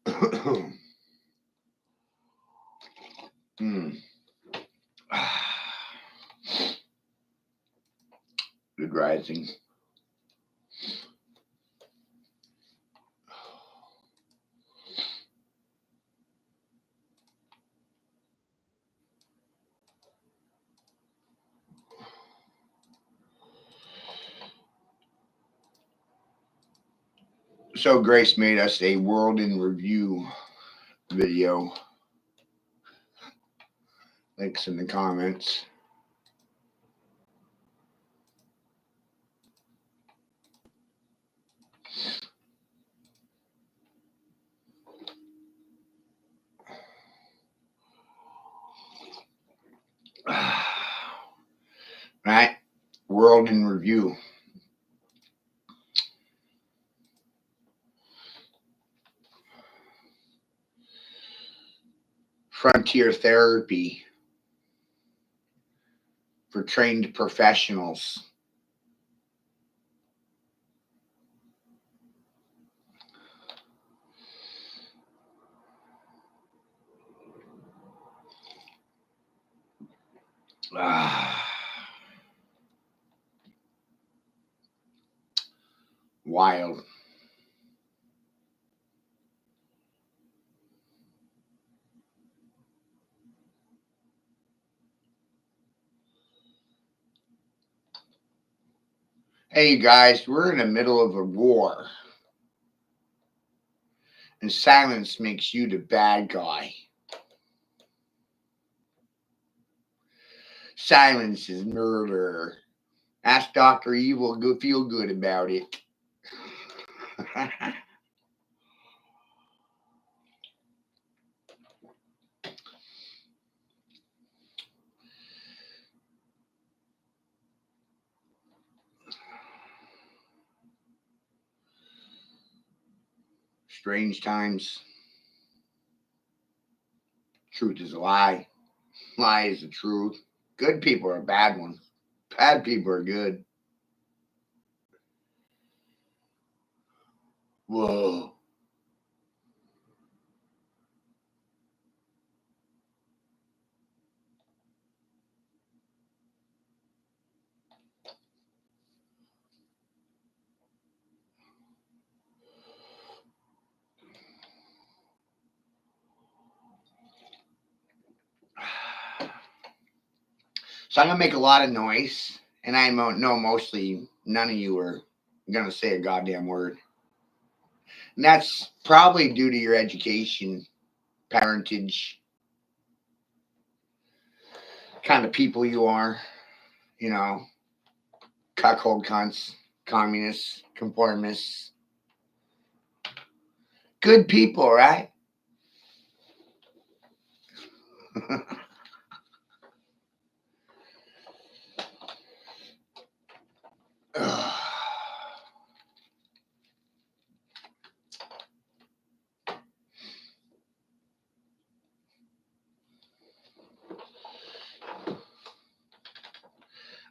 mm. Good rising. So Grace made us a world in review video. Links in the comments. Right? World in review. Frontier therapy for trained professionals. Wild. Hey, you guys, we're in the middle of a war, and silence makes you the bad guy. Silence is murder. Ask Dr. Evil, go feel good about it. Strange times. Truth is a lie. Lie is the truth. Good people are bad ones. Bad people are good. Whoa. So I'm gonna make a lot of noise, and I know mostly none of you are gonna say a goddamn word. And that's probably due to your education, parentage, kind of people you are, you know, cuckold cunts, communists, conformists. Good people, right?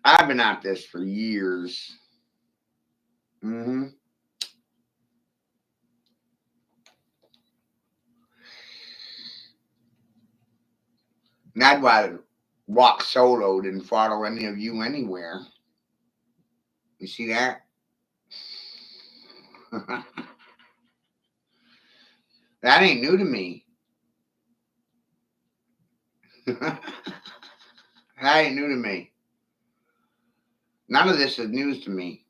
I've been at this for years. Mm-hmm. And I'd rather walk solo than follow any of you anywhere. You see that? That ain't new to me. That ain't new to me. None of this is news to me.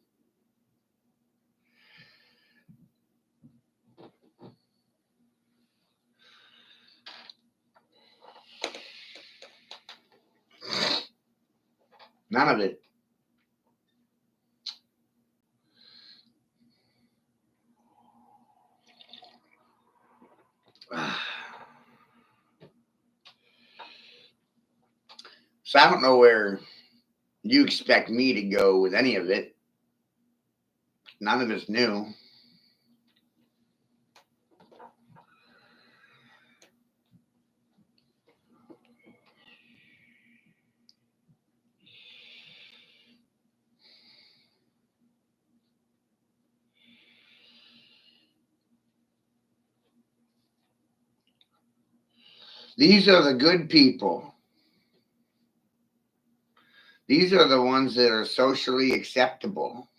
None of it. So I don't know where you expect me to go with any of it. None of it's new. These are the good people. These are the ones that are socially acceptable.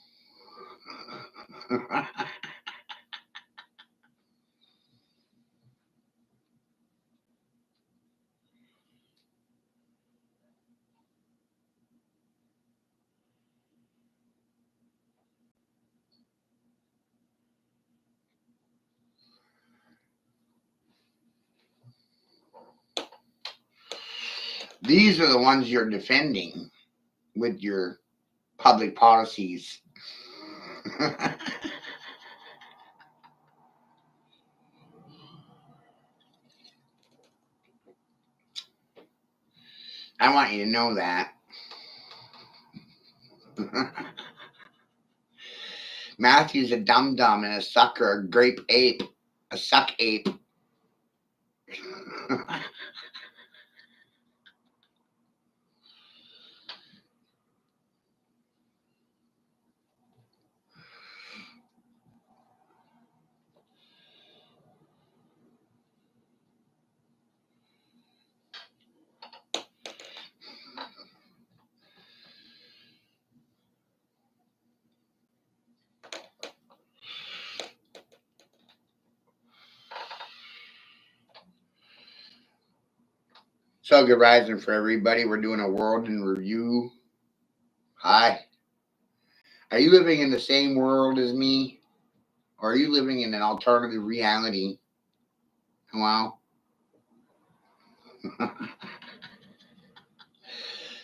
These are the ones you're defending with your public policies. I want you to know that. Matthew's a dum-dum and a sucker, a grape ape, a suck ape. So good rising for everybody. We're doing a world in review. Hi. Are you living in the same world as me? Or are you living in an alternative reality? Well,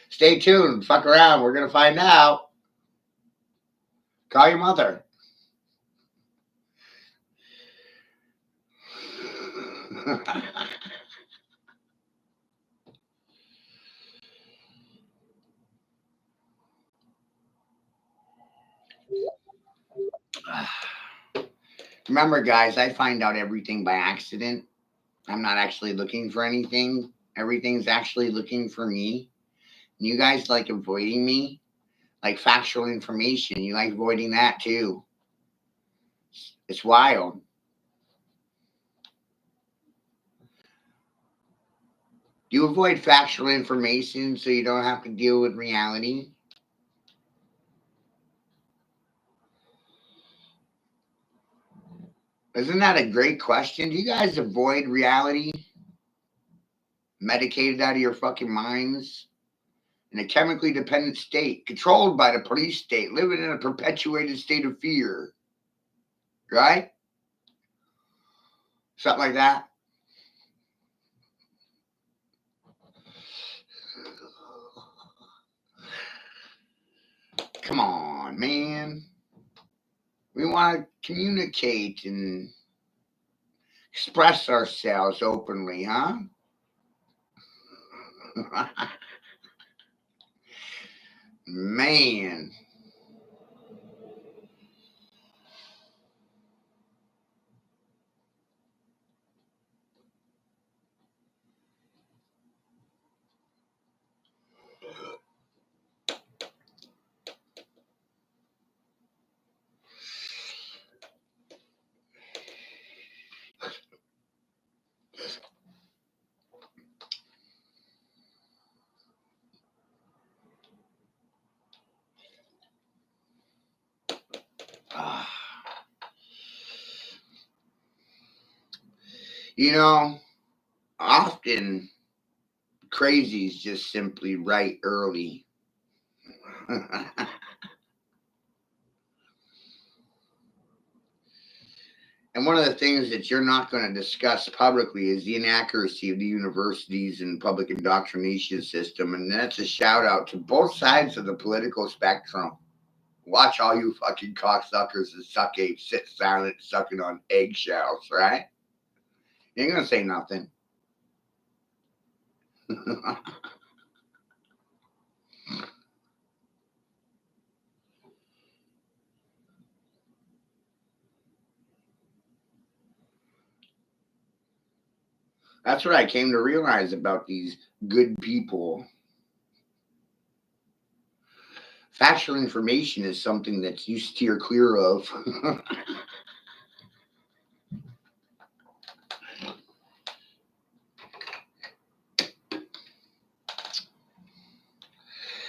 stay tuned. Fuck around. We're going to find out. Call your mother. Remember, guys, I find out everything by accident. I'm not actually looking for anything. Everything's actually looking for me. And you guys like avoiding me, like factual information. You like avoiding that too. It's wild. You avoid factual information so you don't have to deal with reality. Isn't that a great question? Do you guys avoid reality? Medicated out of your fucking minds? In a chemically dependent state, controlled by the police state, living in a perpetuated state of fear. Right? Something like that. Come on, man. We want to communicate and express ourselves openly, huh? Man. You know, often crazies just simply write early. And one of the things that you're not going to discuss publicly is the inaccuracy of the universities and public indoctrination system. And that's a shout out to both sides of the political spectrum. Watch all you fucking cocksuckers and suck apes sit silent, sucking on eggshells, right? You ain't going to say nothing. That's what I came to realize about these good people. Factual information is something that you steer clear of.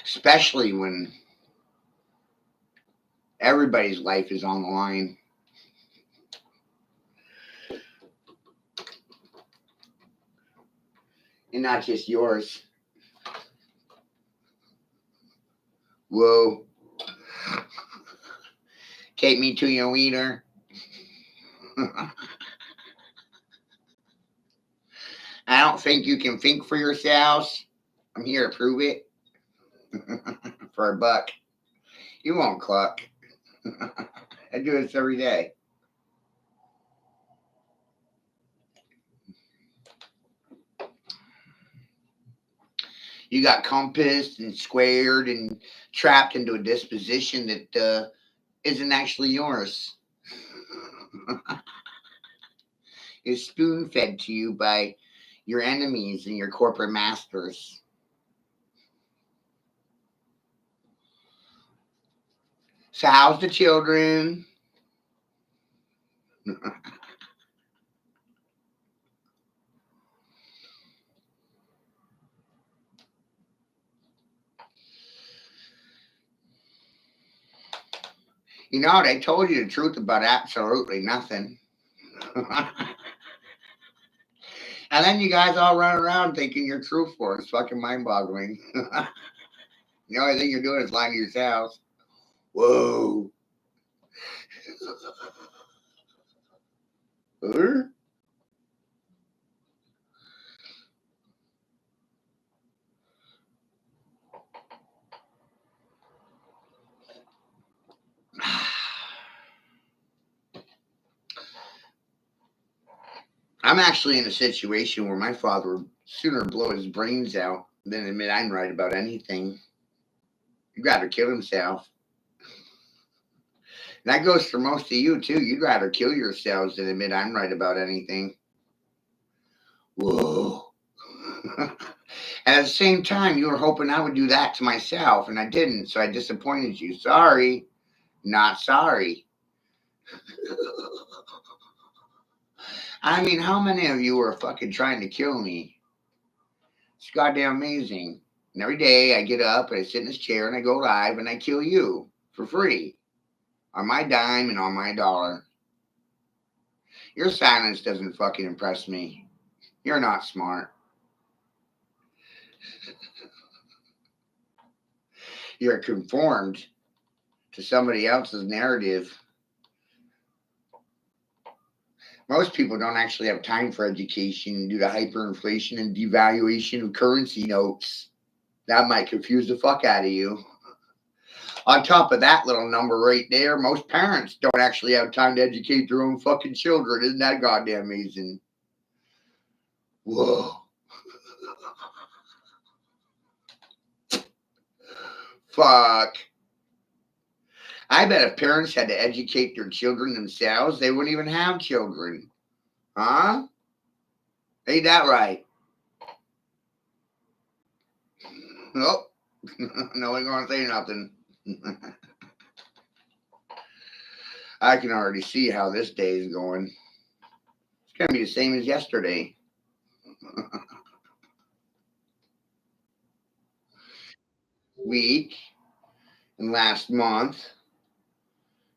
especially when everybody's life is on the line. And not just yours. Whoa. Take me to your wiener. I don't think you can think for yourselves. I'm here to prove it. For a buck. You won't cluck. I do this every day. You got compassed and squared and trapped into a disposition that isn't actually yours. It's spoon fed to you by your enemies and your corporate masters. So, how's the children? You know, they told you the truth about absolutely nothing. And then you guys all run around thinking you're truthful. It's fucking mind boggling. The only thing you're doing is lying to yourselves. Whoa. I'm actually in a situation where my father would sooner blow his brains out than admit I'm right about anything. He'd rather kill himself. And that goes for most of you, too. You'd rather kill yourselves than admit I'm right about anything. Whoa. And at the same time, you were hoping I would do that to myself, and I didn't, so I disappointed you. Sorry. Not sorry. I mean, how many of you were fucking trying to kill me? It's goddamn amazing. And every day I get up and I sit in this chair and I go live and I kill you for free. On my dime and on my dollar. Your silence doesn't fucking impress me. You're not smart. You're conformed to somebody else's narrative. Most people don't actually have time for education due to hyperinflation and devaluation of currency notes. That might confuse the fuck out of you. On top of that little number right there, most parents don't actually have time to educate their own fucking children. Isn't that goddamn amazing? Whoa. Fuck. I bet if parents had to educate their children themselves, they wouldn't even have children. Huh? Ain't that right? Nope. No one gonna say nothing. I can already see how this day is going. It's gonna be the same as yesterday. Week and last month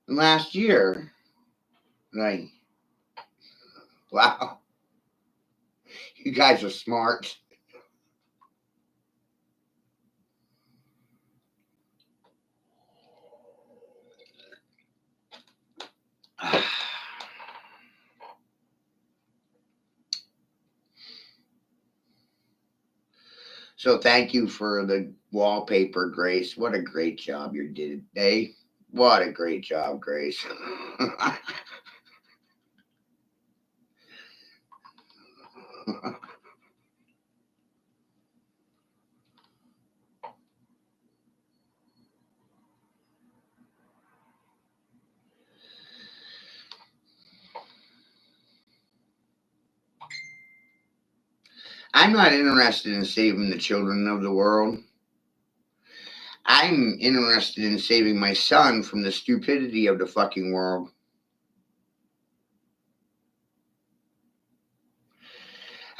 and last year. Like, wow. You guys are smart. So thank you for the wallpaper, Grace. What a great job you did today. What a great job, Grace. I'm not interested in saving the children of the world. I'm interested in saving my son from the stupidity of the fucking world.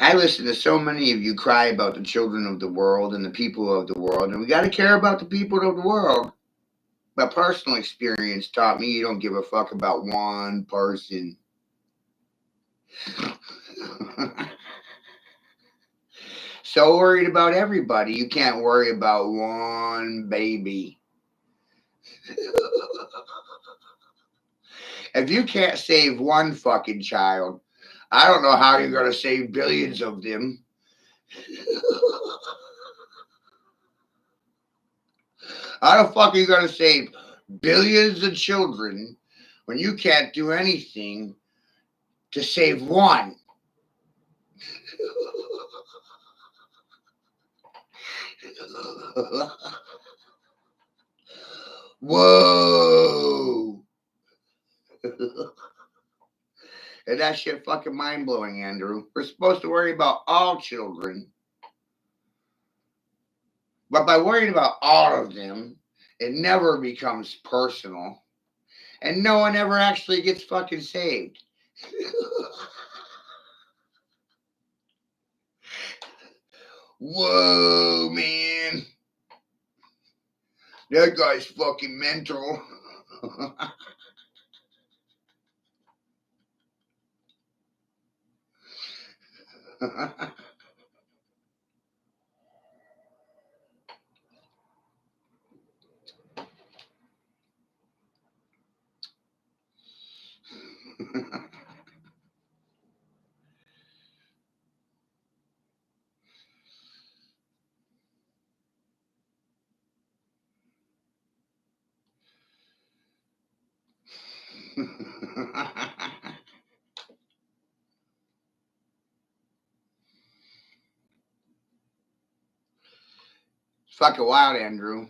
I listen to so many of you cry about the children of the world and the people of the world, and we got to care about the people of the world. But personal experience taught me you don't give a fuck about one person. So worried about everybody, you can't worry about one baby. If you can't save one fucking child, I don't know how you're going to save billions of them. How the fuck are you going to save billions of children when you can't do anything to save one? Whoa. And that shit fucking mind blowing, Andrew. We're supposed to worry about all children. But by worrying about all of them, it never becomes personal. And no one ever actually gets fucking saved. Whoa, man. That guy's fucking mental. It's fucking wild, Andrew.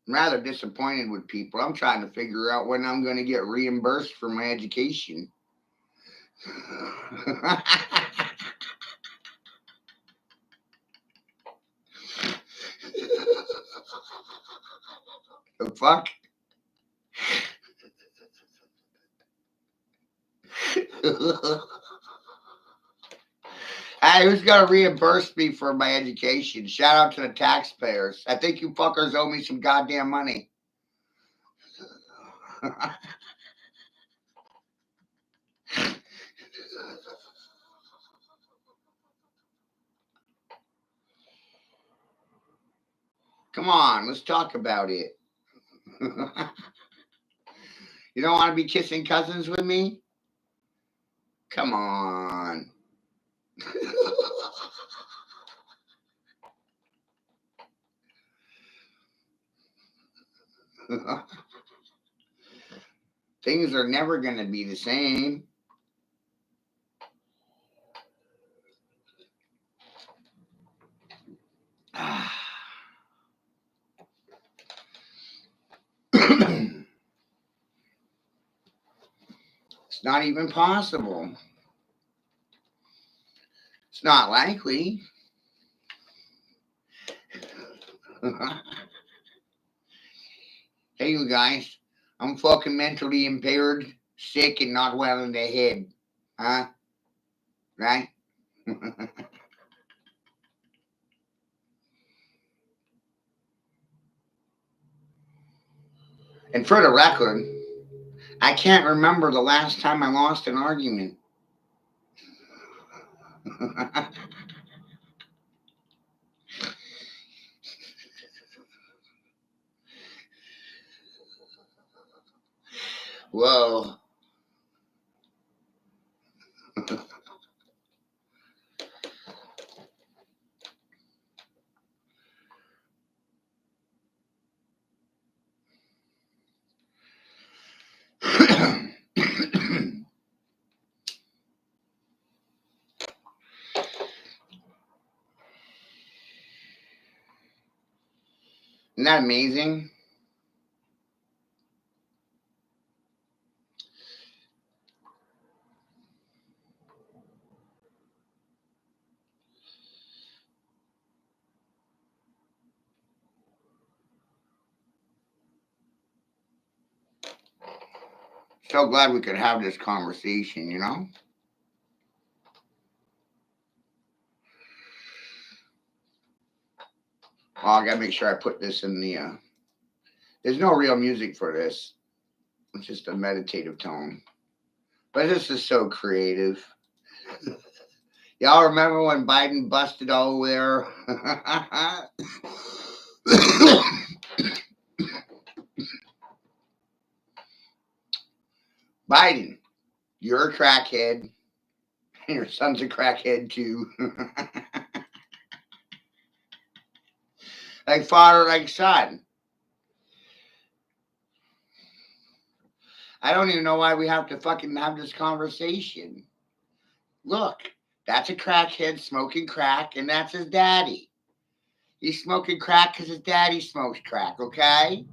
I'm rather disappointed with people. I'm trying to figure out when I'm going to get reimbursed for my education. The fuck? Hey, who's gonna reimburse me for my education? Shout out to the taxpayers. I think you fuckers owe me some goddamn money. Come on, let's talk about it. You don't want to be kissing cousins with me? Come on. Things are never going to be the same. It's not even possible. It's not likely. Hey, you guys, I'm fucking mentally impaired, sick, and not well in the head. Huh? Right? And for the record, I can't remember the last time I lost an argument. Whoa. Isn't that amazing? So glad we could have this conversation, you know? Oh, I gotta make sure I put this in the. There's no real music for this. It's just a meditative tone. But this is so creative. Y'all remember when Biden busted all there? Biden, you're a crackhead. Your son's a crackhead too. Like father, like son. I don't even know why we have to fucking have this conversation. Look, that's a crackhead smoking crack, and that's his daddy. He's smoking crack because his daddy smokes crack, okay?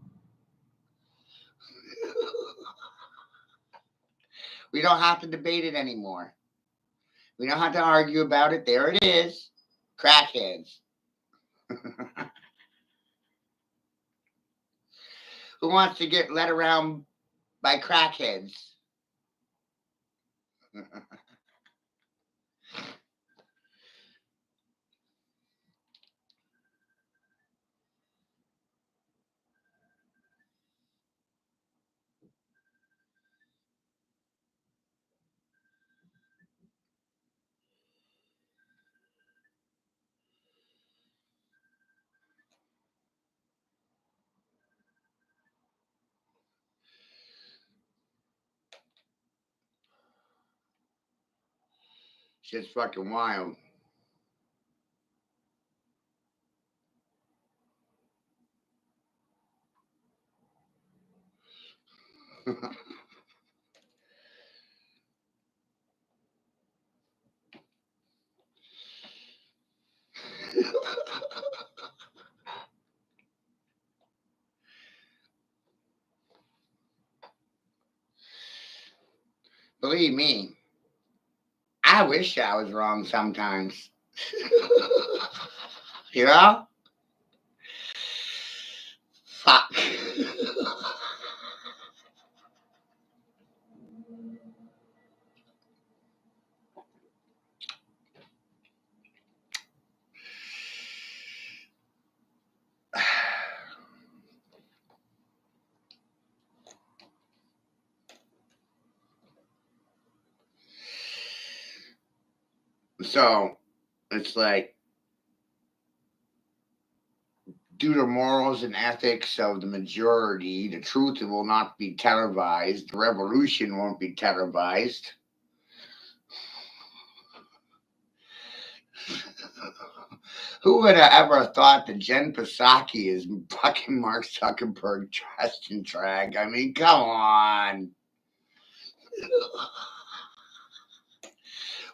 We don't have to debate it anymore. We don't have to argue about it. There it is. Crackheads. Who wants to get led around by crackheads? Shit's fucking wild. Believe me, I wish I was wrong sometimes. You know? Fuck. So it's like, due to morals and ethics of the majority, the truth will not be televised. The revolution won't be televised. Who would have ever thought that Jen Psaki is fucking Mark Zuckerberg dressed in drag? I mean, come on.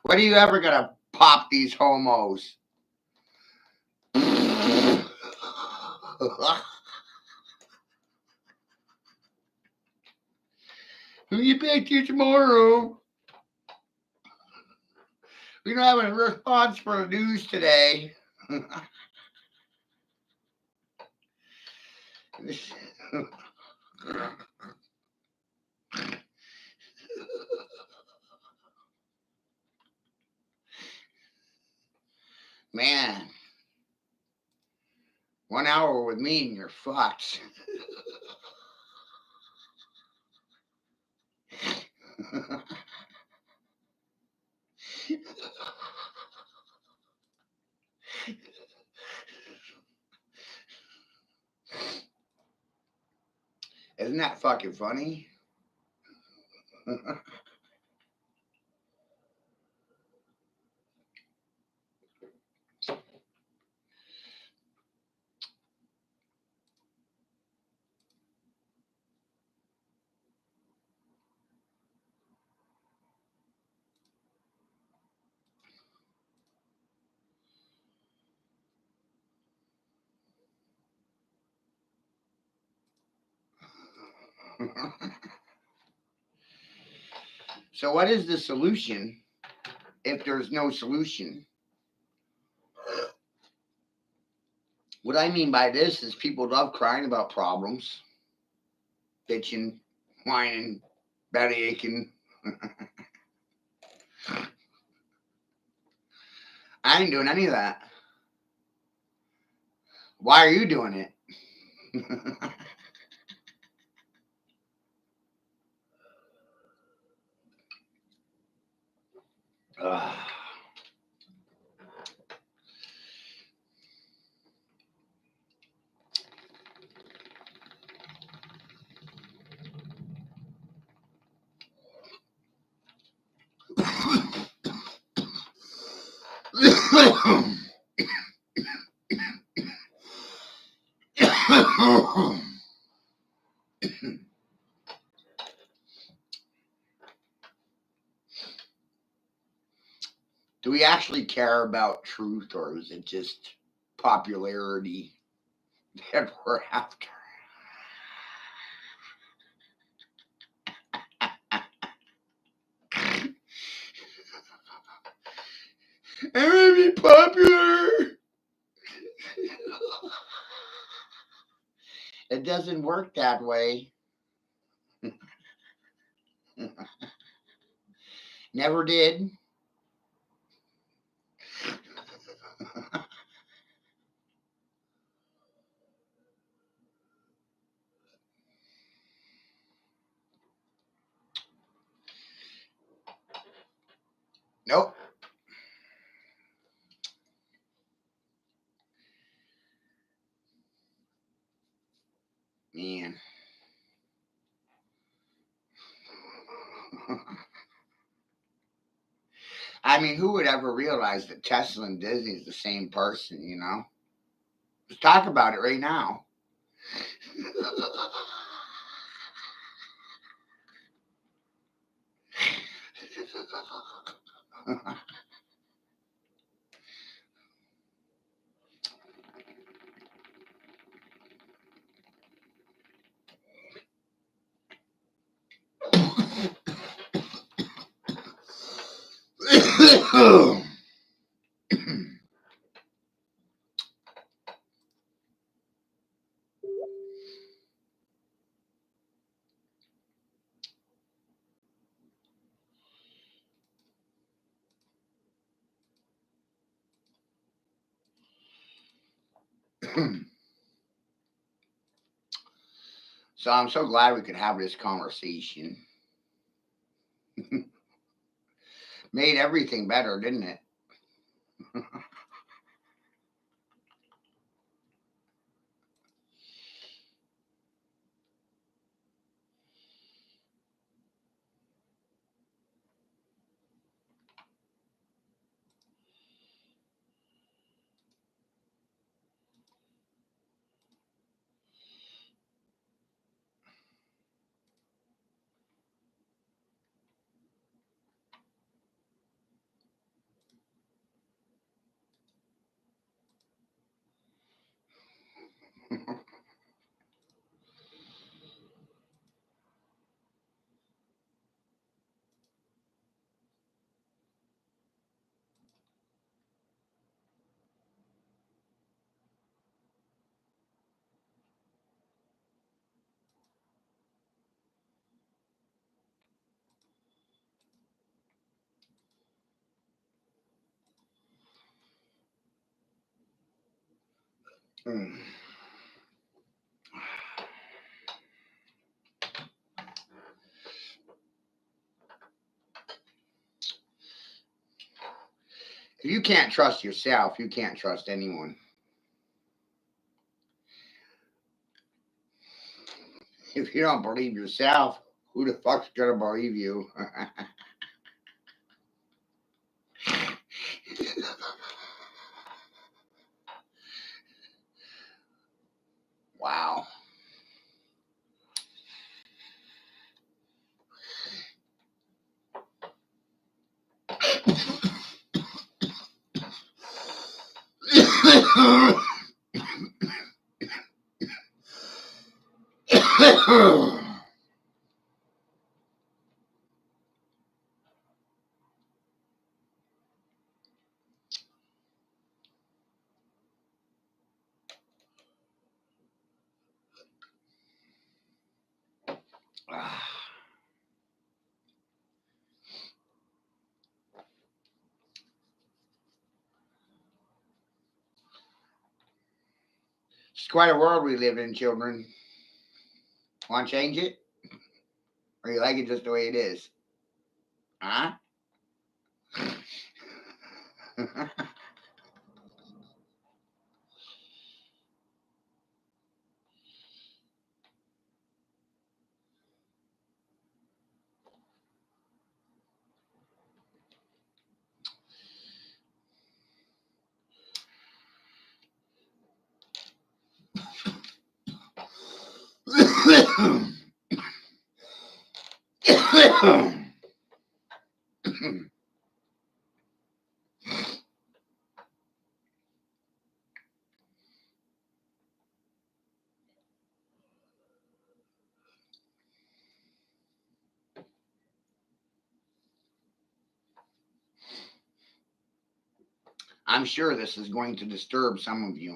When are you ever gonna pop these homos? Who you back to tomorrow? We don't have a response for the news today. Man, 1 hour with me and you're fucked. Isn't that fucking funny? So, what is the solution if there's no solution? What I mean by this is people love crying about problems, bitching, whining, belly aching. I ain't doing any of that. Why are you doing it? Ugh. Do we actually care about truth, or is it just popularity that we're after? I'm gonna be popular. It doesn't work that way. Never did. Nope. Man. I mean, who would ever realize that Tesla and Disney is the same person, you know? Let's talk about it right now. So I'm so glad we could have this conversation. Made everything better, didn't it? Mm. If you can't trust yourself, you can't trust anyone. If you don't believe yourself, who the fuck's gonna believe you? Wow. It's quite a world we live in, children. Want to change it? Or you like it just the way it is? Huh? I'm sure this is going to disturb some of you.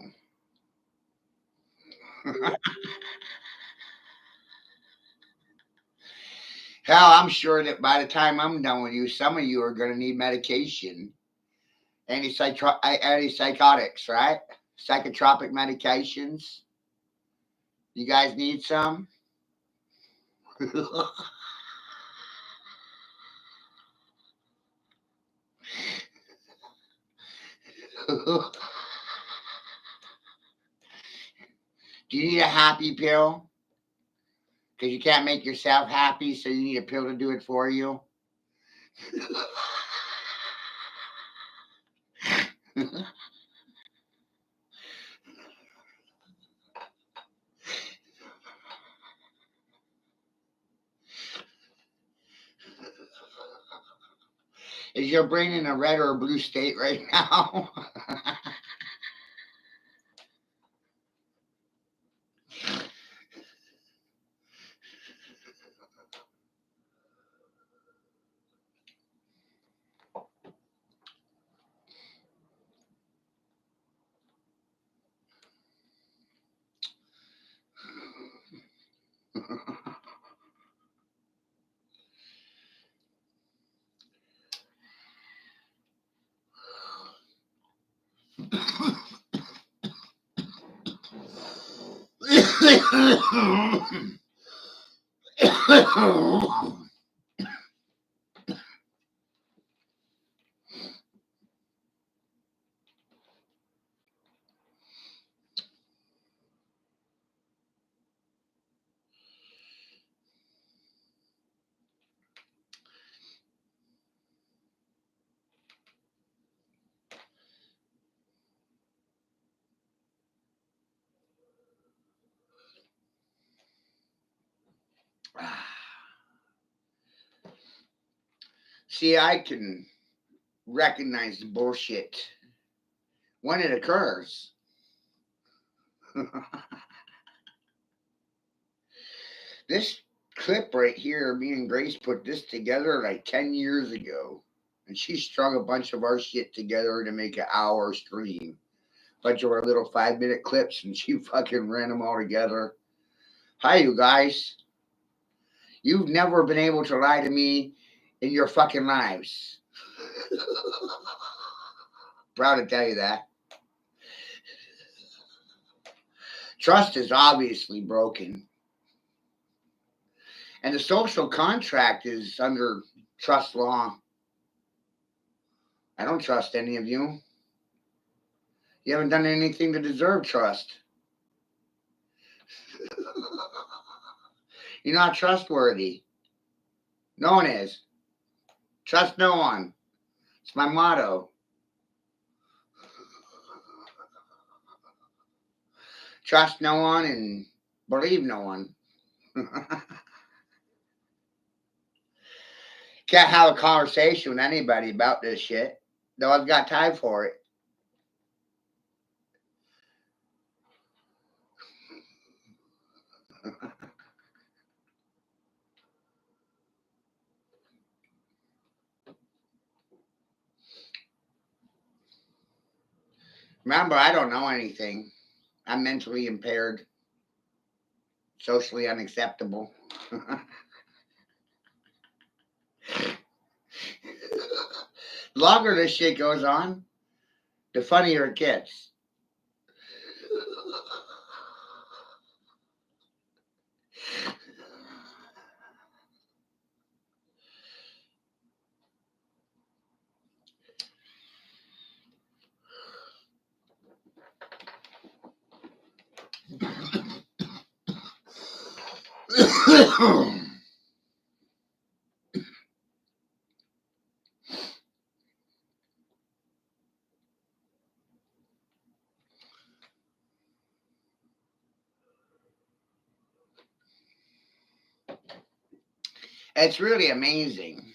Hell, I'm sure that by the time I'm done with you, some of you are going to need medication. Antipsychotics, right? Psychotropic medications. You guys need some? Do you need a happy pill? Because you can't make yourself happy, so you need a pill to do it for you? Is your brain in a red or a blue state right now? See, I can recognize the bullshit when it occurs. This clip right here, me and Grace put this together like 10 years ago. And she strung a bunch of our shit together to make an hour stream. Bunch of our little 5-minute clips, and she fucking ran them all together. Hi, you guys. You've never been able to lie to me in your fucking lives. Proud to tell you that. Trust is obviously broken. And the social contract is under trust law. I don't trust any of you. You haven't done anything to deserve trust. You're not trustworthy. No one is. Trust no one. It's my motto. Trust no one and believe no one. Can't have a conversation with anybody about this shit. No one's got time for it. Remember, I don't know anything. I'm mentally impaired, socially unacceptable. The longer this shit goes on, the funnier it gets. It's really amazing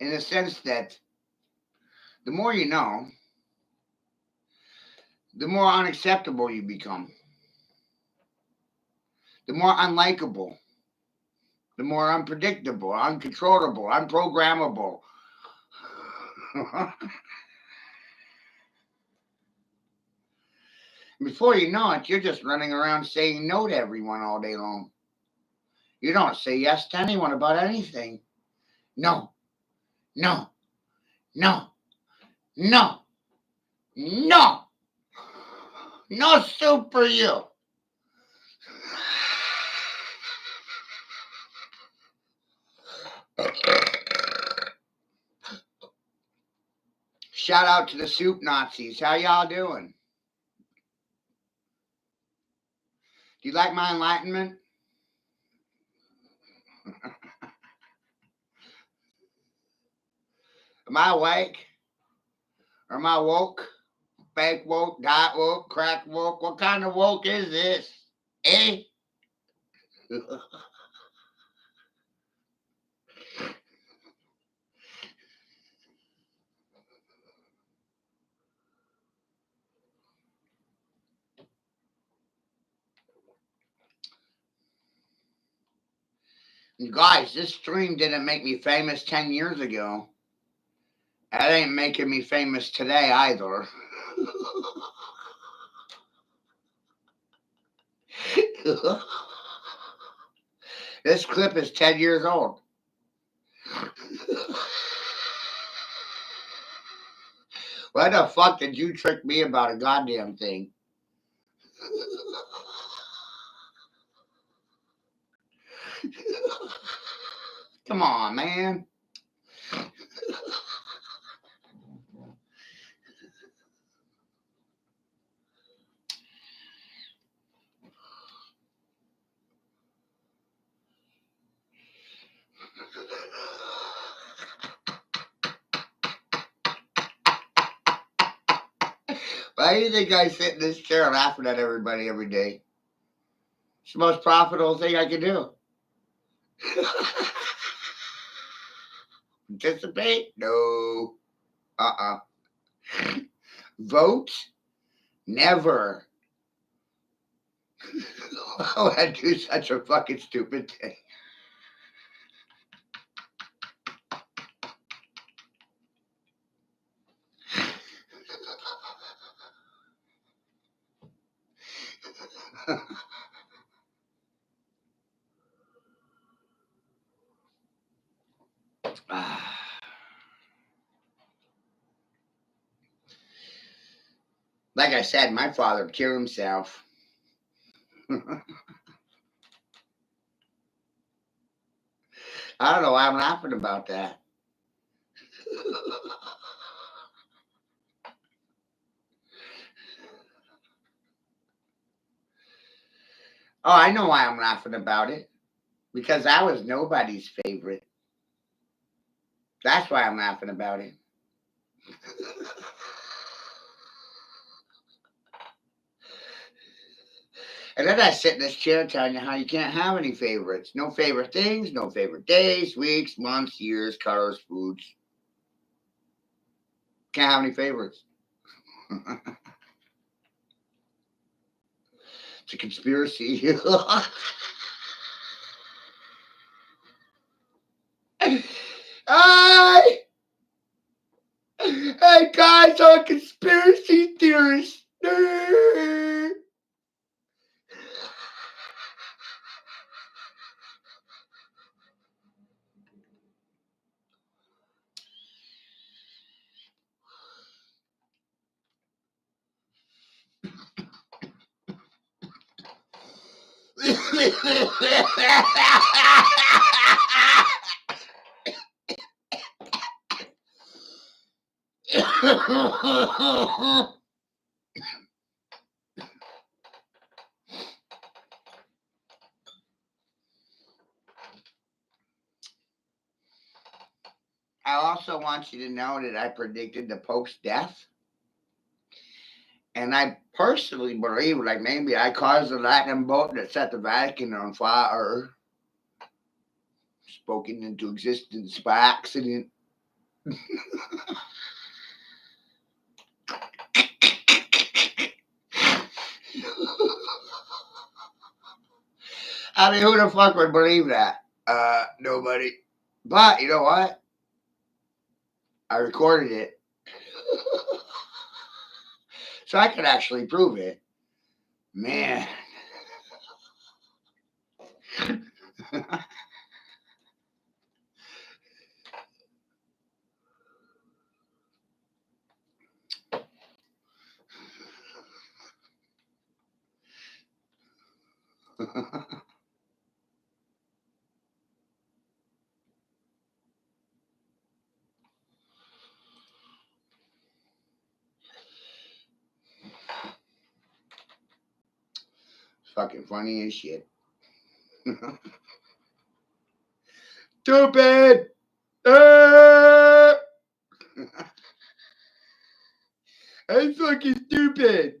in the sense that the more you know, the more unacceptable you become, the more unlikable, the more unpredictable, uncontrollable, unprogrammable. Before you know it, you're just running around saying no to everyone all day long. You don't say yes to anyone about anything. No, no, no, no, no, no soup for you. Shout out to the soup Nazis. How y'all doing? Do you like my enlightenment? Am I awake? Or am I woke? Fake woke, diet woke, crack woke? What kind of woke is this? Eh? You guys, this stream didn't make me famous 10 years ago. That ain't making me famous today either. This clip is 10 years old. Why the fuck did you trick me about a goddamn thing? Come on, man. Why do you think I sit in this chair laughing at everybody every day? It's the most profitable thing I can do. Participate? No. Vote? Never. Why would I do such a fucking stupid thing? Like I said, my father killed himself. I don't know why I'm laughing about that. Oh, I know why I'm laughing about it. Because I was nobody's favorite. That's why I'm laughing about it. And then I sit in this chair telling you how you can't have any favorites. No favorite things, no favorite days, weeks, months, years, colors, foods. Can't have any favorites. It's a conspiracy. Hi! Hey guys, I'm a conspiracy theorist. I also want you to know that I predicted the Pope's death. And I personally believe, like, maybe I caused the lightning bolt that set the Vatican on fire, spoken into existence by accident. I mean, who the fuck would believe that? Nobody. But you know what? I recorded it. So I could actually prove it. Man. Fucking funny as shit. Stupid! I'm fucking stupid!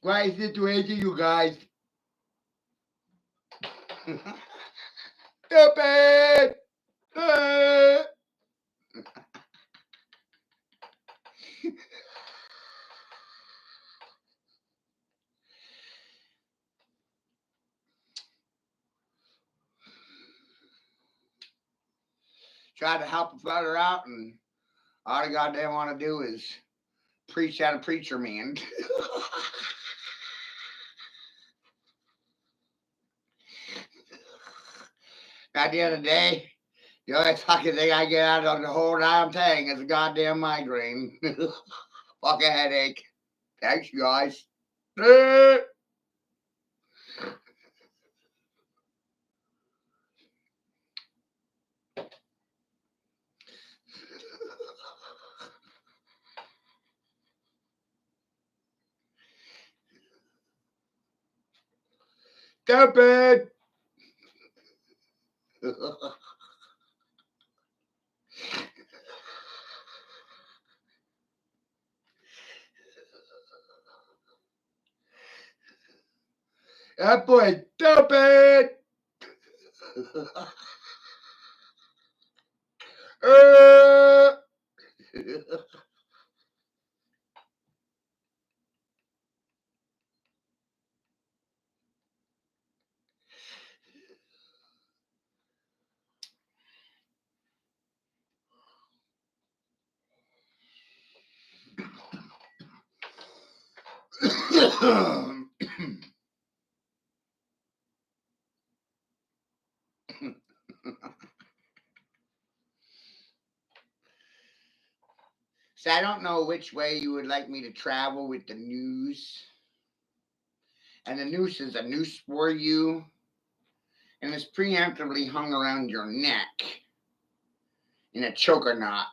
Quiet situation, you guys. Stupid! Tried to help a brother out, and all I goddamn want to do is preach at a preacher man. At the end of the day, the only fucking thing I get out of the whole damn thing is a goddamn migraine. Fucking headache. Thanks, you guys. Stupid. That boy stupid. So I don't know which way you would like me to travel with the noose. And the noose is a noose for you. And it's preemptively hung around your neck in a choker knot.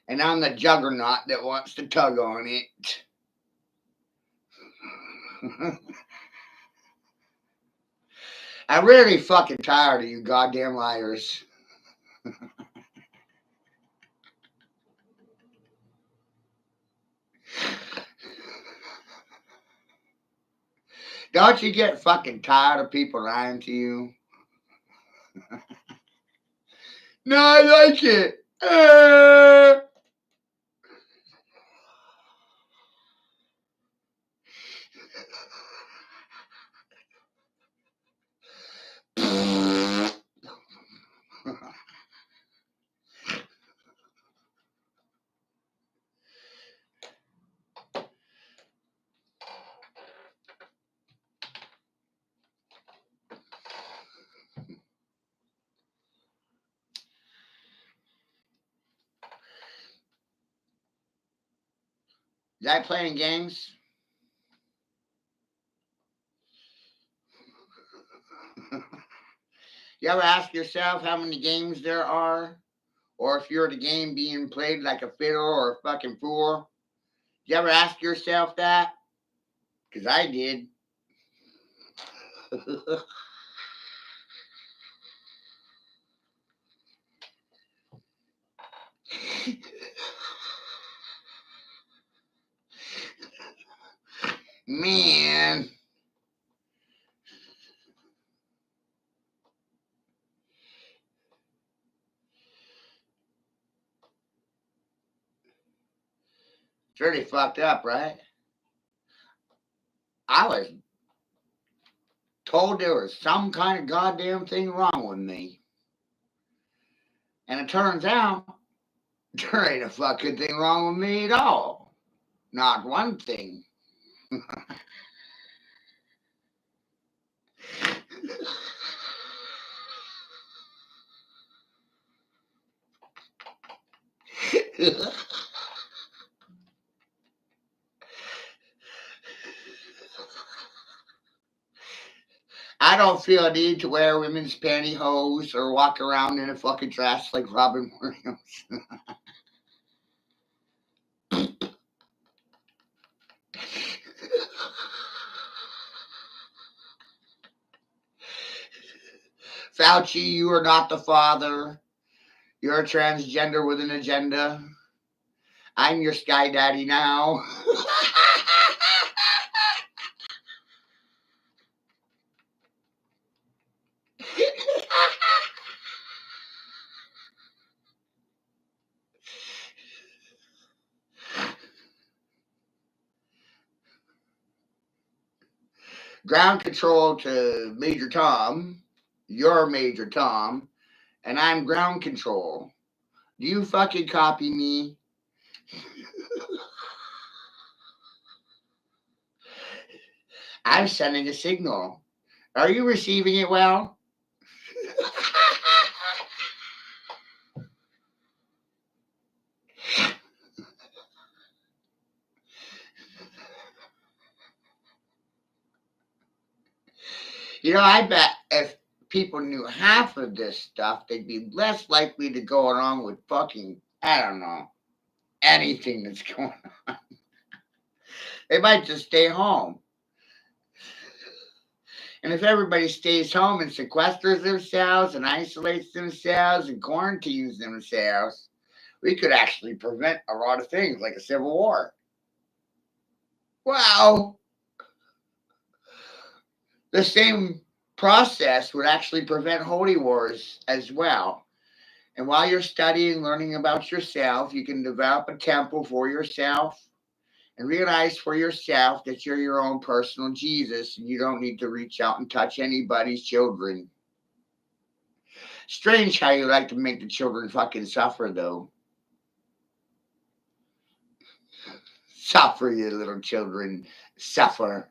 And I'm the juggernaut that wants to tug on it. I'm really fucking tired of you goddamn liars. Don't you get fucking tired of people lying to you? No, I like it. Is I playing games? You ever ask yourself how many games there are? Or if you're at a game being played like a fiddle or a fucking fool? You ever ask yourself that? Because I did. Man. It's really fucked up, right? I was told there was some kind of goddamn thing wrong with me. And it turns out there ain't a fucking thing wrong with me at all. Not one thing. I don't feel a need to wear women's pantyhose or walk around in a fucking dress like Robin Williams. Fauci, you are not the father. You're a transgender with an agenda. I'm your sky daddy now. Ground control to Major Tom. You're Major Tom. And I'm ground control. Do you fucking copy me? I'm sending a signal. Are you receiving it well? I bet if people knew half of this stuff, they'd be less likely to go along with fucking, I don't know, anything that's going on. They might just stay home. And if everybody stays home and sequesters themselves and isolates themselves and quarantines themselves, we could actually prevent a lot of things like a civil war. Wow. The same process would actually prevent holy wars as well. And while you're studying, learning about yourself, you can develop a temple for yourself and realize for yourself that you're your own personal Jesus and you don't need to reach out and touch anybody's children. Strange how you like to make the children fucking suffer, though. Suffer, you little children. Suffer.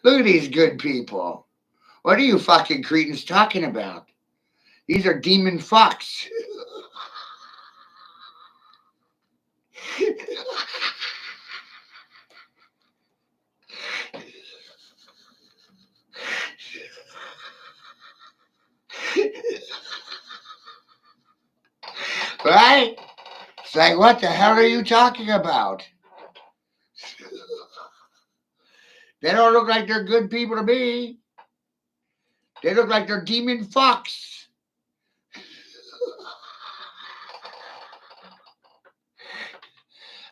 Look at these good people. What are you fucking cretins talking about? These are demon fucks. Right? It's like, what the hell are you talking about? They don't look like they're good people to me. They look like they're demon fucks.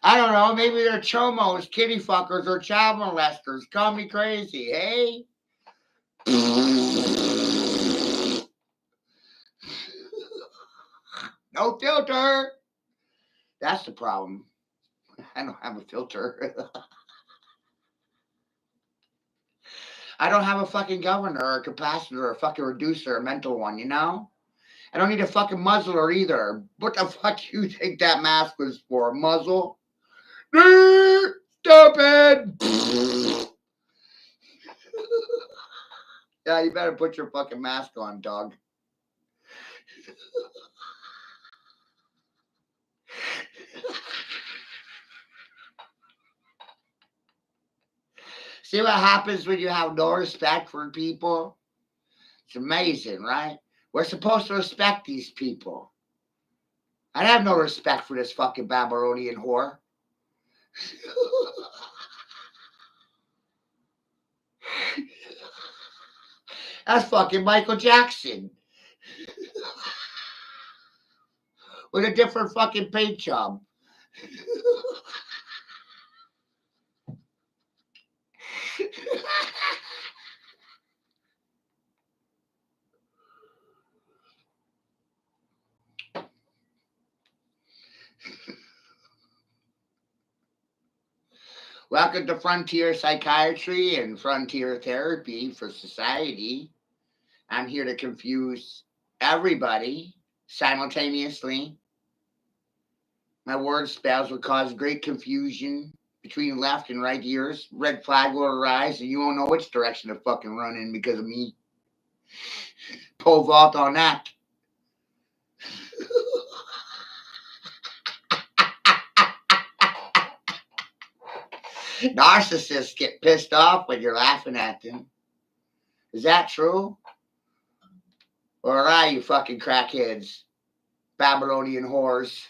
I don't know, maybe they're chomos, kitty fuckers, or child molesters. Call me crazy, hey? No filter. That's the problem. I don't have a filter. I don't have a fucking governor or a capacitor or a fucking reducer, a mental one, you know? I don't need a fucking muzzler either. What the fuck you think that mask was for? A muzzle? Stupid! Yeah, you better put your fucking mask on, dog. See what happens when you have no respect for people? It's amazing, right? We're supposed to respect these people. I have no respect for this fucking Babylonian whore. That's fucking Michael Jackson with a different fucking paint job. Welcome to Frontier Psychiatry and Frontier Therapy for Society. I'm here to confuse everybody simultaneously. My word spells will cause great confusion between left and right ears. Red flag will arise, and you won't know which direction to fucking run in because of me. Pole vault on that. Narcissists get pissed off when you're laughing at them. Is that true? Or are you fucking crackheads? Babylonian whores.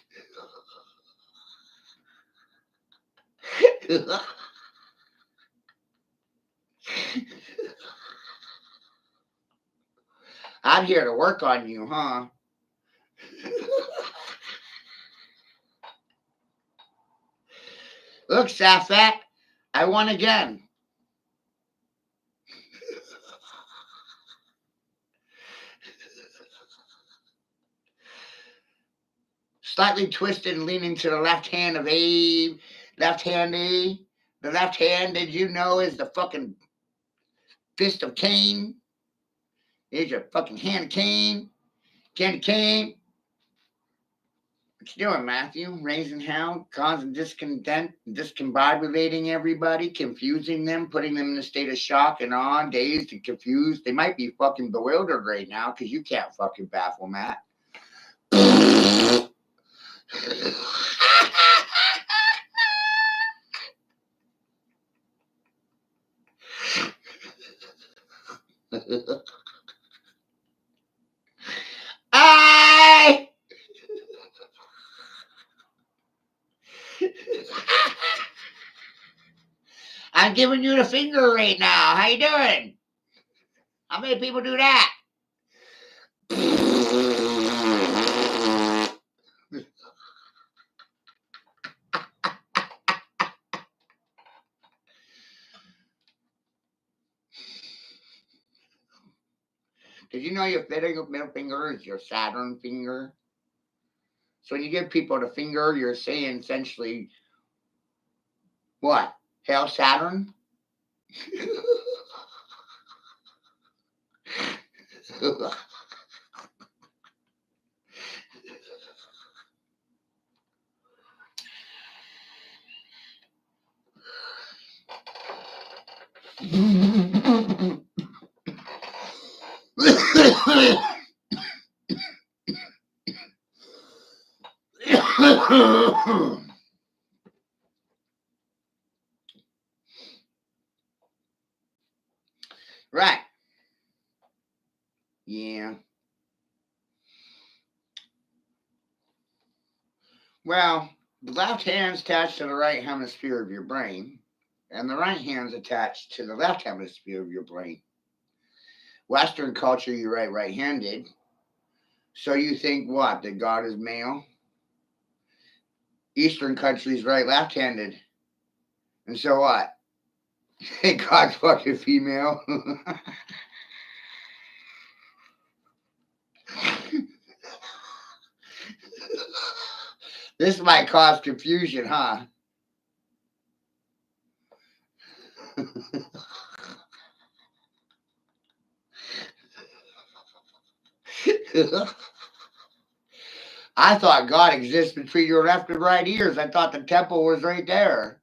I'm here to work on you, huh? Look, Safat, I won again. Slightly twisted and leaning to the left hand of Abe. Left hand A. The left hand, did you know, is the fucking fist of Cain. Here's your fucking hand of Cain. Candy cane. What you doing, Matthew? Raising hell, causing discontent, discombobulating everybody, confusing them, putting them in a state of shock and awe, dazed and confused. They might be fucking bewildered right now because you can't fucking baffle Matt. I'm giving you the finger right now. How you doing? How many people do that? Did you know your middle finger is your Saturn finger? So when you give people the finger, you're saying essentially, what? Hail Saturn? Right. Yeah. Well, the left hand's attached to the right hemisphere of your brain, and the right hand's attached to the left hemisphere of your brain. Western culture, you write right-handed. So you think what? That God is male? Eastern countries write left-handed. And so what? God's fucking female. This might cause confusion, huh? I thought God exists between your left and right ears. I thought the temple was right there.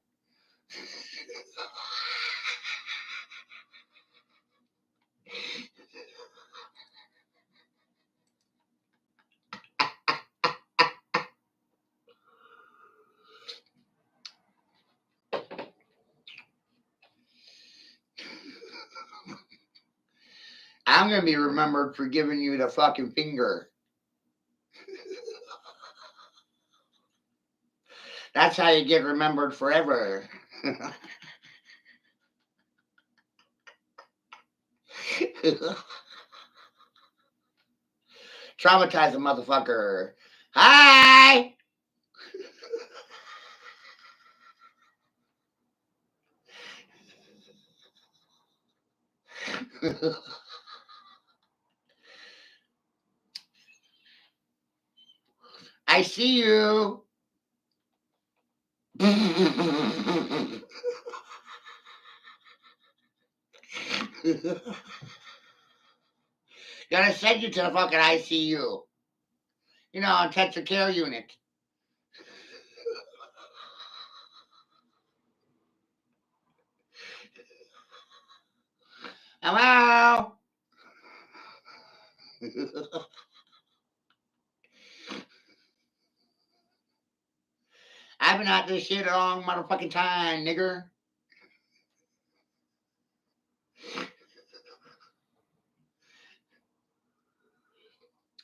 I'm going to be remembered for giving you the fucking finger. That's how you get remembered forever. Traumatize a motherfucker. Hi! I see you. Gonna send you to the fucking ICU. You know, intensive care unit. Hello? I've been at this shit a long motherfucking time, nigger.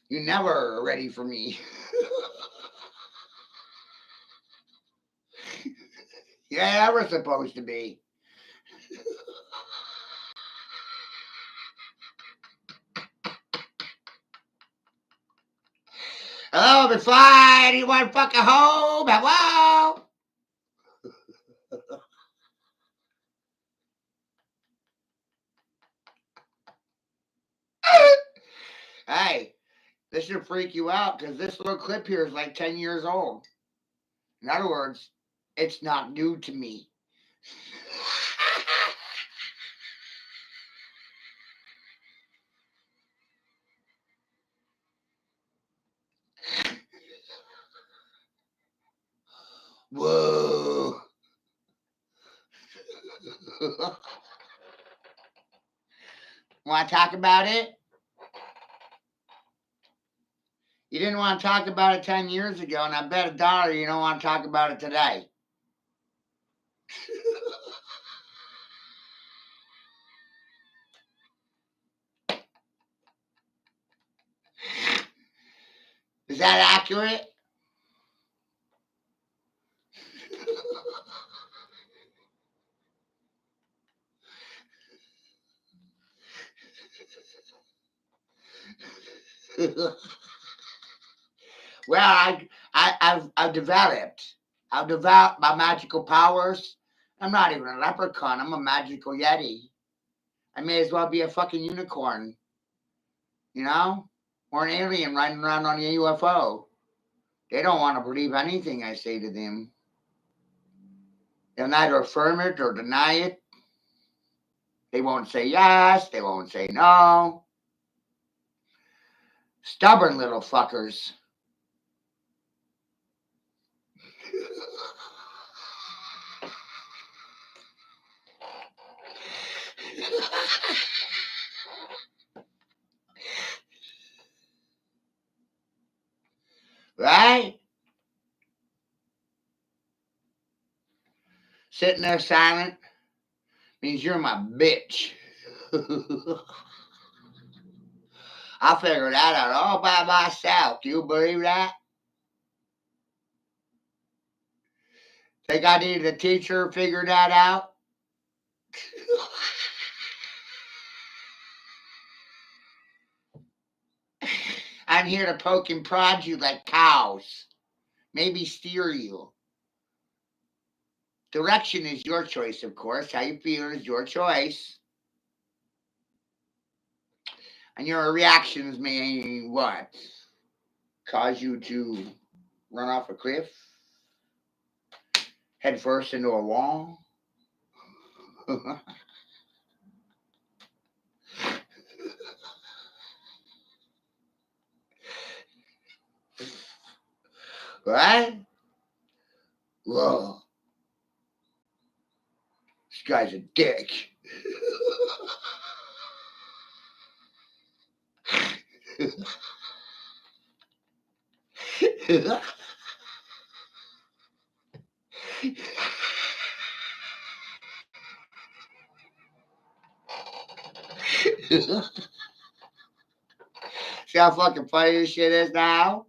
You never are ready for me. You're ever supposed to be. Hello, before anyone fucking home. Hello? Hey, this should freak you out because this little clip here is like 10 years old. In other words, it's not new to me. Whoa. Want to talk about it? You didn't want to talk about it 10 years ago, and I bet $1 you don't want to talk about it today. Is that accurate? Well, I've developed. I've developed my magical powers. I'm not even a leprechaun. I'm a magical yeti. I may as well be a fucking unicorn, you know, or an alien riding around on a UFO. They don't want to believe anything I say to them. They'll neither affirm it or deny it. They won't say yes. They won't say no. Stubborn little fuckers. Right? Sitting there silent means you're my bitch. I figured that out all by myself. Do you believe that? Think I needed a teacher to figure that out? I'm here to poke and prod you like cows. Maybe steer you. Direction is your choice, of course. How you feel is your choice. And your reactions may what? Cause you to run off a cliff? Head first into a wall? Right? Whoa. This guy's a dick. See how fucking funny this shit is now?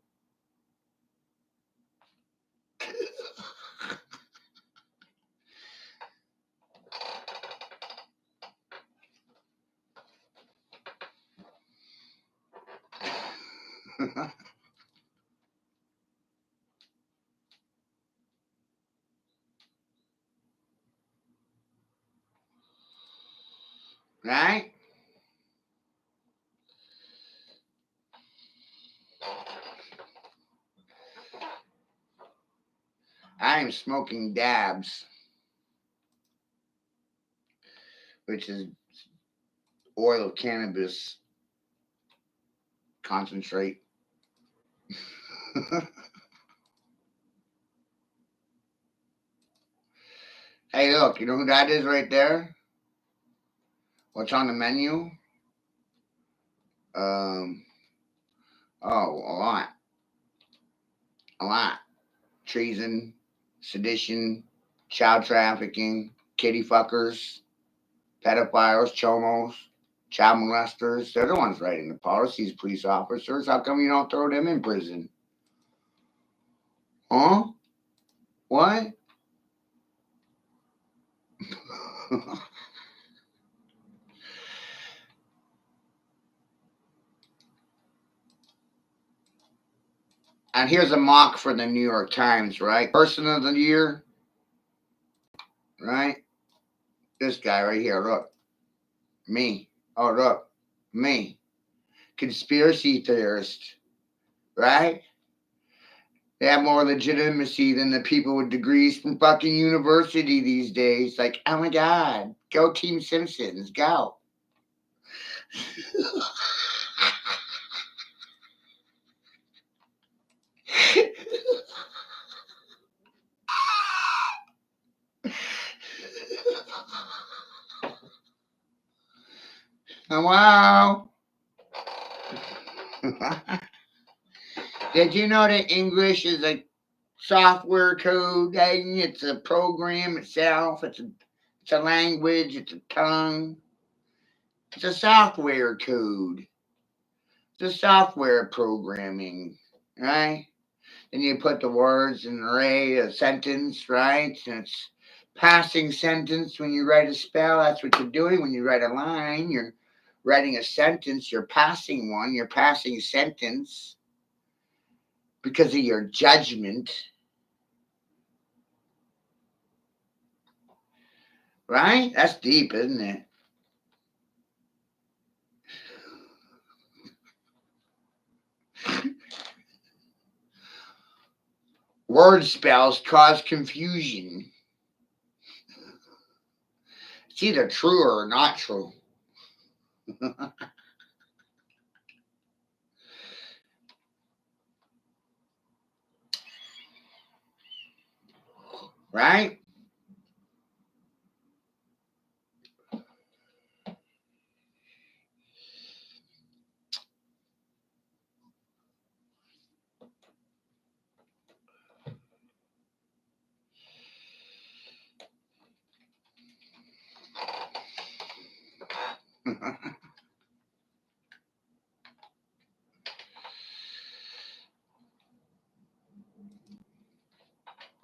Right? I am smoking dabs, which is oil of cannabis concentrate. Hey, look, you know who that is right there? What's on the menu? Um, oh, a lot. A lot. Treason, sedition, child trafficking, kitty fuckers, pedophiles, chomos, child molesters. They're the ones writing the policies, police officers. How come you don't throw them in prison? Huh? What? And here's a mock for the New York Times, right? Person of the year, right? This guy right here, look. Me. Oh, look. Me. Conspiracy theorist, right? They have more legitimacy than the people with degrees from fucking university these days. Like, oh my God, go Team Simpsons, go. Wow. Did you know that English is a software code? It's a program itself. It's a language. It's a tongue. It's a software code. It's a software programming, right? And you put the words in an array, a sentence, right? And it's passing sentence when you write a spell. That's what you're doing when you write a line. You're writing a sentence. You're passing one. You're passing a sentence because of your judgment, right? That's deep, isn't it? Word spells cause confusion. It's either true or not true. Right?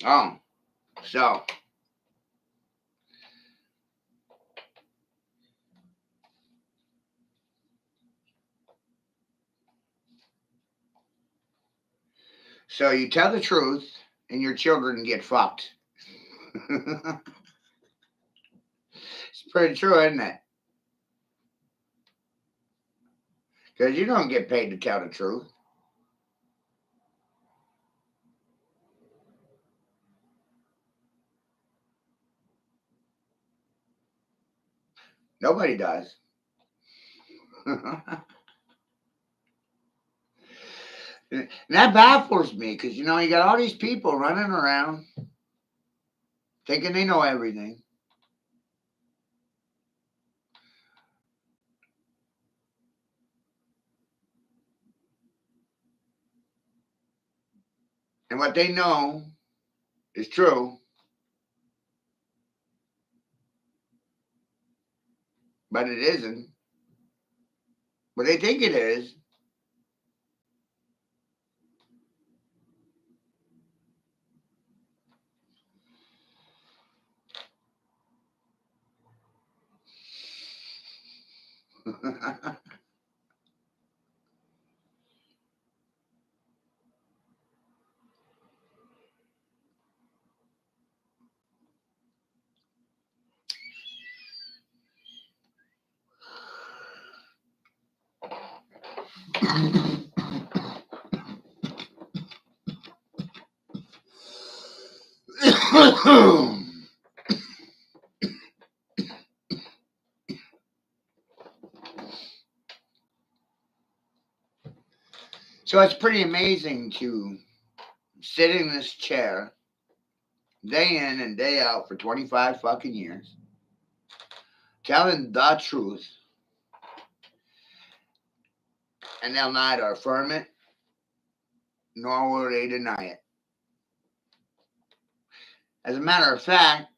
Oh, so you tell the truth and your children get fucked. It's pretty true, isn't it? Because you don't get paid to tell the truth. Nobody does. And that baffles me because, you got all these people running around thinking they know everything. And what they know is true, but it isn't. But they think it is. So it's pretty amazing to sit in this chair day in and day out for 25 fucking years, telling the truth, and they'll neither affirm it nor will they deny it. As a matter of fact,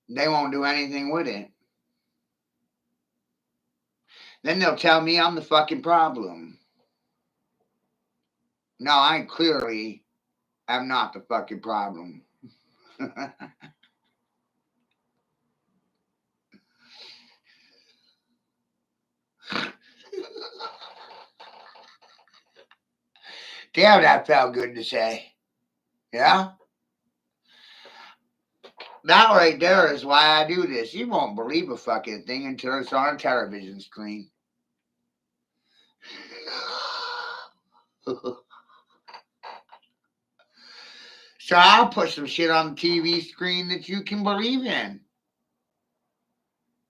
they won't do anything with it. Then they'll tell me I'm the fucking problem. No, I clearly am not the fucking problem. Damn, that felt good to say. Yeah? That right there is why I do this. You won't believe a fucking thing until it's on a television screen. So I'll put some shit on the TV screen that you can believe in.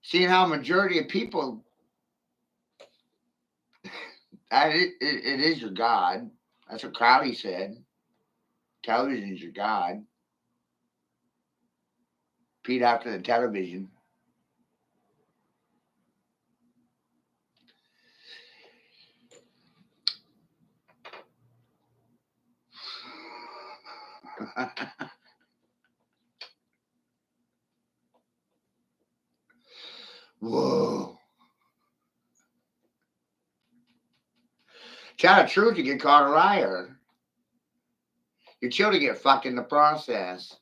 Seeing how majority of people, it is your God. That's what Crowley said. Television is your God. Repeat after the television. Whoa. Tell the truth, you get caught a liar. Your children get fucked in the process.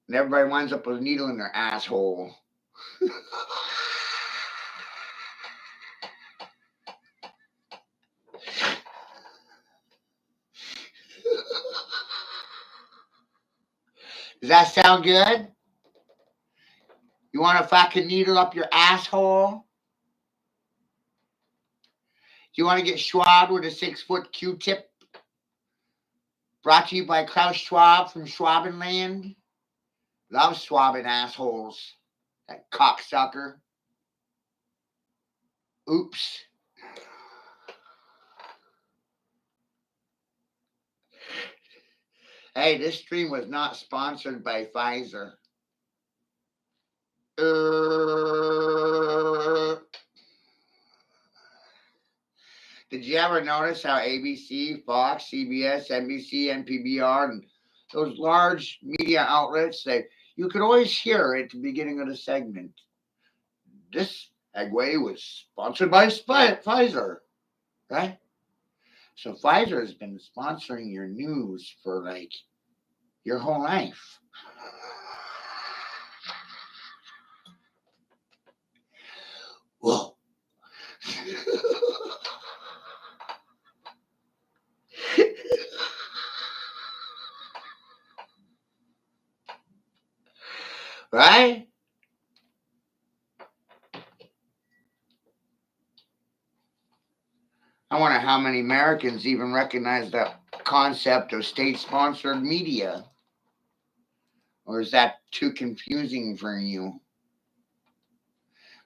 And everybody winds up with a needle in their asshole. Does that sound good? You want a fucking needle up your asshole? Do you want to get schwabbed with a 6-foot Q-tip? Brought to you by Klaus Schwab from Schwabenland. Love swabbing assholes. That cocksucker. Oops. Hey, this stream was not sponsored by Pfizer. Did you ever notice how ABC, Fox, CBS, NBC, NPR, and those large media outlets, you could always hear at the beginning of the segment, this segue was sponsored by Pfizer, right? So Pfizer has been sponsoring your news for like your whole life. Whoa. Right? I wonder how many Americans even recognize that concept of state-sponsored media. Or is that too confusing for you?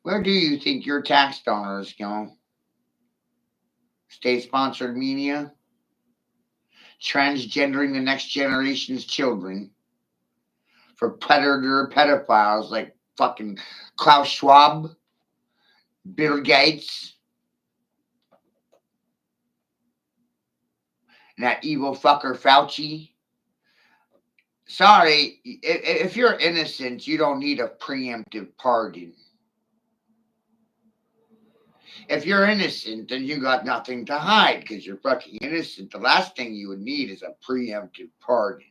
Where do you think your tax dollars go? State-sponsored media? Transgendering the next generation's children for predator pedophiles like fucking Klaus Schwab, Bill Gates, and that evil fucker Fauci. Sorry, if you're innocent, you don't need a preemptive pardon. If you're innocent, then you got nothing to hide because you're fucking innocent. The last thing you would need is a preemptive pardon.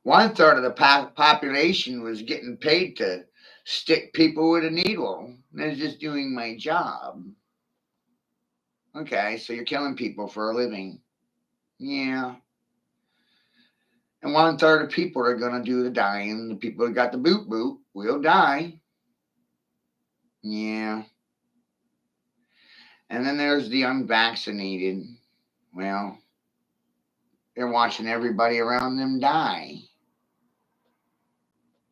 One third of the population was getting paid to stick people with a needle. I was just doing my job. Okay, so you're killing people for a living. Yeah. And one third of people are going to do the dying. The people that got the boot boot will die. Yeah. And then there's the unvaccinated. Well, they're watching everybody around them die.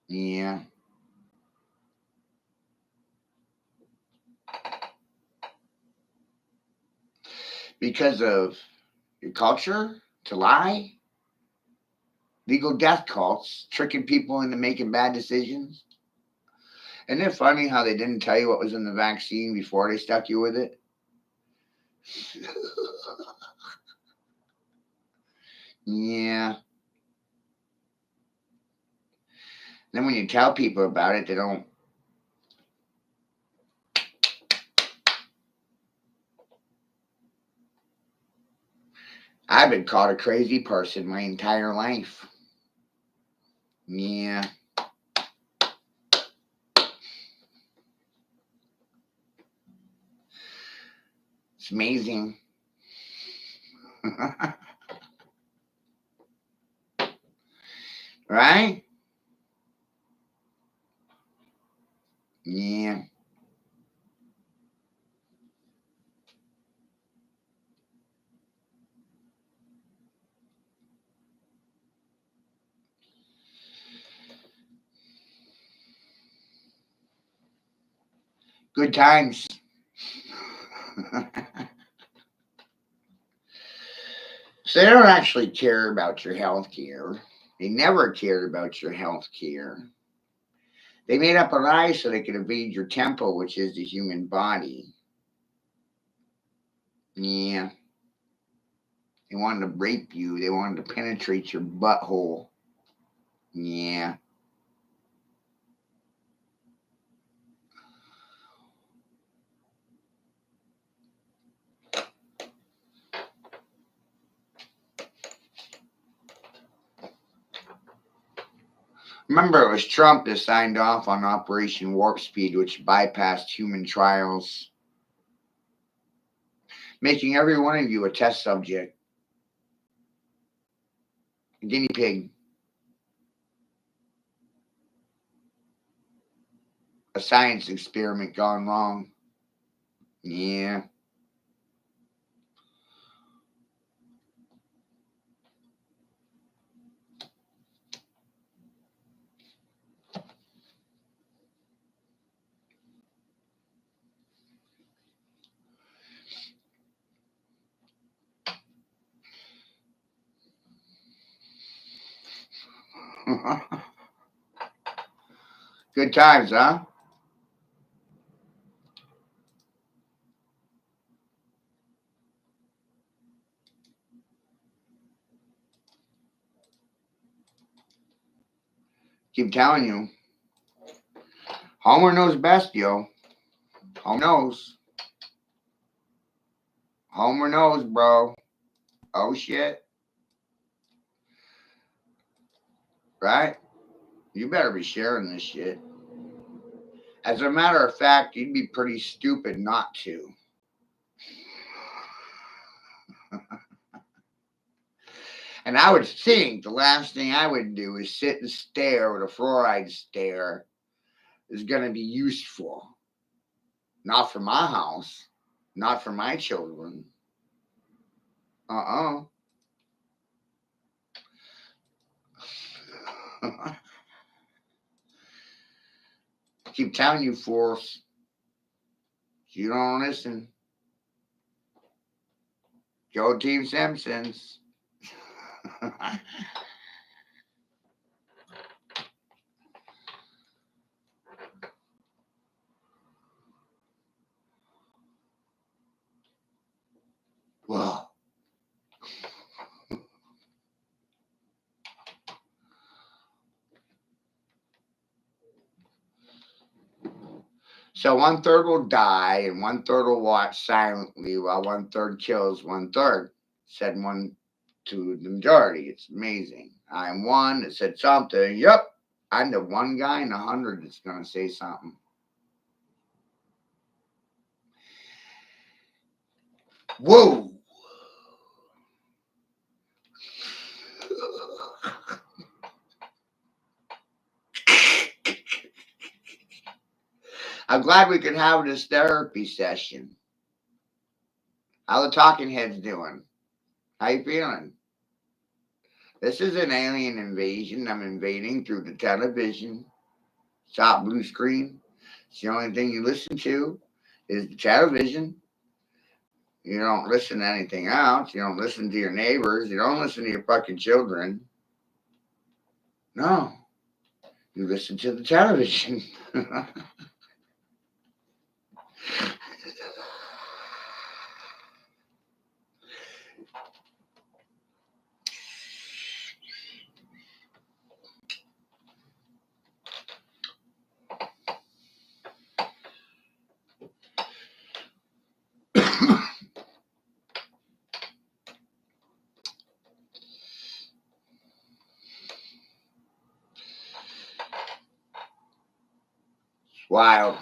Yeah. Because of your culture to lie, legal death cults, tricking people into making bad decisions. Isn't it funny how they didn't tell you what was in the vaccine before they stuck you with it? Yeah. Then when you tell people about it, they don't. I've been called a crazy person my entire life. Yeah. It's amazing. Right? Yeah. Good times. So they don't actually care about your health care. They never cared about your health care. They made up a lie so they could evade your temple, which is the human body. Yeah. They wanted to rape you. They wanted to penetrate your butthole. Yeah. Remember, it was Trump that signed off on Operation Warp Speed, which bypassed human trials, making every one of you a test subject, a guinea pig, a science experiment gone wrong. Yeah. Good times, huh? Keep telling you. Homer knows best, yo. Homer knows. Homer knows, bro. Oh, shit. Right? You better be sharing this shit. As a matter of fact, you'd be pretty stupid not to. And I would think the last thing I would do is sit and stare with a fluoride stare is going to be useful. Not for my house, not for my children. Uh uh Keep telling you, fools. You don't listen. Go Team Simpsons. Well, so one third will die and one third will watch silently while one third kills one third, said one to the majority. It's amazing. I'm one that said something. Yep. I'm the one guy in 100 that's going to say something. Whoa. I'm glad we could have this therapy session. How the talking heads doing? How you feeling? This is an alien invasion. I'm invading through the television. Top blue screen. It's the only thing you listen to is the television. You don't listen to anything else. You don't listen to your neighbors. You don't listen to your fucking children. No. You listen to the television. Wild.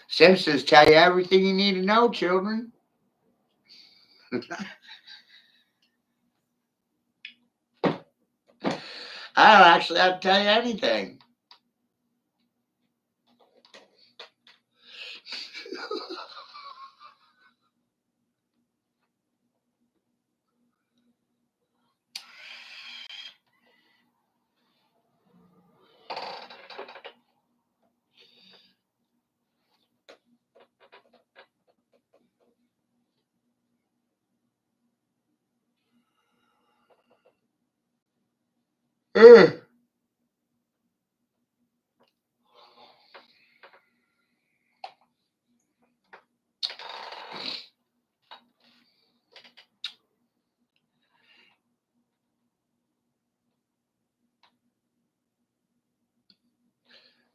Simpsons tell you everything you need to know, children. I don't actually have to tell you anything.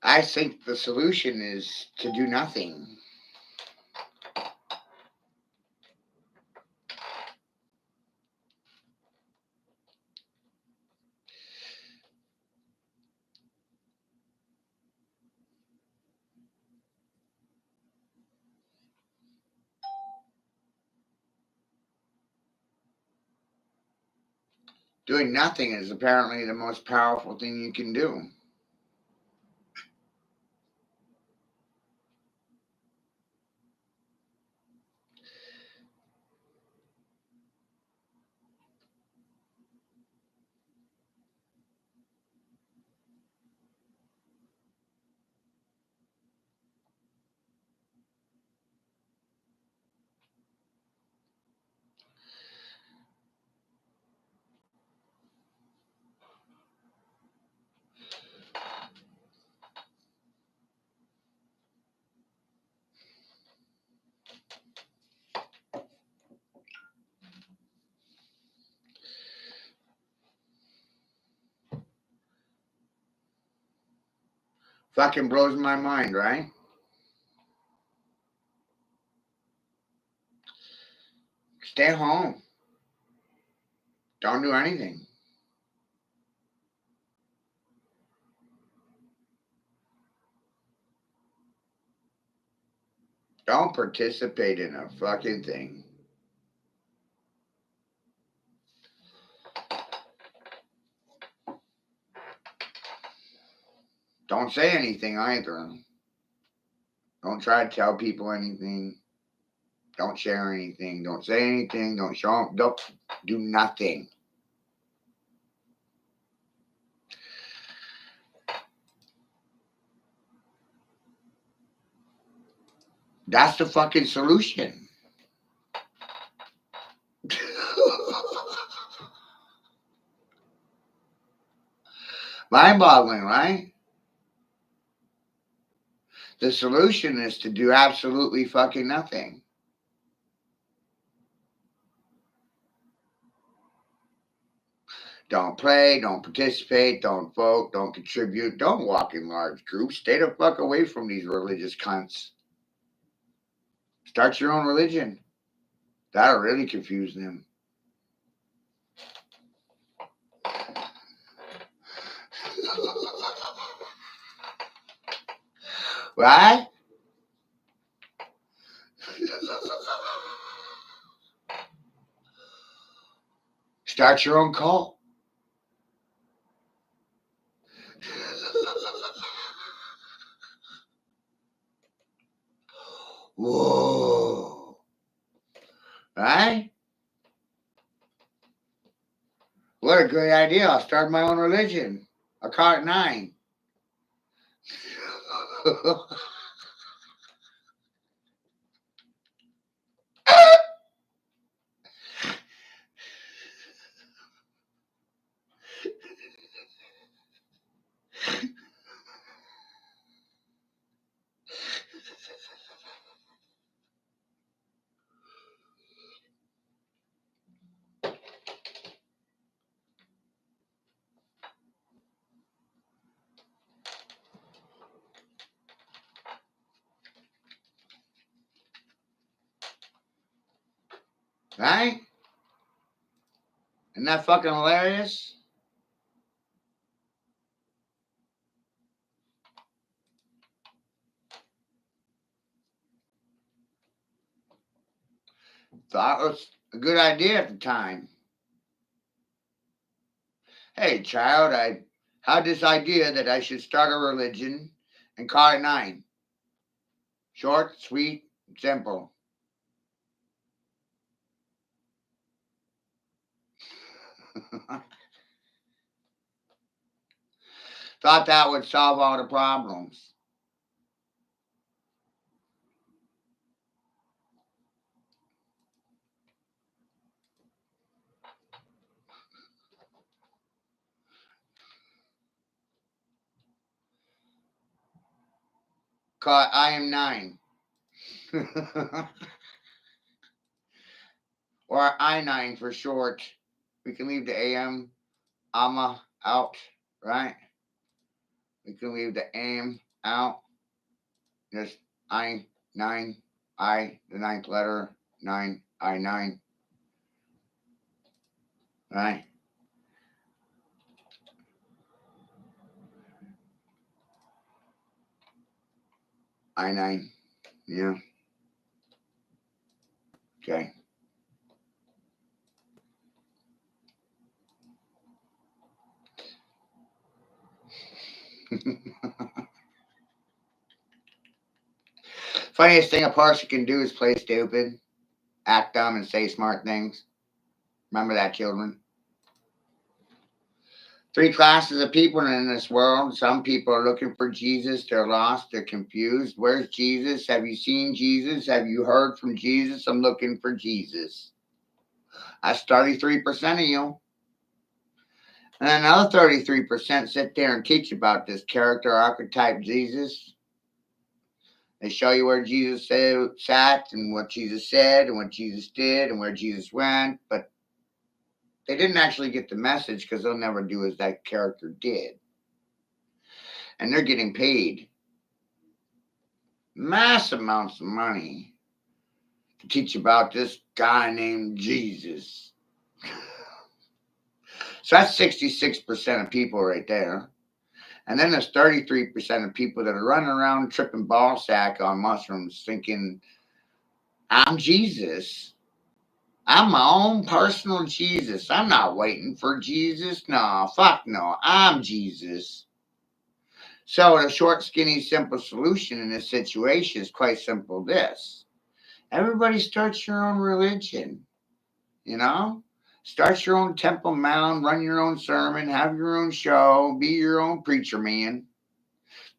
I think the solution is to do nothing. Doing nothing is apparently the most powerful thing you can do. Fucking blows my mind, right? Stay home. Don't do anything. Don't participate in a fucking thing. Don't say anything either. Don't try to tell people anything. Don't share anything. Don't say anything. Don't show them. Don't do nothing. That's the fucking solution. Mind boggling, right? The solution is to do absolutely fucking nothing. Don't play, don't participate, don't vote, don't contribute, don't walk in large groups. Stay the fuck away from these religious cunts. Start your own religion. That'll really confuse them. Right? Start your own cult. Whoa. Right? What a great idea. I'll start my own religion. I'll call it 9. Right? Isn't that fucking hilarious? Thought it was a good idea at the time. Hey, child, I had this idea that I should start a religion and call it 9. Short, sweet, simple. Thought that would solve all the problems. Call it I am 9. Or I9 for short. We can leave the AM, AMA out, right? We can leave the AM out. Just I9, I, the 9th letter, 9, I9, right? I9, yeah. Okay. Funniest thing a person can do is play stupid, act dumb, and say smart things. Remember that, children. 3 classes of people in this world. Some people are looking for Jesus. They're lost. They're confused. Where's Jesus? Have you seen Jesus? Have you heard from Jesus? I'm looking for Jesus. That's 33% of you. And another 33% sit there and teach about this character archetype Jesus. They show you where Jesus sat and what Jesus said and what Jesus did and where Jesus went, but they didn't actually get the message because they'll never do as that character did. And they're getting paid mass amounts of money to teach about this guy named Jesus. So that's 66% of people right there. And then there's 33% of people that are running around tripping ball sack on mushrooms thinking, I'm Jesus. I'm my own personal Jesus. I'm not waiting for Jesus. No, fuck no. I'm Jesus. So the short, skinny, simple solution in this situation is quite simple this. Everybody starts your own religion, you know? Start your own Temple Mount, run your own sermon, have your own show, be your own preacher man,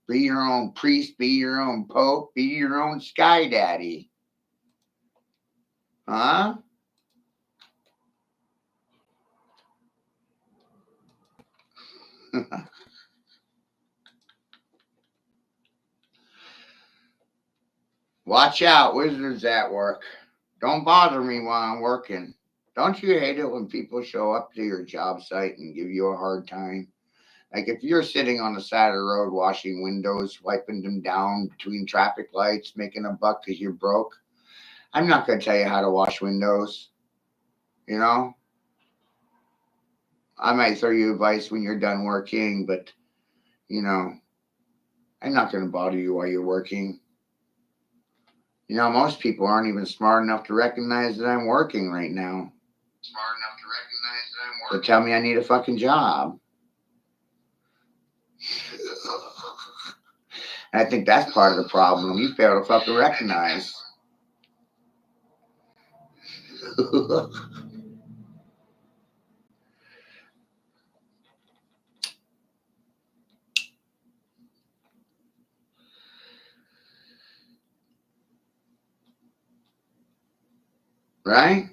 be your own priest, be your own pope, be your own sky daddy. Huh? Watch out, wizards at work. Don't bother me while I'm working. Don't you hate it when people show up to your job site and give you a hard time? Like if you're sitting on the side of the road washing windows, wiping them down between traffic lights, making a buck because you're broke, I'm not going to tell you how to wash windows. You know, I might throw you advice when you're done working, but, you know, I'm not going to bother you while you're working. You know, most people aren't even smart enough to recognize that I'm working right now. So tell me I need a fucking job. And I think that's part of the problem. You fail to fucking recognize. Right?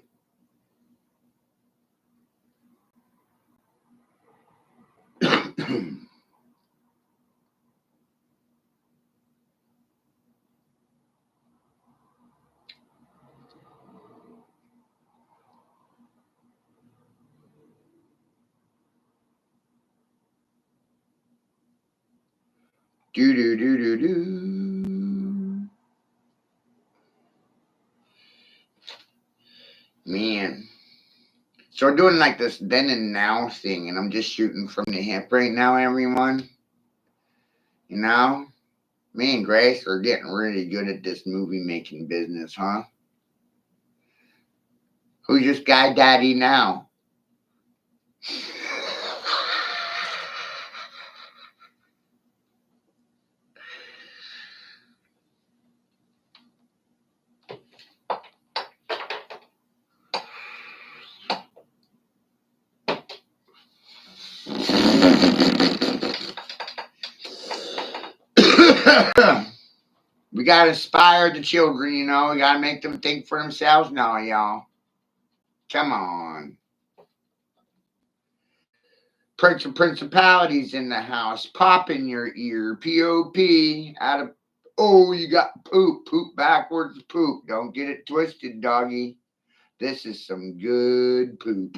Do do do do do. Man. So we're doing like this then and now thing, and I'm just shooting from the hip right now, everyone. You know? Me and Grace are getting really good at this movie making business, huh? Who's this guy daddy now? We gotta inspire the children, you know. We gotta make them think for themselves now, y'all. Come on. Prince of Principalities in the house. Pop in your ear. P-O-P. Out of, oh, you got poop. Poop backwards poop. Don't get it twisted, doggy. This is some good poop.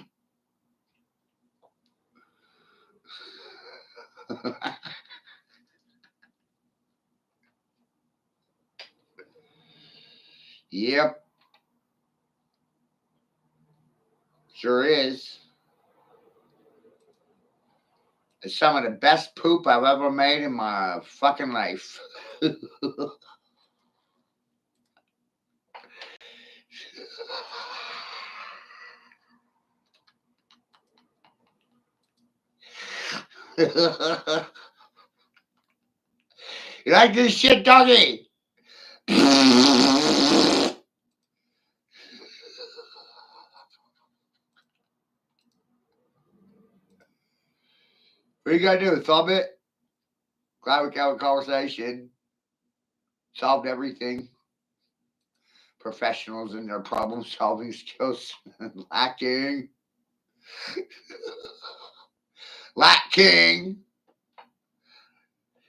Yep. Sure is. It's some of the best poop I've ever made in my fucking life. You like this shit, doggy? What you gotta do? Thumb it? Glad we can have a conversation. Solved everything. Professionals in their problem solving skills lacking. Lacking.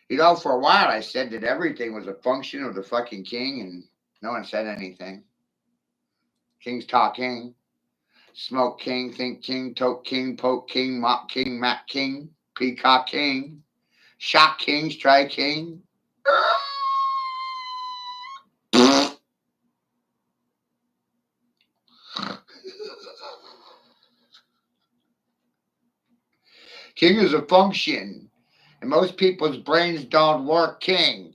You know, for a while I said that everything was a function of the fucking king, and no one said anything. King's talking. Smoke king, think king, toke king, poke king, mop king, mat king, peacock king, shock king, strike king. King is a function, and most people's brains don't work king.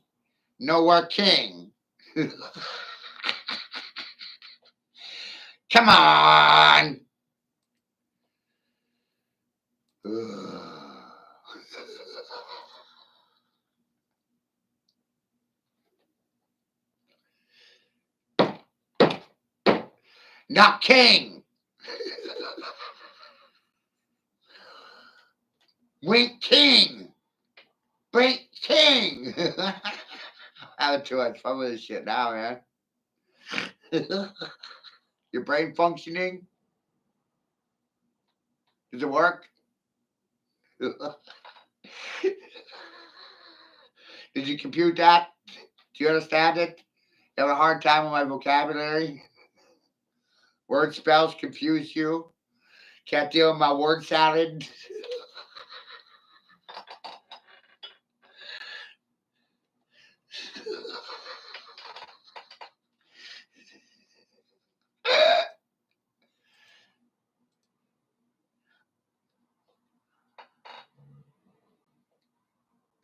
No work king. Come on. Not king. Wink king. Wink king. I'm having too much fun with this shit now, man. Your brain functioning? Does it work? Did you compute that? Do you understand it? You have a hard time with my vocabulary? Word spells confuse you? Can't deal with my word salad?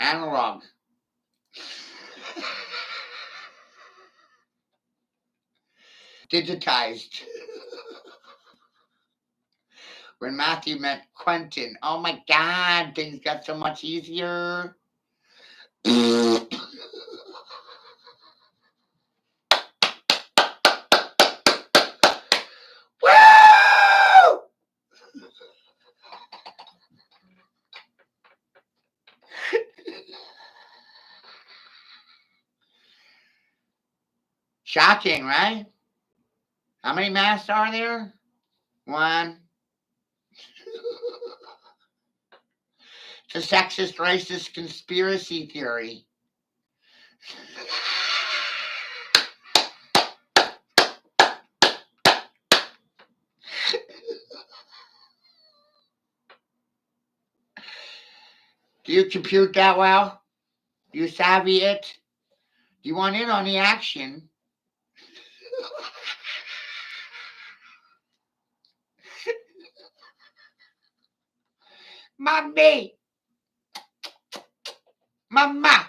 Analog. Digitized. When Matthew met Quentin, oh my God, things got so much easier. Woo! Shocking, right? How many masks are there? One. It's a sexist, racist conspiracy theory. Do you compute that well? Do you savvy it? Do you want in on the action? Mommy! Mama!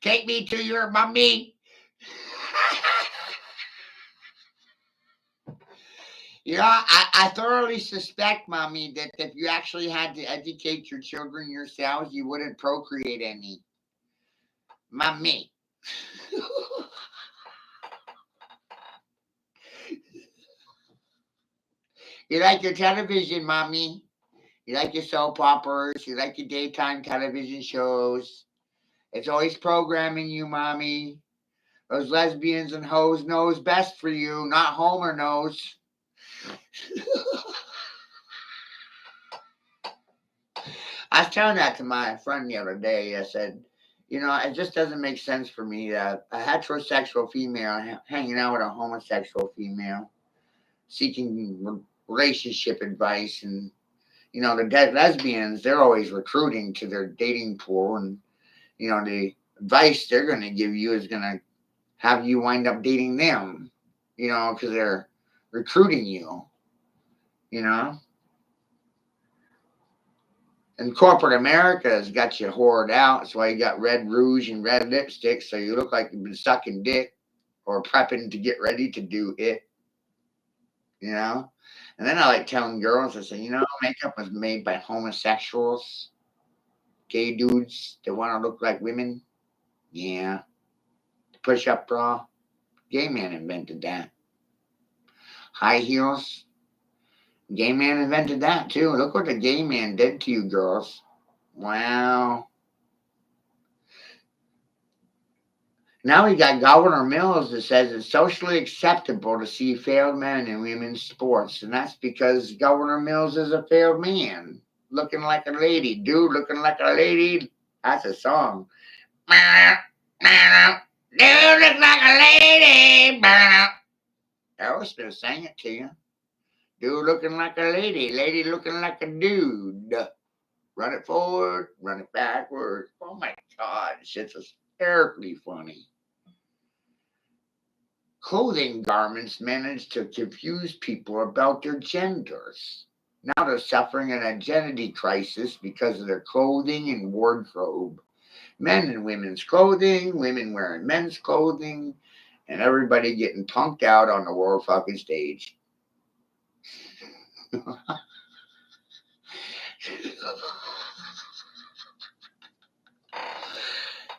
Take me to your mommy. You know, I thoroughly suspect, Mommy, that if you actually had to educate your children yourselves, you wouldn't procreate any. Mommy. You like your television, Mommy. You like your soap operas. You like your daytime television shows. It's always programming you, Mommy. Those lesbians and hoes knows best for you, not Homer knows. I was telling that to my friend the other day. I said, you know, it just doesn't make sense for me that a heterosexual female hanging out with a homosexual female, seeking relationship advice, and you know, the dead lesbians, they're always recruiting to their dating pool, and you know, the advice they're going to give you is going to have you wind up dating them, you know, because they're recruiting you, you know. And corporate America has got you whored out. That's why you got red rouge and red lipstick, so you look like you've been sucking dick or prepping to get ready to do it, you know. And then I like telling girls, I say, you know, makeup was made by homosexuals, gay dudes that want to look like women. Yeah. Push up bra. Gay man invented that. High heels. Gay man invented that too. Look what the gay man did to you girls. Wow. Now we got Governor Mills that says it's socially acceptable to see failed men in women's sports. And that's because Governor Mills is a failed man. Looking like a lady. Dude looking like a lady. That's a song. Dude look like a lady. Aerosmith sang it to you. Dude looking like a lady. Lady looking like a dude. Run it forward. Run it backward. Oh my God. Shit's hysterically funny. Clothing garments manage to confuse people about their genders. Now they're suffering an identity crisis because of their clothing and wardrobe. Men in women's clothing, women wearing men's clothing, and everybody getting punked out on the world fucking stage.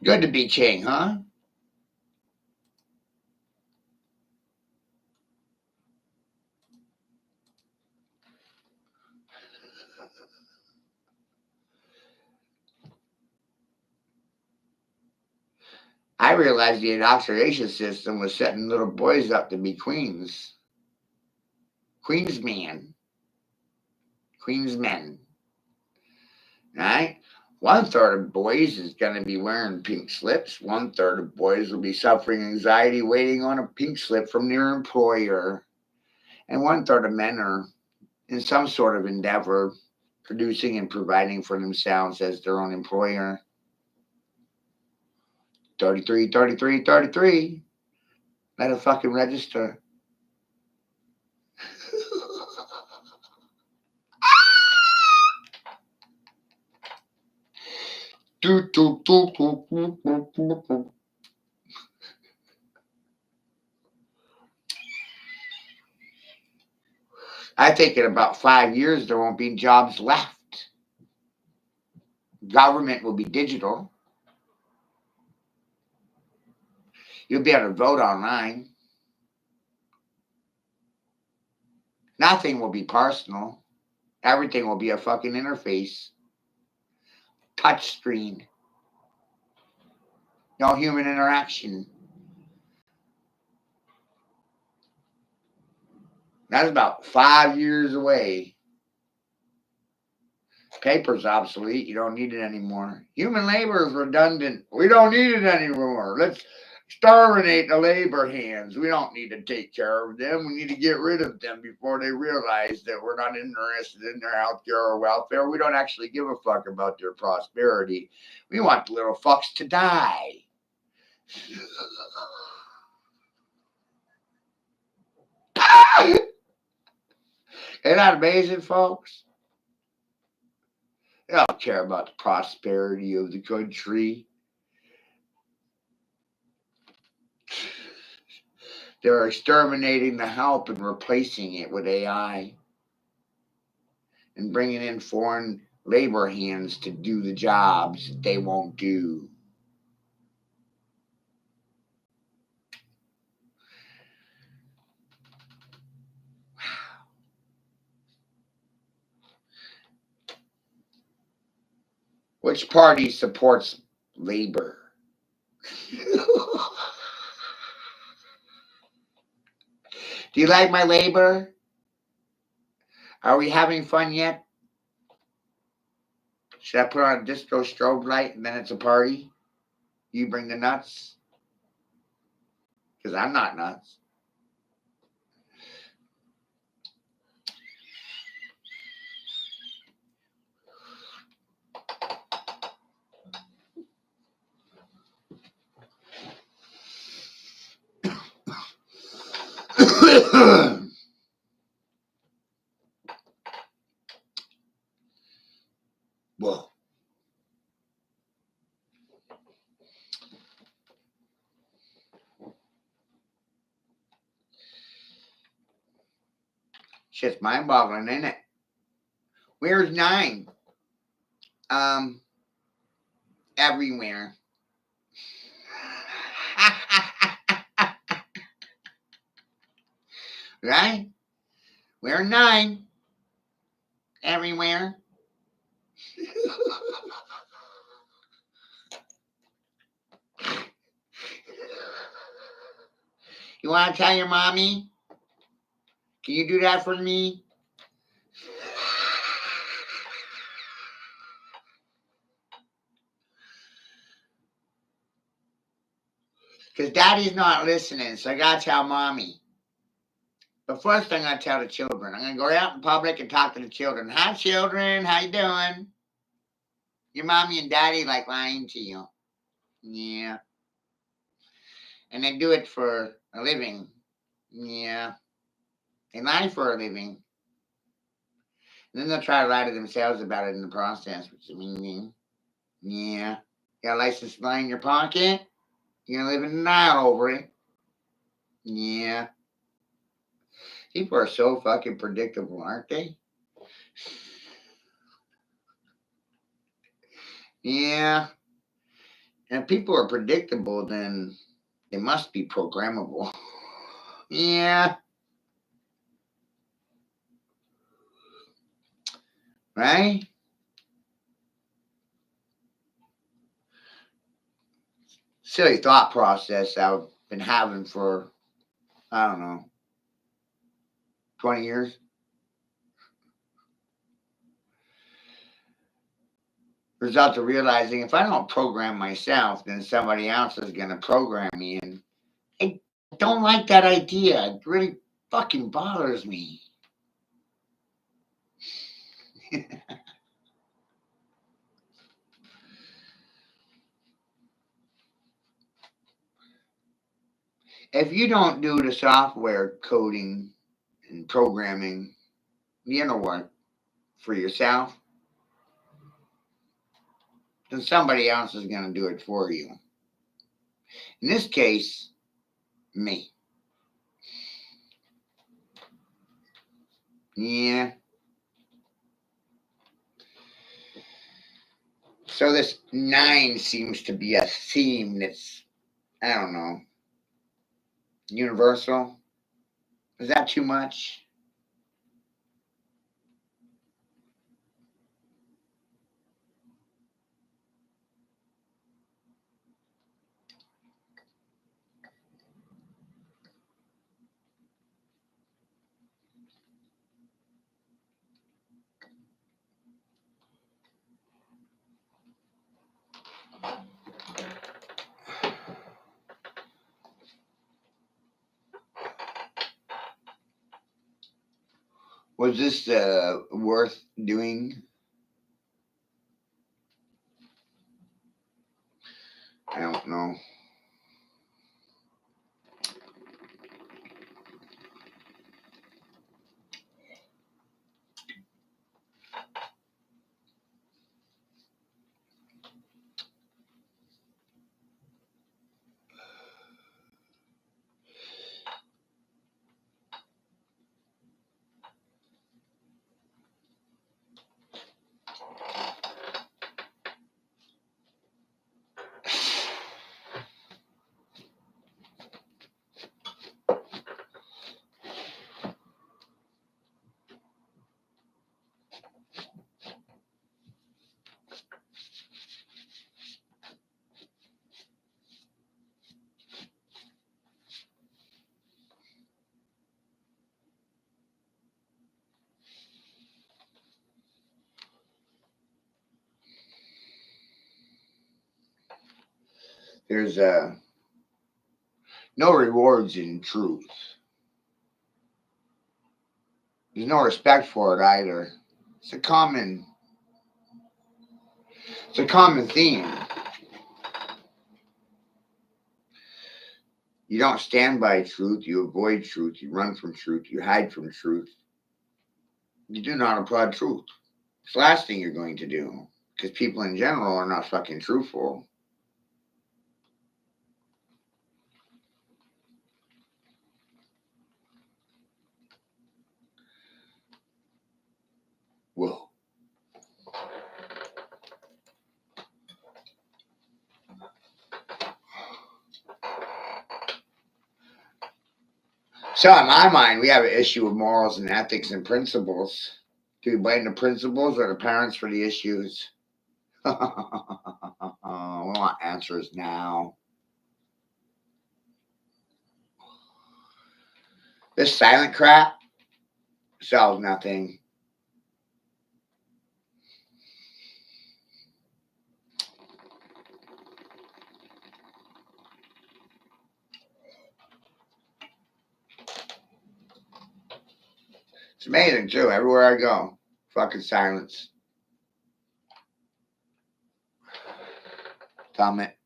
Good to be king, huh? I realized the indoctrination system was setting little boys up to be queens. Queensmen. Queensmen. Right? 1/3 of boys is going to be wearing pink slips. 1/3 of boys will be suffering anxiety waiting on a pink slip from their employer. And 1/3 of men are in some sort of endeavor producing and providing for themselves as their own employer. 33, 33, 33. Let it fucking register. I think in about 5 years there won't be jobs left. Government will be digital. You'll be able to vote online. Nothing will be personal. Everything will be a fucking interface. Touch screen. No human interaction. That's about 5 years away. Paper's obsolete. You don't need it anymore. Human labor is redundant. We don't need it anymore. Let's exterminate the labor hands. We don't need to take care of them. We need to get rid of them before they realize that we're not interested in their health care or welfare. We don't actually give a fuck about their prosperity. We want the little fucks to die. Isn't that amazing, folks? They don't care about the prosperity of the country. They're exterminating the help and replacing it with AI and bringing in foreign labor hands to do the jobs that they won't do. Which party supports labor? Do you like my labor? Are we having fun yet? Should I put on a disco strobe light and then it's a party? You bring the nuts? Because I'm not nuts. Whoa. Shit's mind-boggling, ain't it? Where's 9? Everywhere. Right? We're 9. Everywhere. You want to tell your mommy? Can you do that for me? Because daddy's not listening, so I got to tell mommy. But first, I'm going to tell the children. I'm going to go out in public and talk to the children. Hi, children. How you doing? Your mommy and daddy like lying to you. Yeah. And they do it for a living. Yeah. They lie for a living. And then they'll try to lie to themselves about it in the process, which is meaning. Yeah. Got a license to lie in your pocket? You're going to live in denial over it. Yeah. People are so fucking predictable, aren't they? Yeah. And if people are predictable, then they must be programmable. Yeah. Right? Silly thought process I've been having for, I don't know, 20 years. Result of realizing if I don't program myself, then somebody else is going to program me. And I don't like that idea. It really fucking bothers me. If you don't do the software coding and programming, you know what, for yourself, then somebody else is going to do it for you. In this case, me. Yeah. So this 9 seems to be a theme that's, I don't know, universal. Is that too much? Was this worth doing? I don't know. There's no rewards in truth. There's no respect for it either. It's a common theme. You don't stand by truth, you avoid truth, you run from truth, you hide from truth. You do not applaud truth. It's the last thing you're going to do. Because people in general are not fucking truthful. Whoa. So in my mind, we have an issue with morals and ethics and principles. Do we blame the principals or the parents for the issues? We want answers now. This silent crap solves nothing. It's amazing too. Everywhere I go, fucking silence. Thumb it.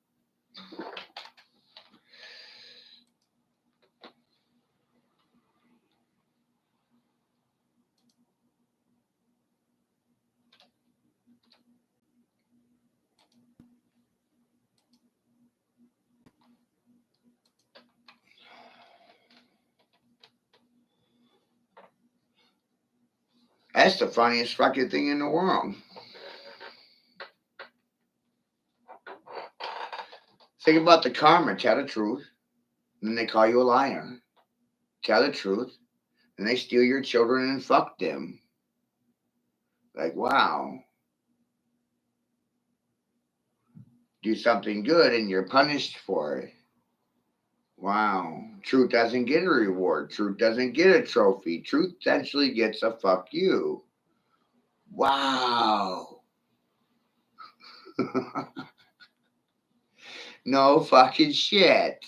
That's the funniest fucking thing in the world. Think about the karma. Tell the truth. And then they call you a liar. Tell the truth. And they steal your children and fuck them. Like, wow. Do something good and you're punished for it. Wow. Truth doesn't get a reward. Truth doesn't get a trophy. Truth essentially gets a fuck you. Wow. No fucking shit.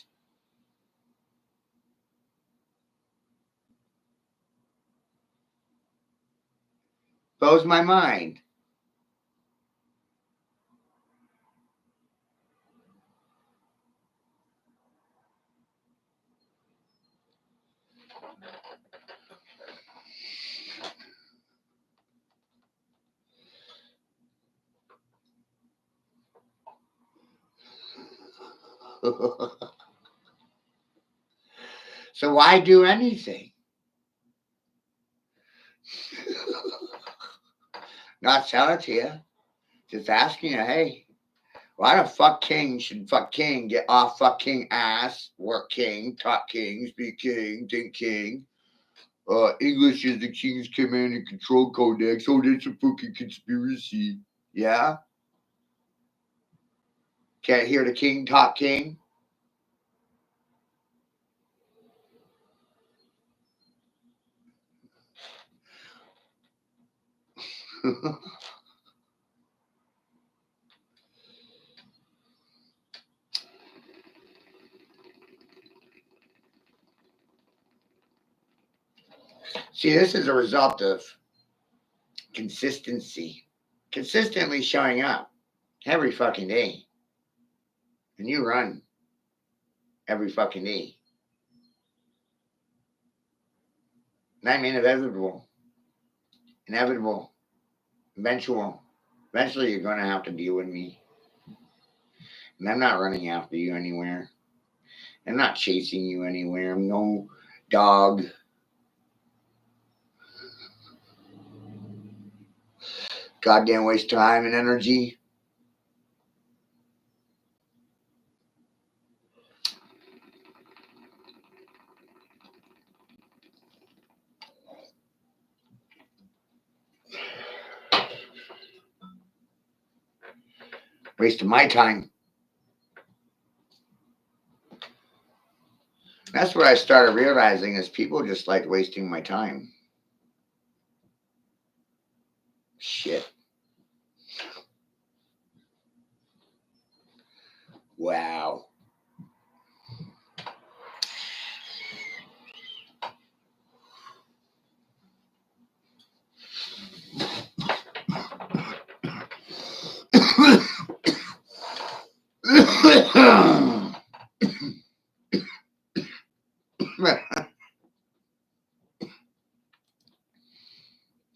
Blows my mind. So why do anything? Not sell it to you. Just asking you, hey, why the fuck king should fuck king get off fucking ass, work king, talk king, speak king, think king. English is the king's command and control codex. Oh, that's a fucking conspiracy. Yeah? Can't hear the king talk king? See, this is a result of consistency. Consistently showing up every fucking day. And you run every fucking day. And I mean inevitable. Inevitable. Eventual. Eventually you're going to have to deal with me. And I'm not running after you anywhere. I'm not chasing you anywhere. I'm no dog. Goddamn waste time and energy. Wasting my time. That's what I started realizing is people just like wasting my time. Shit. Wow.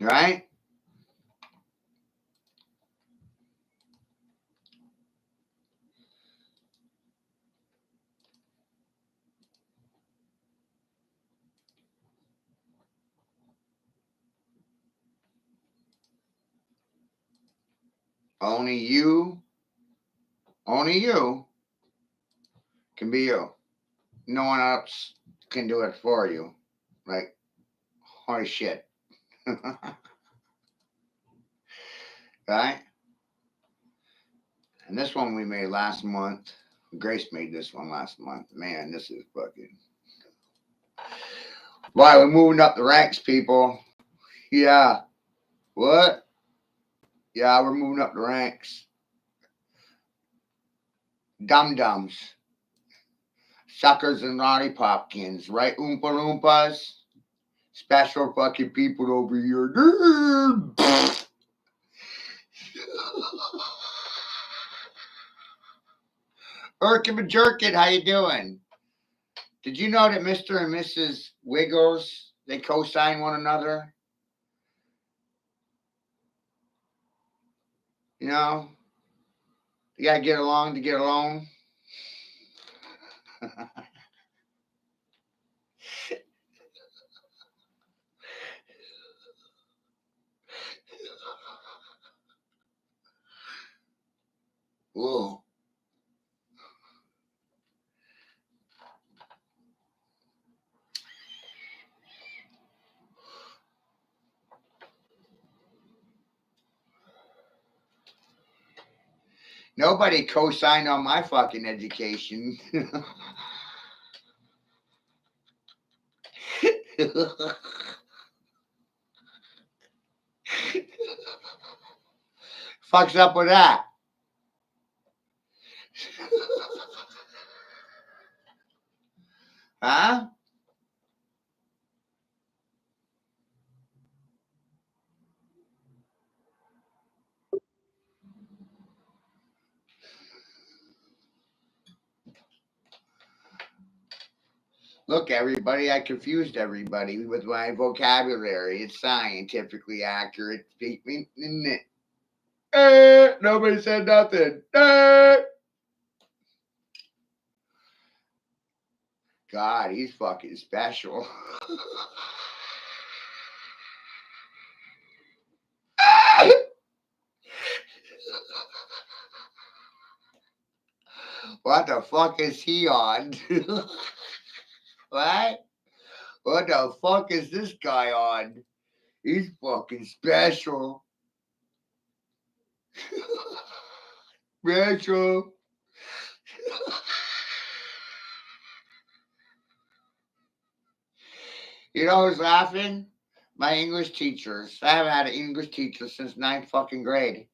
Right? Only you can be you. No one else can do it for you. Like, holy shit. Right? And this one we made last month. Grace made this one last month. Man, this is fucking. Why, we're moving up the ranks, people. Yeah. What? Yeah, we're moving up the ranks. Dum-dums. Suckers and lollipopkins, right, Oompa Loompas? Special fucking people over here. Erkin and Jerkin, how you doing? Did you know that Mr. and Mrs. Wiggles, they co-sign one another? You know? You gotta get along to get along. Whoa. Nobody co-signed on my fucking education. Fucks up with that. Huh? Look, everybody, I confused everybody with my vocabulary. It's scientifically accurate statement, isn't it? Nobody said nothing. God, he's fucking special. What the fuck is he on? What? What the fuck is this guy on? He's fucking special. Special. You know who's laughing? My English teachers. I haven't had an English teacher since ninth fucking grade.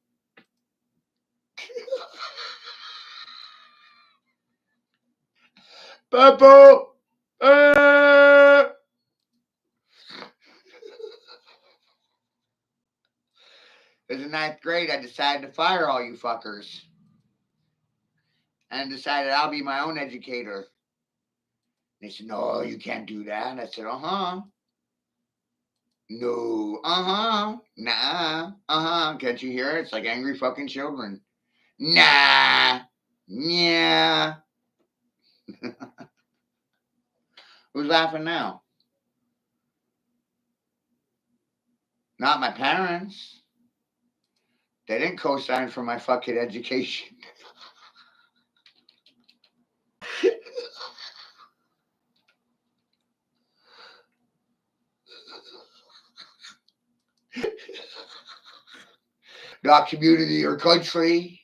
Purple! In the ninth grade, I decided to fire all you fuckers. And decided I'll be my own educator. They said, no, you can't do that. And I said, uh-huh. No, uh-huh. Nah, uh-huh. Can't you hear it? It's like angry fucking children. Nah. Yeah. Who's laughing now? Not my parents. They didn't co-sign for my fucking education. Not community or country.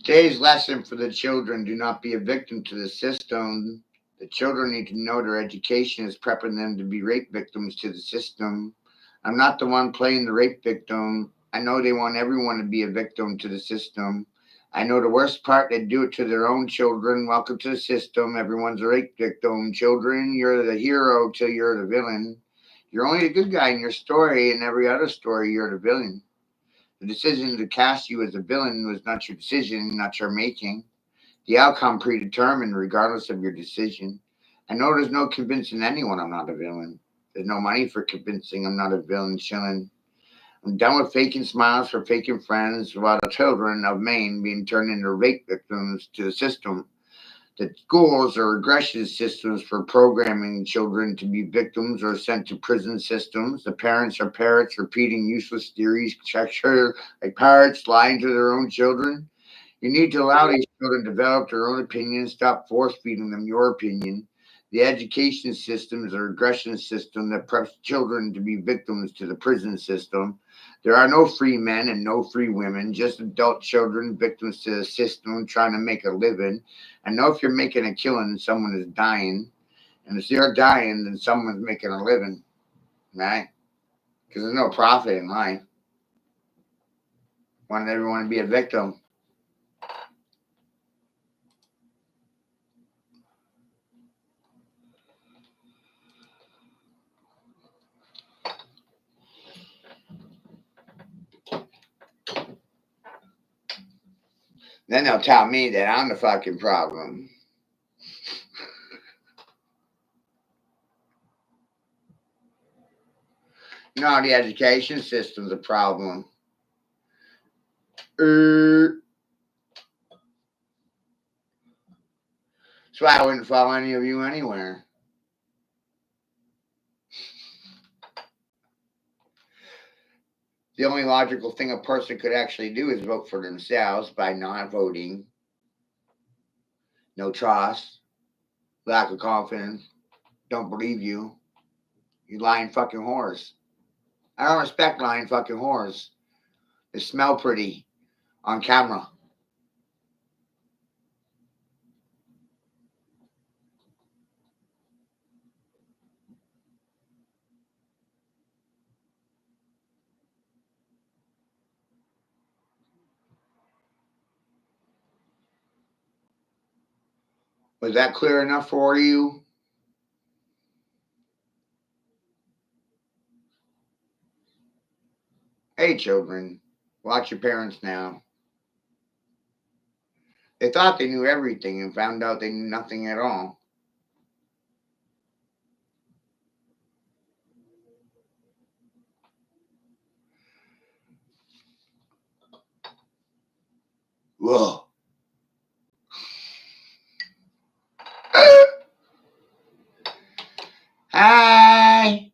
Today's lesson for the children: do not be a victim to the system. The children need to know their education is prepping them to be rape victims to the system. I'm not the one playing the rape victim. I know they want everyone to be a victim to the system. I know the worst part, they do it to their own children. Welcome to the system. Everyone's a rape victim. Children, you're the hero till you're the villain. You're only the good guy in your story. In every other story, you're the villain. The decision to cast you as a villain was not your decision, not your making. The outcome predetermined regardless of your decision. I know there's no convincing anyone I'm not a villain. There's no money for convincing I'm not a villain chilling. I'm done with faking smiles for faking friends while the children of Maine being turned into rape victims to the system. The schools are regression systems for programming children to be victims or sent to prison systems. The parents are parrots repeating useless theories, like parrots lying to their own children. You need to allow these children to develop their own opinions, stop force feeding them your opinion. The education system is a regression system that preps children to be victims to the prison system. There are no free men and no free women, just adult children, victims to the system trying to make a living. I know if you're making a killing, someone is dying. And if you're dying, then someone's making a living, right? Because there's no profit in life. Want everyone to be a victim. Then they'll tell me that I'm the fucking problem. No, the education system's a problem. That's why I wouldn't follow any of you anywhere. The only logical thing a person could actually do is vote for themselves by not voting. No trust, lack of confidence, don't believe you. You lying fucking whores. I don't respect lying fucking whores. They smell pretty on camera. Was that clear enough for you? Hey, children, watch your parents now. They thought they knew everything and found out they knew nothing at all. Whoa. Hi.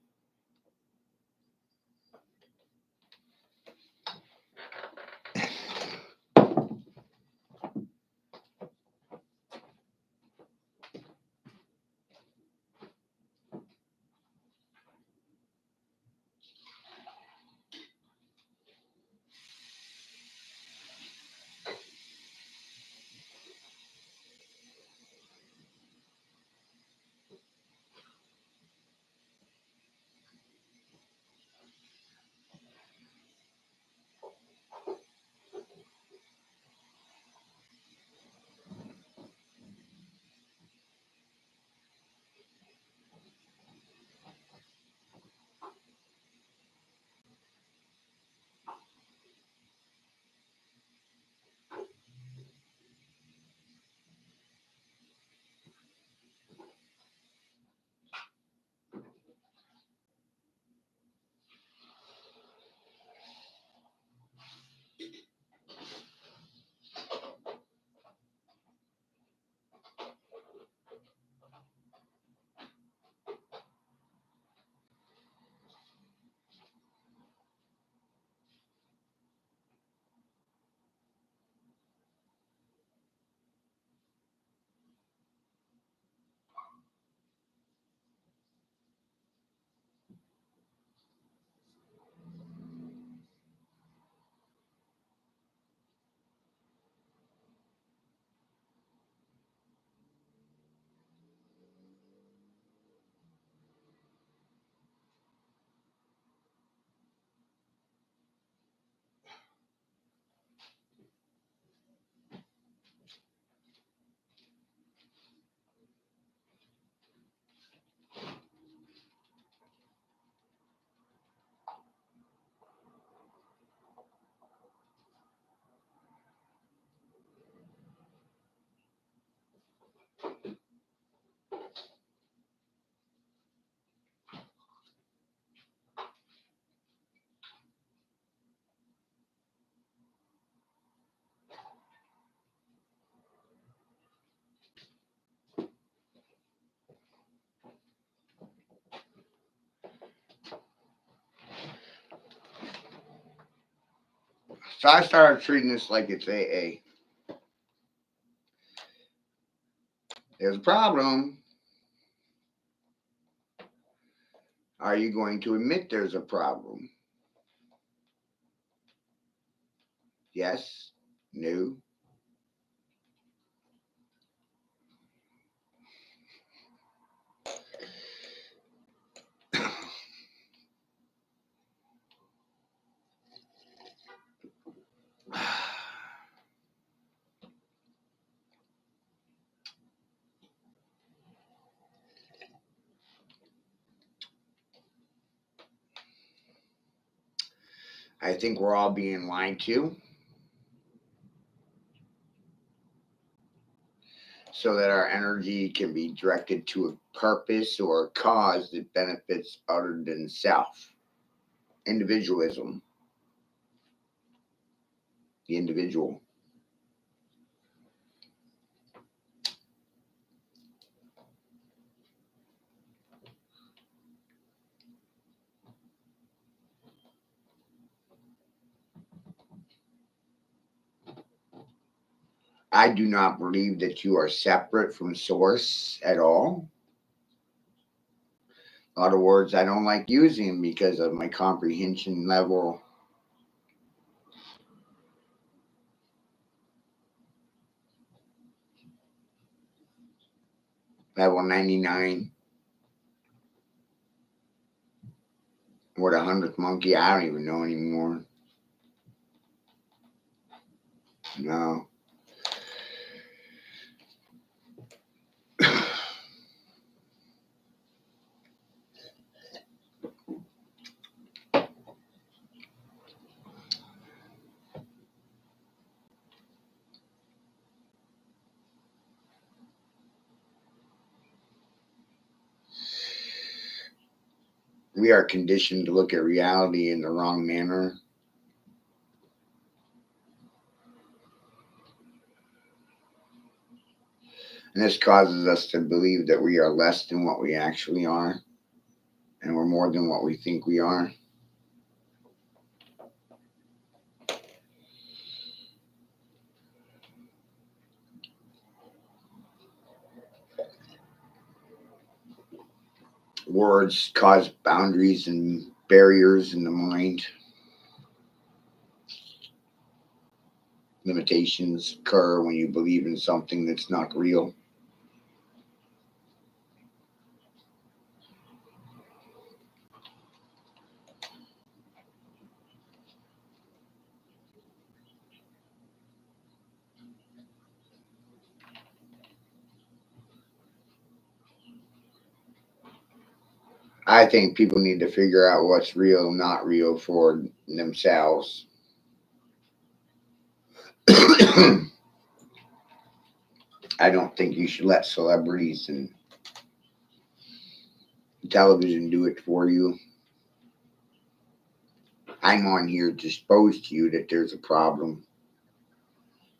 So I started treating this like it's AA. There's a problem. Are you going to admit there's a problem? Yes? No? I think we're all being lied to so that our energy can be directed to a purpose or a cause that benefits other than self. Individualism, the individual. I do not believe that you are separate from source at all. In other words, I don't like using them because of my comprehension level, level 99, or the 100th monkey. I don't even know anymore. No. We are conditioned to look at reality in the wrong manner. And this causes us to believe that we are less than what we actually are, and we're more than what we think we are. Words cause boundaries and barriers in the mind. Limitations occur when you believe in something that's not real. I think people need to figure out what's real, not real for themselves. I don't think you should let celebrities and television do it for you. I'm on here to expose to you that there's a problem.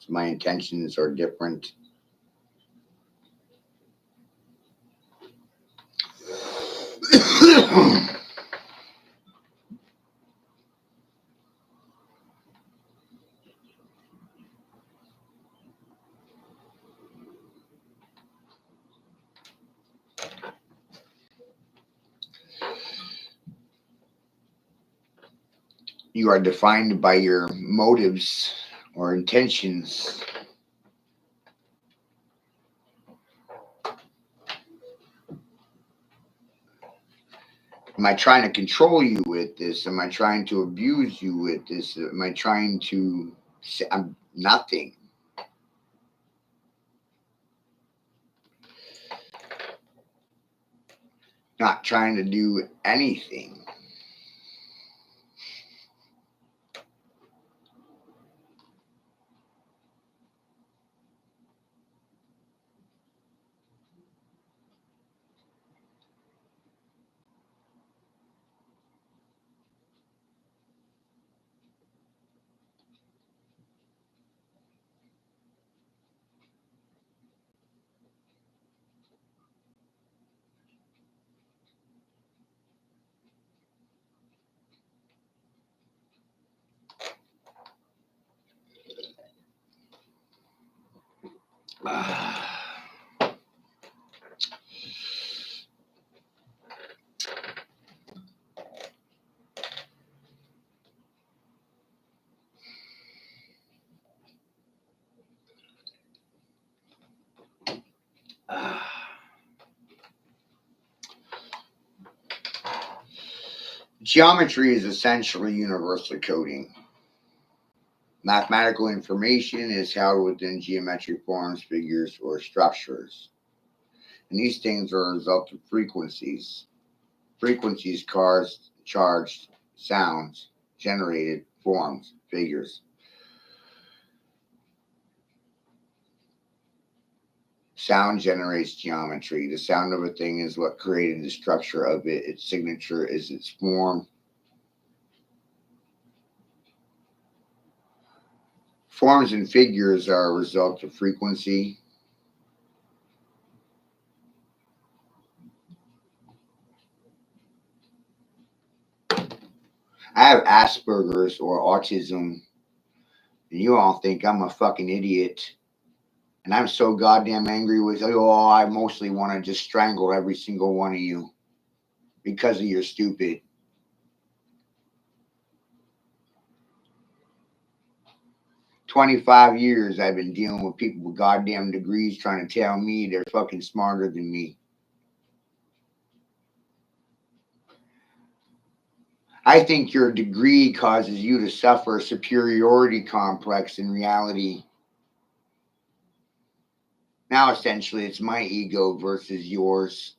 So my intentions are different. You are defined by your motives or intentions. Am I trying to control you with this? Am I trying to abuse you with this? Am I trying to say I'm nothing? Not trying to do anything. Geometry is essentially universal coding. Mathematical information is held within geometric forms, figures, or structures. And these things are a result of frequencies. Frequencies cause charged sounds, generated forms, figures. Sound generates geometry. The sound of a thing is what created the structure of it. Its signature is its form. Forms and figures are a result of frequency. I have Asperger's or autism, and you all think I'm a fucking idiot. And I'm so goddamn angry with you all, I mostly want to just strangle every single one of you because of your stupid. "25 years I've been dealing with people with goddamn degrees trying to tell me they're fucking smarter than me. I think your degree causes you to suffer a superiority complex in reality. Now, essentially, it's my ego versus yours.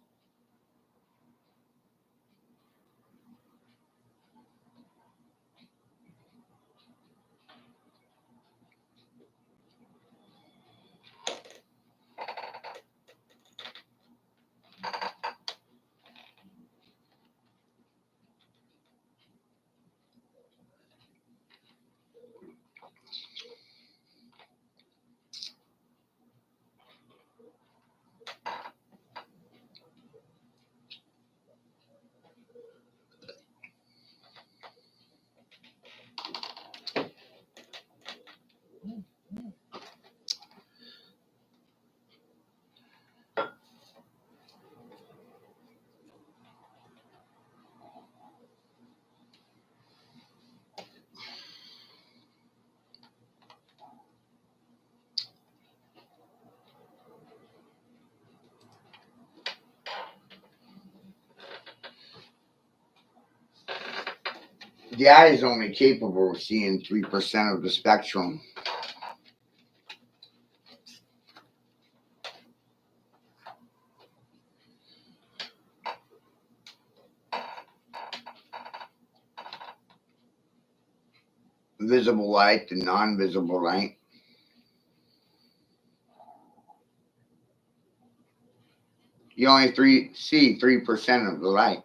The eye is only capable of seeing 3% of the spectrum. Visible light and non-visible light. You only see 3% of the light.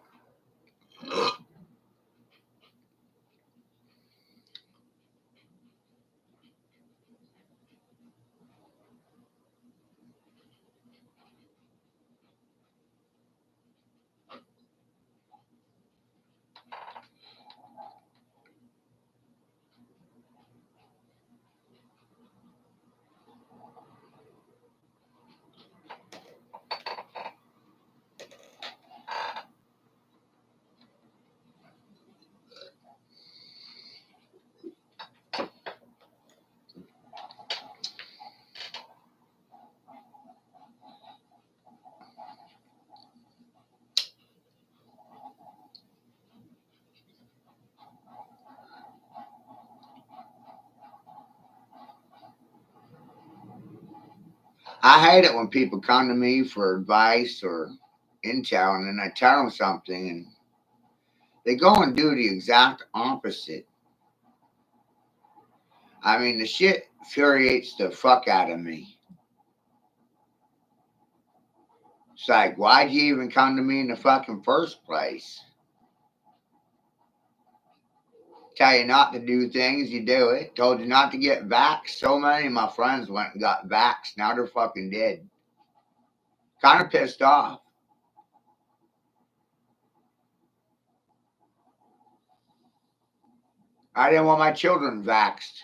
I hate it when people come to me for advice or intel, and then I tell them something, and they go and do the exact opposite. I mean, the shit infuriates the fuck out of me. It's like, why'd you even come to me in the fucking first place? Tell you not to do things, you do it. Told you not to get vaxxed. So many of my friends went and got vaxxed. Now they're fucking dead. Kind of pissed off. I didn't want my children vaxxed.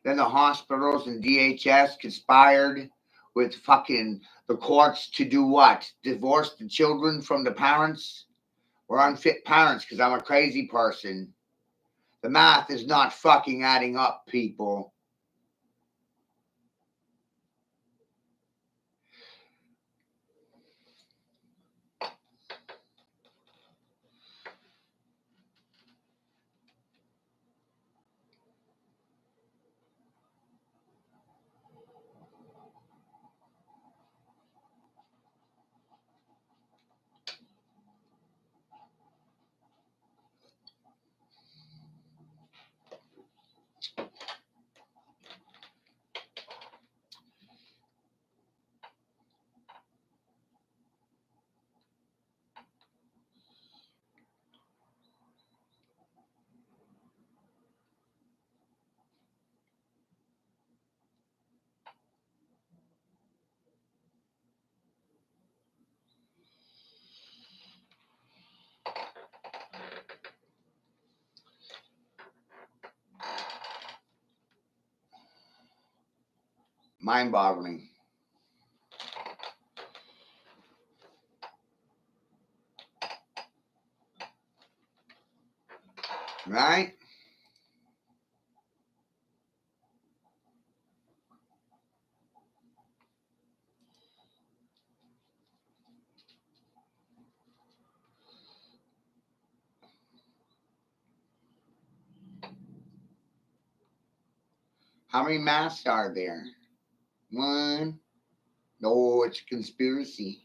Then the hospitals and DHS conspired with fucking the courts to do what? Divorce the children from the parents? Or unfit parents because I'm a crazy person. The math is not fucking adding up, people. Mind boggling. Right? How many masks are there? One. No, it's a conspiracy.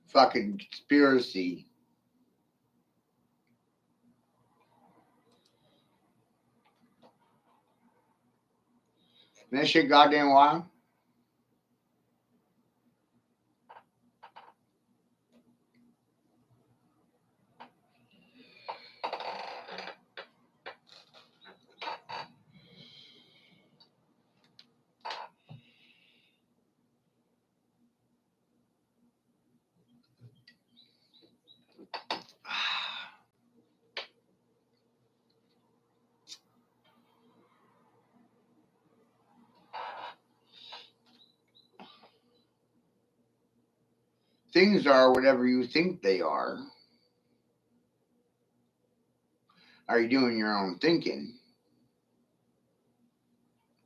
Fucking conspiracy. That shit goddamn wild. things are whatever you think they are. Are you doing your own thinking?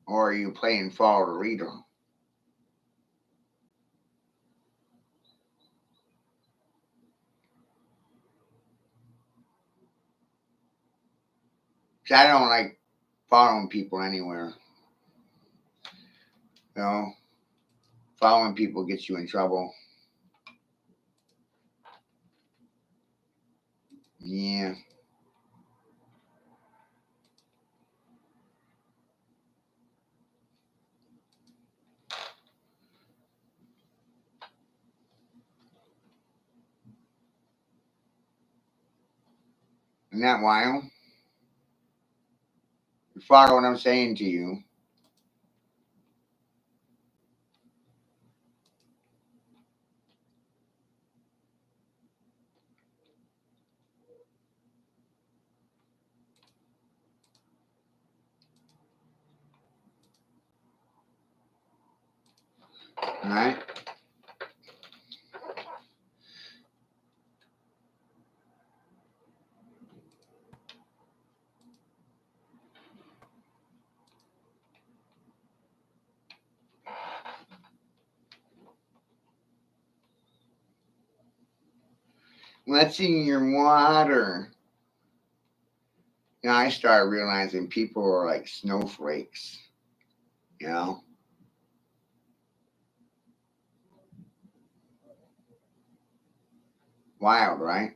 Or are you playing follow the leader? See, I don't like following people anywhere. You know, following people gets you in trouble. Yeah. Isn't that wild? You follow what I'm saying to you. All right. Let's see your water. I started realizing people are like snowflakes. You know, wild, right?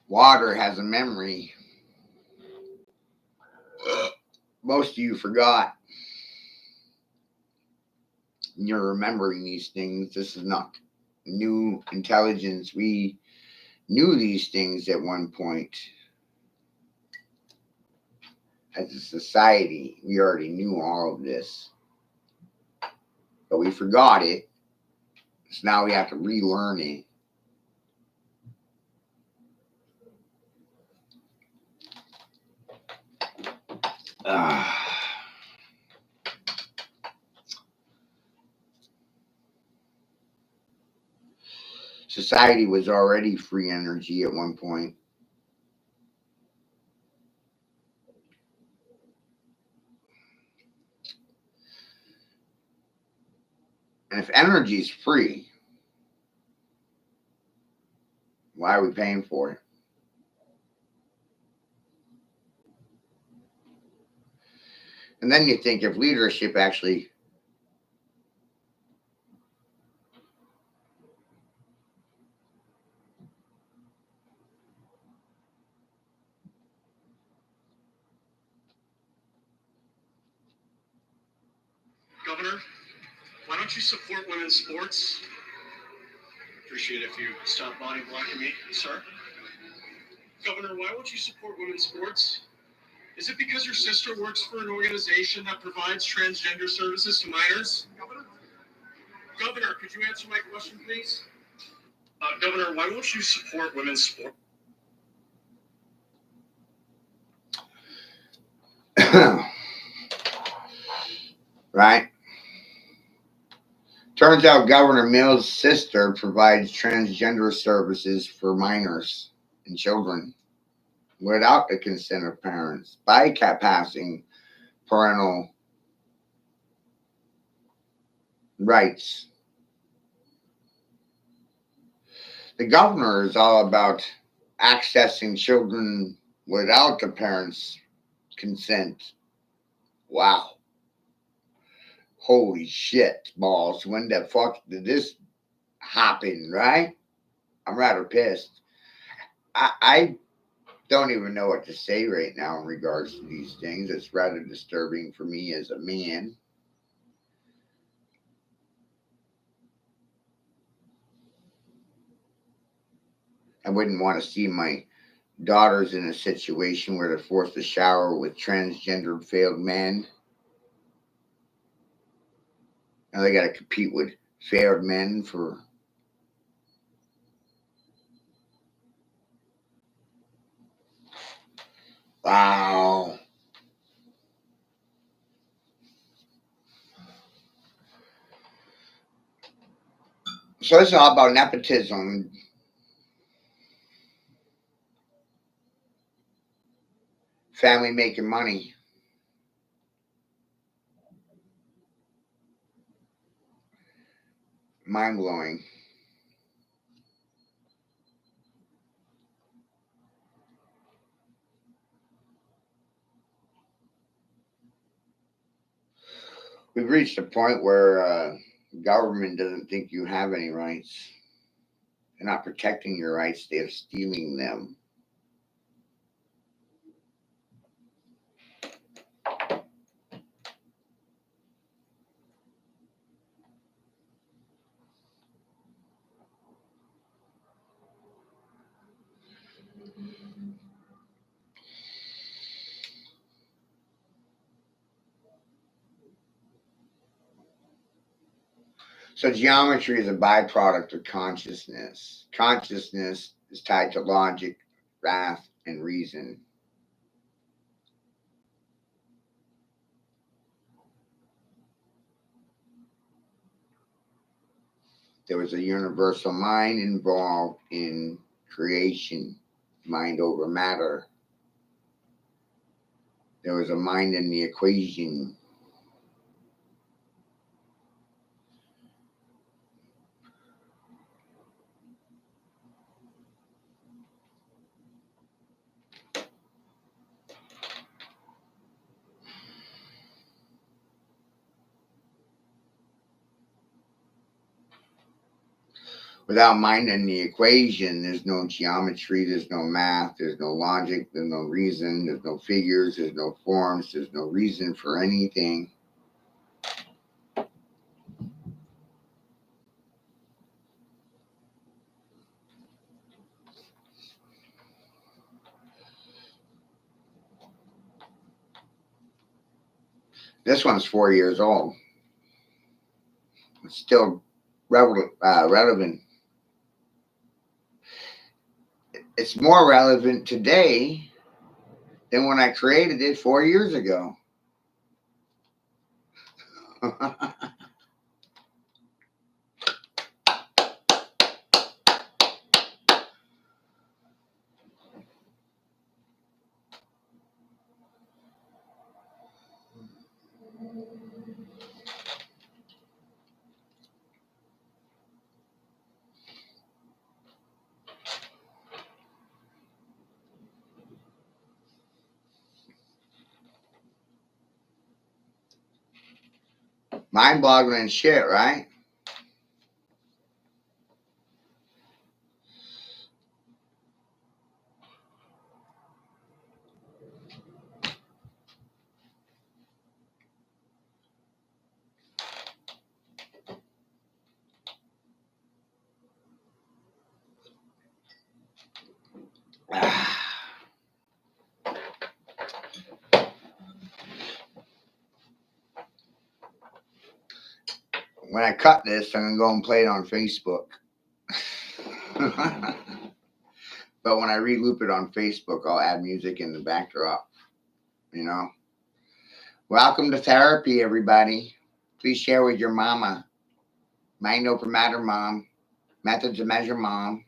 Water has a memory. Most of you forgot. You're remembering these things. This is not new intelligence. We knew these things at one point. As a society, we already knew all of this, but we forgot it. So now we have to relearn it. Ah. Society was already free energy at one point. And if energy is free, why are we paying for it? And then you think if leadership actually, Governor, why don't you support women's sports? Appreciate it if you stop body blocking me, sir. Governor, why won't you support women's sports? Is it because your sister works for an organization that provides transgender services to minors? Governor, could you answer my question, please? Governor, why won't you support women's sports? right? Turns out Governor Mills' sister provides transgender services for minors and children without the consent of parents, bypassing parental rights. The governor is all about accessing children without the parents' consent. Wow. Holy shit, balls. When the fuck did this happen, right? I'm rather pissed. I don't even know what to say right now in regards to these things. It's rather disturbing for me as a man. I wouldn't want to see my daughters in a situation where they're forced to shower with transgendered failed men. Now they got to compete with fair men for. Wow. So it's all about nepotism, family making money. Mind blowing. We've reached a point where government doesn't think you have any rights. They're not protecting your rights, they're stealing them. So geometry is a byproduct of consciousness. Consciousness is tied to logic, wrath, and reason. There was a universal mind involved in creation, mind over matter. There was a mind in the equation. Without mind in the equation, there's no geometry, there's no math, there's no logic, there's no reason, there's no figures, there's no forms, there's no reason for anything. This one's 4 years old. It's still relevant. It's more relevant today than when I created it 4 years ago. Mind boggling shit, right? When I cut this, I'm going to go and play it on Facebook. But when I re-loop it on Facebook, I'll add music in the backdrop. You know? Welcome to therapy, everybody. Please share with your mama. Mind over matter, mom. Methods to measure, mom.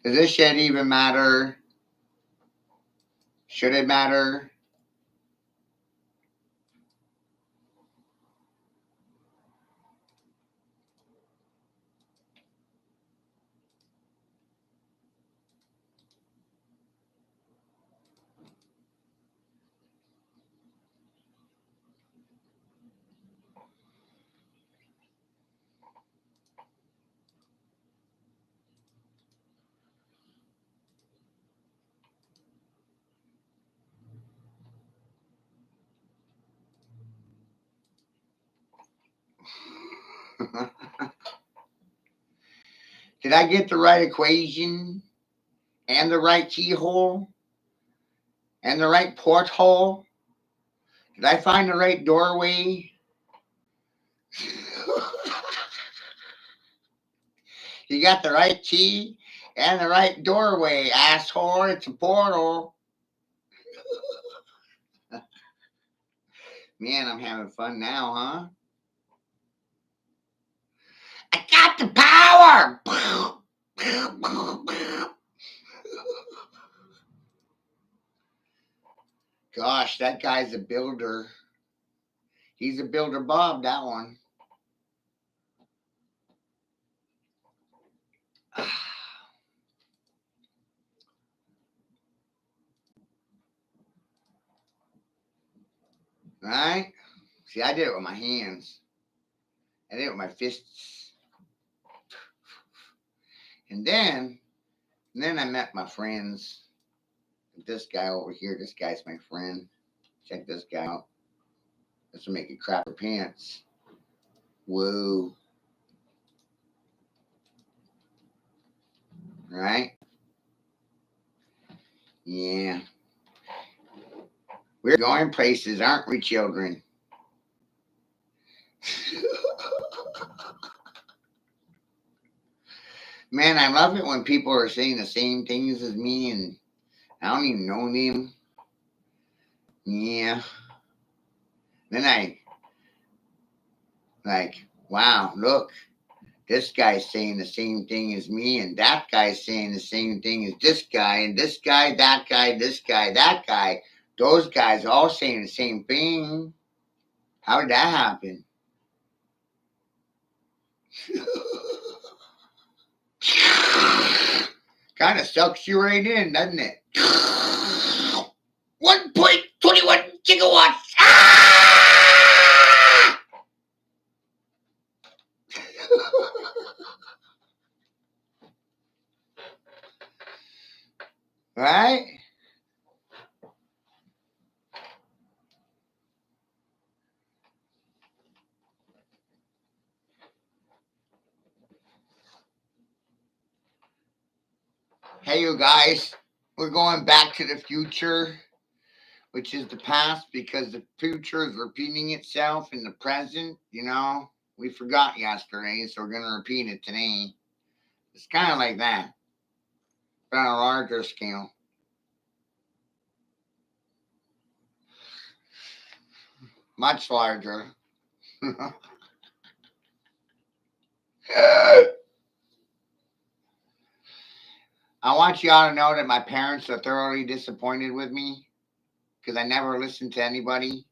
Does this shit even matter? Should it matter? Did I get the right equation and the right keyhole? and the right porthole? Did I find the right doorway? You got the right key and the right doorway, asshole. It's a portal. Man, I'm having fun now, huh? I got the power! Gosh, that guy's a builder. He's a builder Bob, that one. Right? See, I did it with my hands. I did it with my fists. And then I met my friends. This guy over here, this guy's my friend. Check this guy out. This will make you crap your pants. Whoa. Right? Yeah. We're going places, aren't we, children? Man, I love it when people are saying the same things as me and I don't even know them. Yeah. Then I like, wow, look, this guy's saying the same thing as me, and that guy's saying the same thing as this guy, and this guy, that guy, this guy, that guy. Those guys all saying the same thing. How did that happen? Kind of sucks you right in, doesn't it? 1.21 gigawatts. Ah! Right? Hey, you guys, we're going back to the future, which is the past because the future is repeating itself in the present. You know, we forgot yesterday, so we're going to repeat it today. It's kind of like that, but on a larger scale. Much larger. I want you all to know that my parents are thoroughly disappointed with me because I never listened to anybody.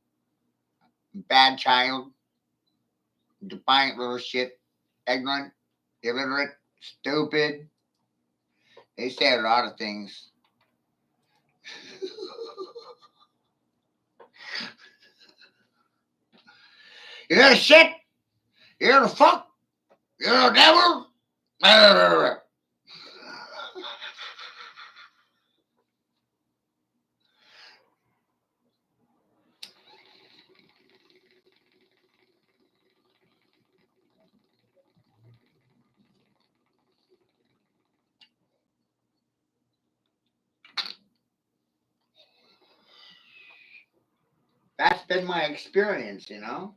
Bad child, defiant little shit, ignorant, illiterate, stupid. They say a lot of things. You're a shit. You're a fuck. You're a devil. That's been my experience, you know.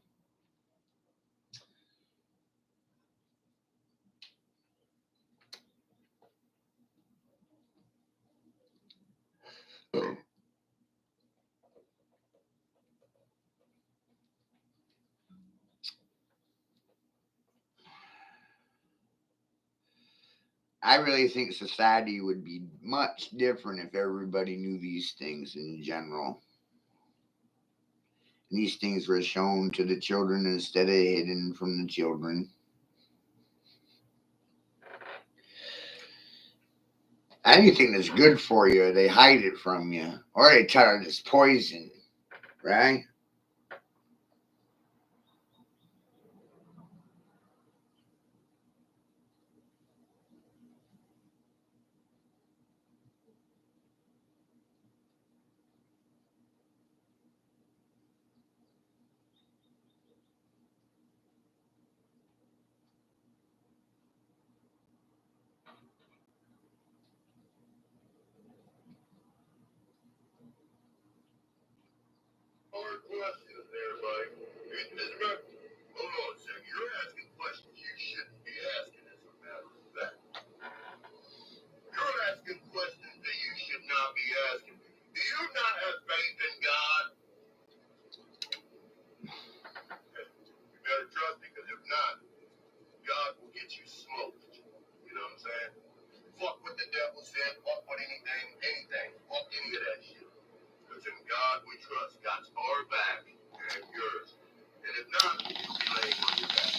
I really think society would be much different if everybody knew these things in general. And these things were shown to the children instead of hidden from the children. Anything that's good for you, they hide it from you, or they tell it it's poison, right? everybody. As a matter, hold on a second. You're asking questions you shouldn't be asking, as a matter of fact. You're asking questions that you should not be asking. Do you not have faith in God? You better trust me, because if not, God will get you smoked. You know what I'm saying? Fuck what the devil said, fuck what anything, fuck any of that shit. Because in God we trust. God's our back and yours. And if not, you'll be laying on your back.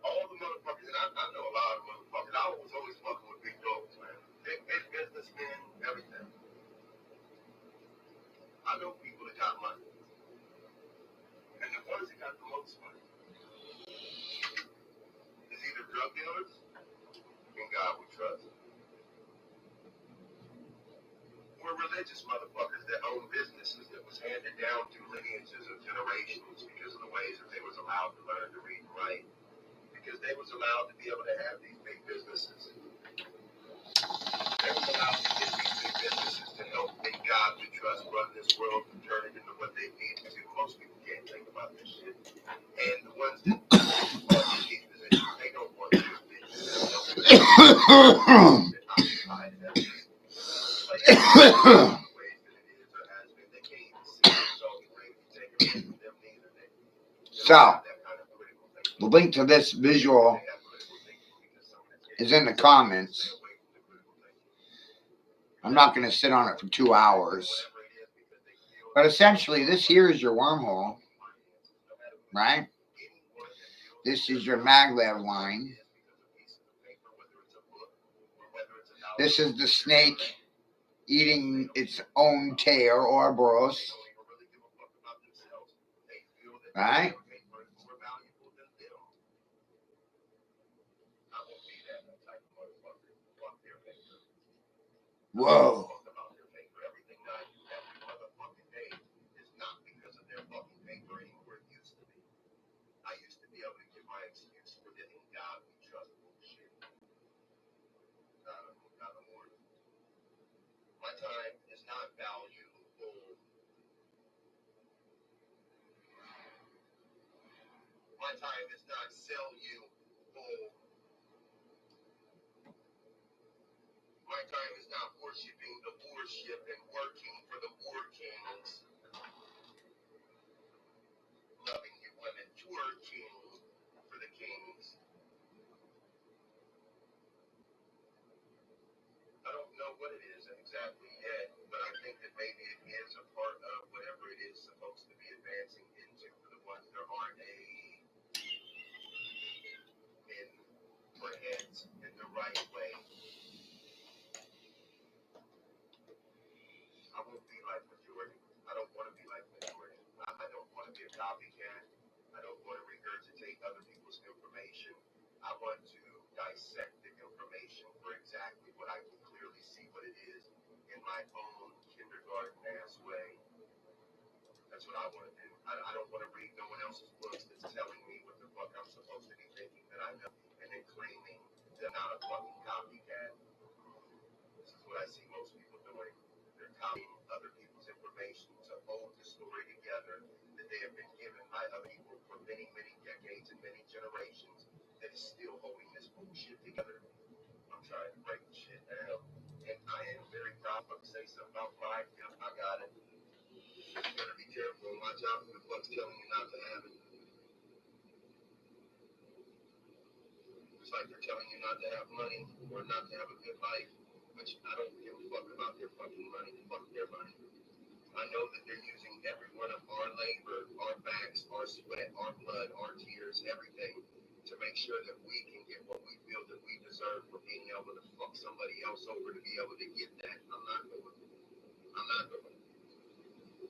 All the motherfuckers, and I know a lot of motherfuckers. I was always fucking with big dogs, man. Big businessmen, everything. I know people that got money. And the ones that got the most money is either drug dealers and God we trust. We're religious motherfuckers that own businesses that was handed down through lineages of generations because of the ways that they was allowed to learn to read and write. Because they was allowed to be able to have these big businesses. They was allowed to get these big businesses to help big God we trust run this world and turn it into what they need to. Most people can't think about this shit. And the ones that are in these positions, they don't want to do business. So, the link to this visual is in the comments. I'm not going to sit on it for 2 hours. But essentially, this here is your wormhole, right? This is your maglev line. This is the snake eating its own tail, Ouroboros. Right? Whoa. I used to be able to give my excuse for getting God we trust bullshit. My time is not valuable. My time is not sell-you-able. My time is not worshiping the worship and working for the war kings. Loving you women, twerking for the kings. I don't know what it is exactly yet, but I think that maybe it is a part of whatever it is supposed to be advancing into for the ones that aren't in for heads in the right way. I won't be like majority. I don't want to be like majority. I don't want to be a copycat. I don't want to regurgitate other people's information. I want to dissect the information for exactly what I can clearly see what it is in my own kindergarten ass way. That's what I want to do. I don't want to read no one else's books that's telling me what the fuck I'm supposed to be thinking that I know and then claiming that I'm not a fucking copycat. This is what I see most people doing. They're copying other people's information to hold the story together that they have been given by other people for many, many decades and many generations that is still holding this bullshit together. I'm trying to break the shit down. And I am very proud to say something about pride. Yep, I got it. You better be careful. Watch out for the fucks telling you not to have it. It's like they're telling you not to have money or not to have a good life. Which I don't give a fuck about their fucking money. Fuck their money. I know that they're using every one of our labor, our backs, our sweat, our blood, our tears, everything to make sure that we can get what we feel that we deserve for being able to fuck somebody else over to be able to get that. I'm not going.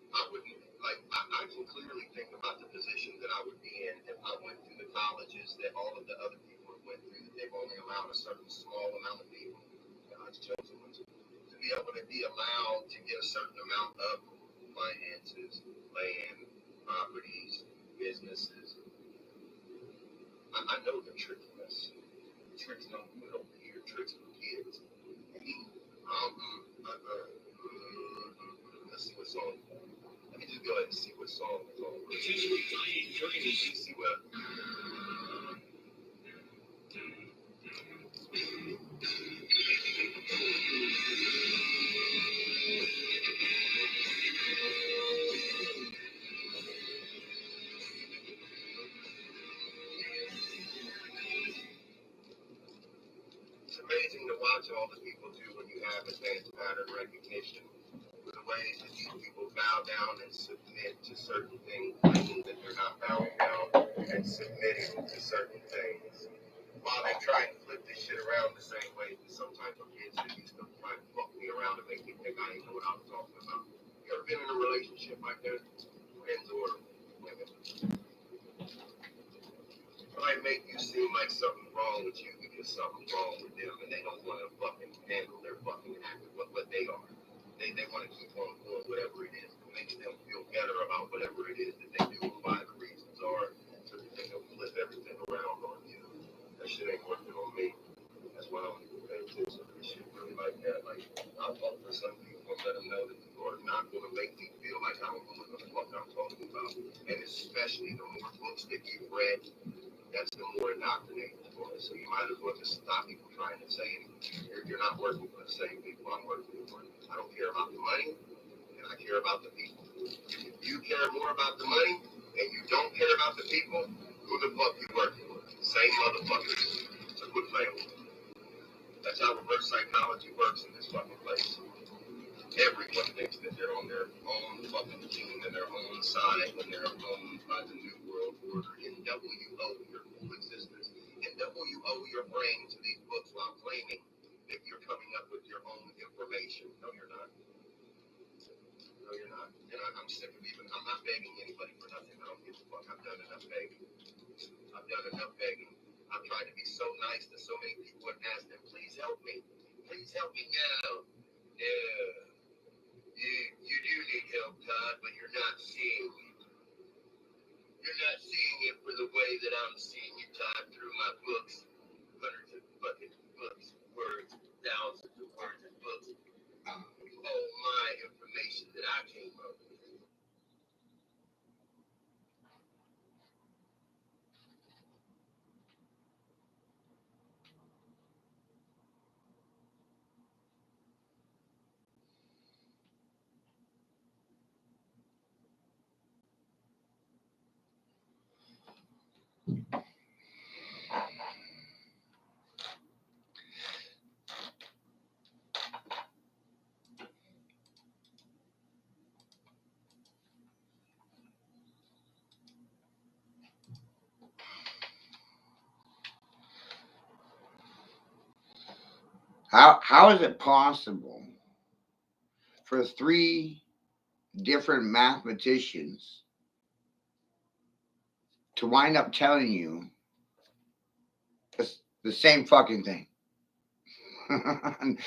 I wouldn't, like, I can clearly think about the position that I would be in if I went through the colleges that all of the other people have went through, that they've only allowed a certain small amount of people, God's chosen ones, to be able to be allowed to get a certain amount of finances, land, properties, businesses. I know they're tricking us. Tricks don't do it over here. Tricks for kids. Let's see what song. Let me just go ahead and see what song is on. You see what? It's amazing to watch all the people do when you have advanced pattern recognition. The ways that these people bow down and submit to certain things, claiming that they're not bowing down and submitting to certain things. While they try and flip this shit around the same way that some type of kids that used to try and fuck me around and make me think I didn't know what I was talking about. You ever been in a relationship like that? Friends or women? Might make you seem like something's wrong with you because something's wrong with them and they don't want to fucking handle their fucking act of what they are. They want to keep on doing whatever it is that makes them feel better about whatever it is that they do and why the reasons are so that they can flip everything around on you. That shit ain't working on me. That's why I don't even pay attention to this shit really like that. Like, I'll talk to some people and let them know that people are not going to make me feel like I don't know what the fuck I'm talking about. And especially the more books that you've read, that's the more indoctrinated for us. So you might as well just stop people trying to say you're not working for the same people I'm working for. I don't care about the money, and I care about the people. If you care more about the money and you don't care about the people, who the fuck you working for? Same motherfuckers. So quit playing with me. That's how reverse psychology works in this fucking place. Everyone thinks that they're on their own fucking team and their own side when they're owned by the New World Order. NWO your full existence. NWO your brain to these books while claiming that you're coming up with your own information. No, you're not. No, you're not. And I'm sick of even, I'm not begging anybody for nothing. I don't give a fuck. I've done enough begging. I've done enough begging. I've tried to be so nice to so many people and ask them, please help me. Please help me now. Yeah. You do need help, Todd, but you're not seeing it. You're not seeing it for the way that I'm seeing it, Todd, through my books. Hundreds of fucking books, words, thousands of words and books. All my information that I came up with. How is it possible for three different mathematicians to wind up telling you the same fucking thing? And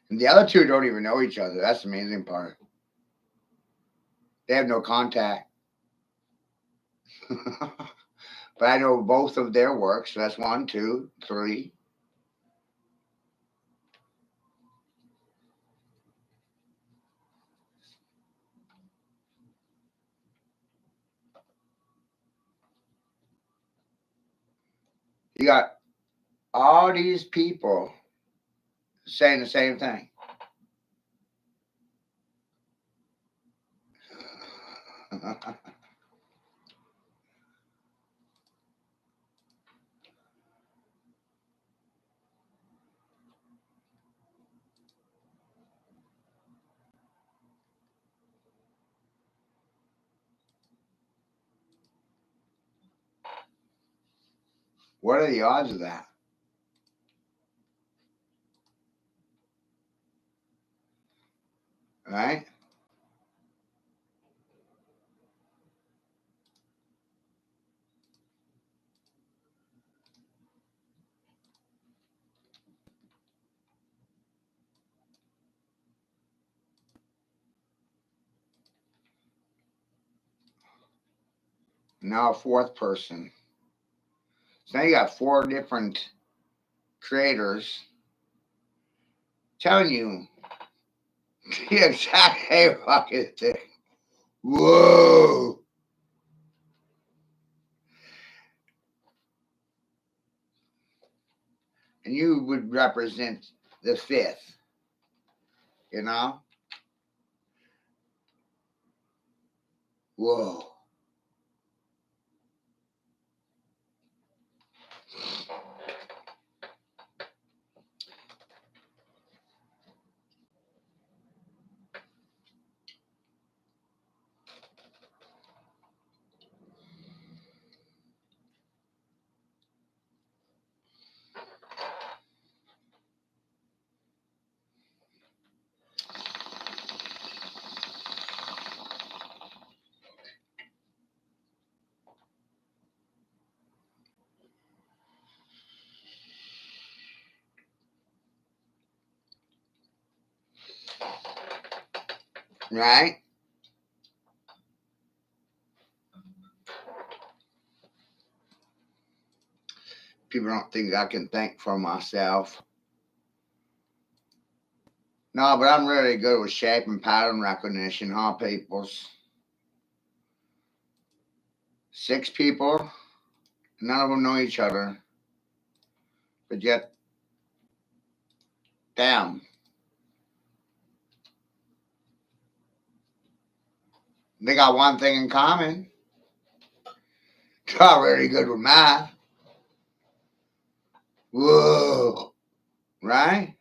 the other two don't even know each other. That's the amazing part. They have no contact. But I know both of their works. So that's 1, 2, 3. You got all these people saying the same thing. What are the odds of that? Right? Now a fourth person So now you got 4 different creators telling you the exact same fucking thing. Whoa. And you would represent the 5th, you know? Whoa. Right? People don't think I can think for myself. No, but I'm really good with shape and pattern recognition, huh, peoples? 6 people, none of them know each other, but yet, damn, they got one thing in common. They're not very good with math. Whoa, right?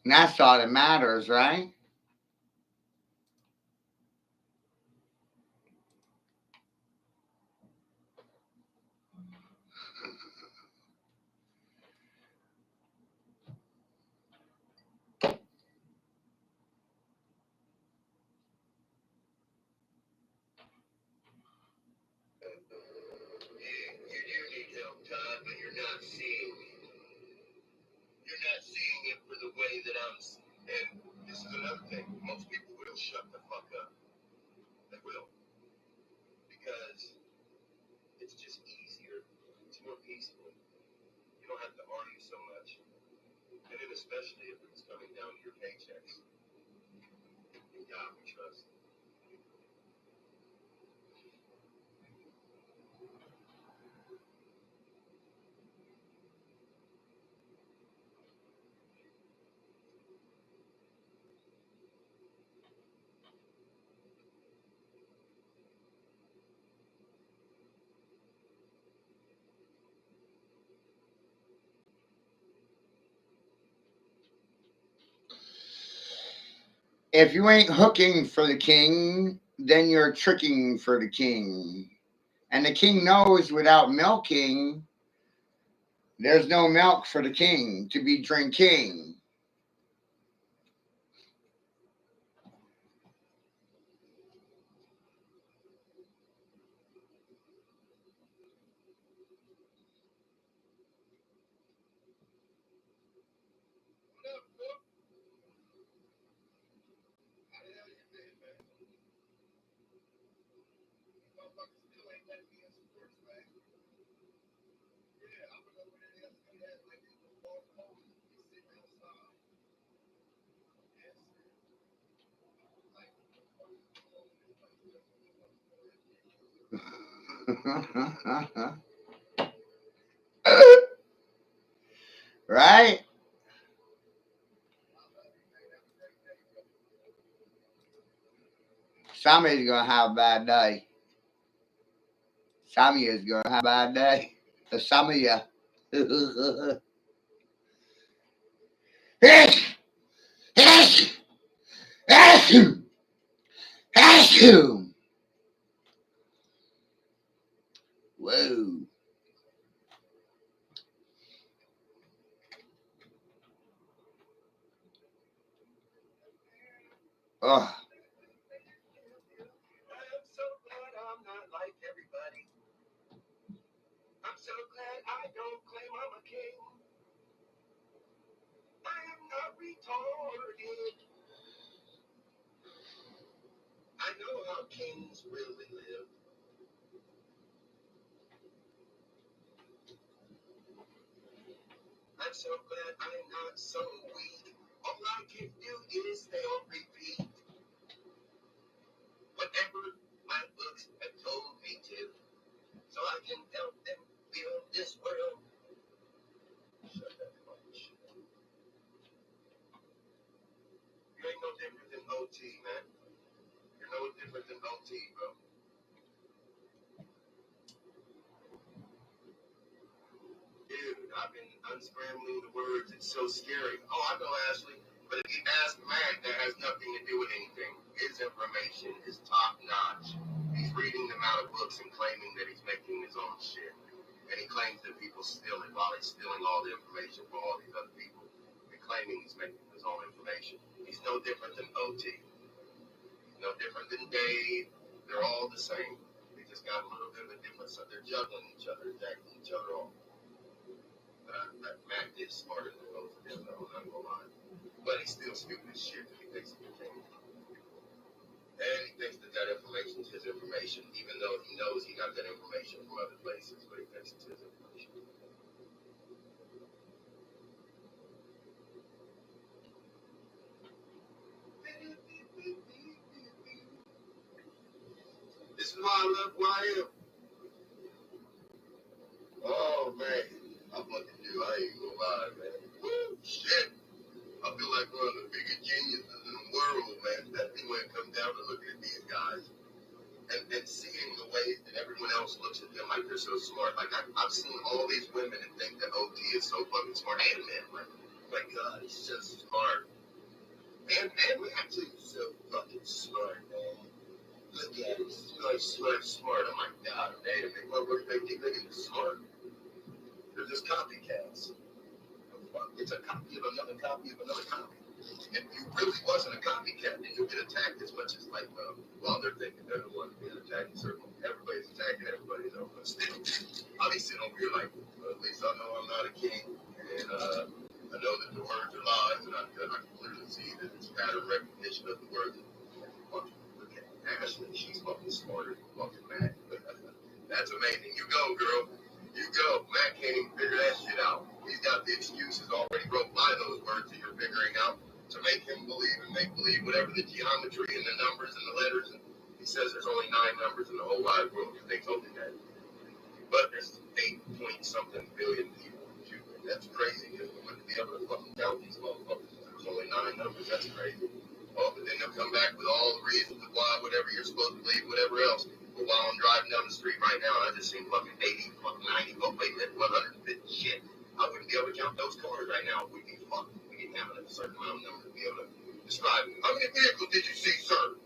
And that's all that matters, right? You need help, Todd, but you're not seeing me. You're not seeing it for the way that I'm. And this is another thing. Most people will shut the fuck up. They will. Because it's just easier. It's more peaceful. You don't have to argue so much. And then especially if it's coming down to your paychecks. In God we trust. If you ain't hooking for the king, then you're tricking for the king. And the king knows without milking, there's no milk for the king to be drinking. What up, Book? How the hell you been, man? Motherfuckers still ain't let me in sports, man. Yeah, I went over there yesterday. Had like people walk home. Just sitting outside. Yes, sir. Like, Right? Somebody's gonna have a bad day. Some of you is gonna have a bad day. Some of you. Whoa. Oh. I am so glad I'm not like everybody. I'm so glad I don't claim I'm a king. I am not retarded. I know how kings really live. I'm so glad I'm not so weak. All I can do is stay on repeat. Whatever my books have told me to, so I can help them build this world. Shut that fucking shit. You ain't no different than OT, man. You're no different than OT, bro. Dude, I've been unscrambling the words. It's so scary. Oh, I know, Ashley. But if you ask Matt, that has nothing to do with anything. His information is top notch. He's reading them out of books and claiming that he's making his own shit. And he claims that people steal it while he's stealing all the information from all these other people and claiming he's making his own information. He's no different than OT. He's no different than Dave. They're all the same. They just got a little bit of a difference. So they're juggling each other, jacking each other off. Mac is smarter than both of them, though, I'm not gonna lie. But he's still stupid as shit if he thinks he can. And he thinks that that information is his information, even though he knows he got that information from other places, but he thinks it's his information. This is why I love who I am. Oh, man. I fucking do. I ain't gonna lie, man. Woo, shit. I feel like one of the biggest geniuses in the world, man. Especially when it comes down to looking at these guys and seeing the ways that everyone else looks at them like they're so smart. Like, I've seen all these women and think that OT is so fucking smart. And men, like, my God, he's so smart. And Matt, too, so fucking smart, man. Look at him. Smart. I'm like, God damn, they motherfuckers think they're smart. They're just copycats. It's a copy of another copy of another copy. If you really wasn't a copycat, then you'll get attacked as much as, like, well, they're thinking they're the ones being attacked. Certainly, everybody's attacking everybody, though. But still, I'll be sitting over here like, well, at least I know I'm not a king. And I know that the words are lies, and I can clearly see that it's pattern recognition of the words. Fucking look at Ashley. She's fucking smarter than fucking Matt. That's amazing. You go, girl. You go. Matt can't even figure that shit out. He's got the excuses already wrote by those words that you're figuring out to make him believe and make believe whatever the geometry and the numbers and the letters. And he says there's only 9 numbers in the whole wide world. They told me that. But there's 8 point something billion people. That's crazy. Because we wouldn't be able to fucking count these motherfuckers. There's only 9 numbers. That's crazy. Oh, but then they'll come back with all the reasons of why, whatever you're supposed to believe, whatever else. But while I'm driving down the street right now, I just seen fucking 80, fucking 90, oh, wait, that's 150 shit. I wouldn't be able to count those cars right now. We'd be fucked. We didn't have a certain amount of numbers to be able to describe. How many vehicles did you see, sir?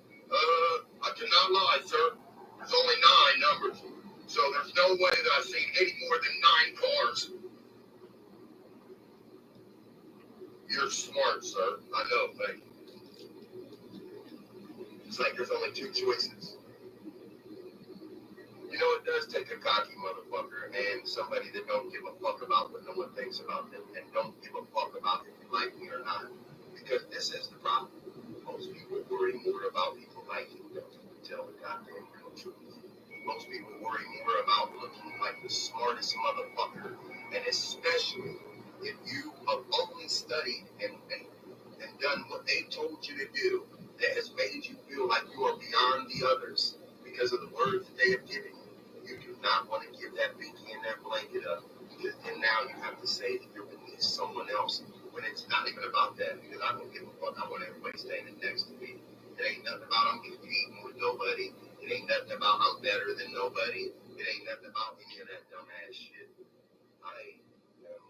I cannot lie, sir. There's only 9 numbers. So there's no way that I've seen any more than 9 cars. You're smart, sir. I know, thank you. It's like there's only 2 choices. You know, it does take a cocky motherfucker and somebody that don't give a fuck about what no one thinks about them and don't give a fuck about if you like me or not. Because this is the problem. Most people worry more about people liking them than tell the goddamn real truth. Most people worry more about looking like the smartest motherfucker, and especially if you have only studied and done what they told you to do that has made you feel like you are beyond the others because of the words that they have given you. You do not want to give that pinky and that blanket up, because then now you have to say that you're beneath someone else when it's not even about that, because I don't give a fuck. I want everybody standing next to me. It ain't nothing about I'm competing with nobody. It ain't nothing about I'm better than nobody. It ain't nothing about any of that dumbass shit. I am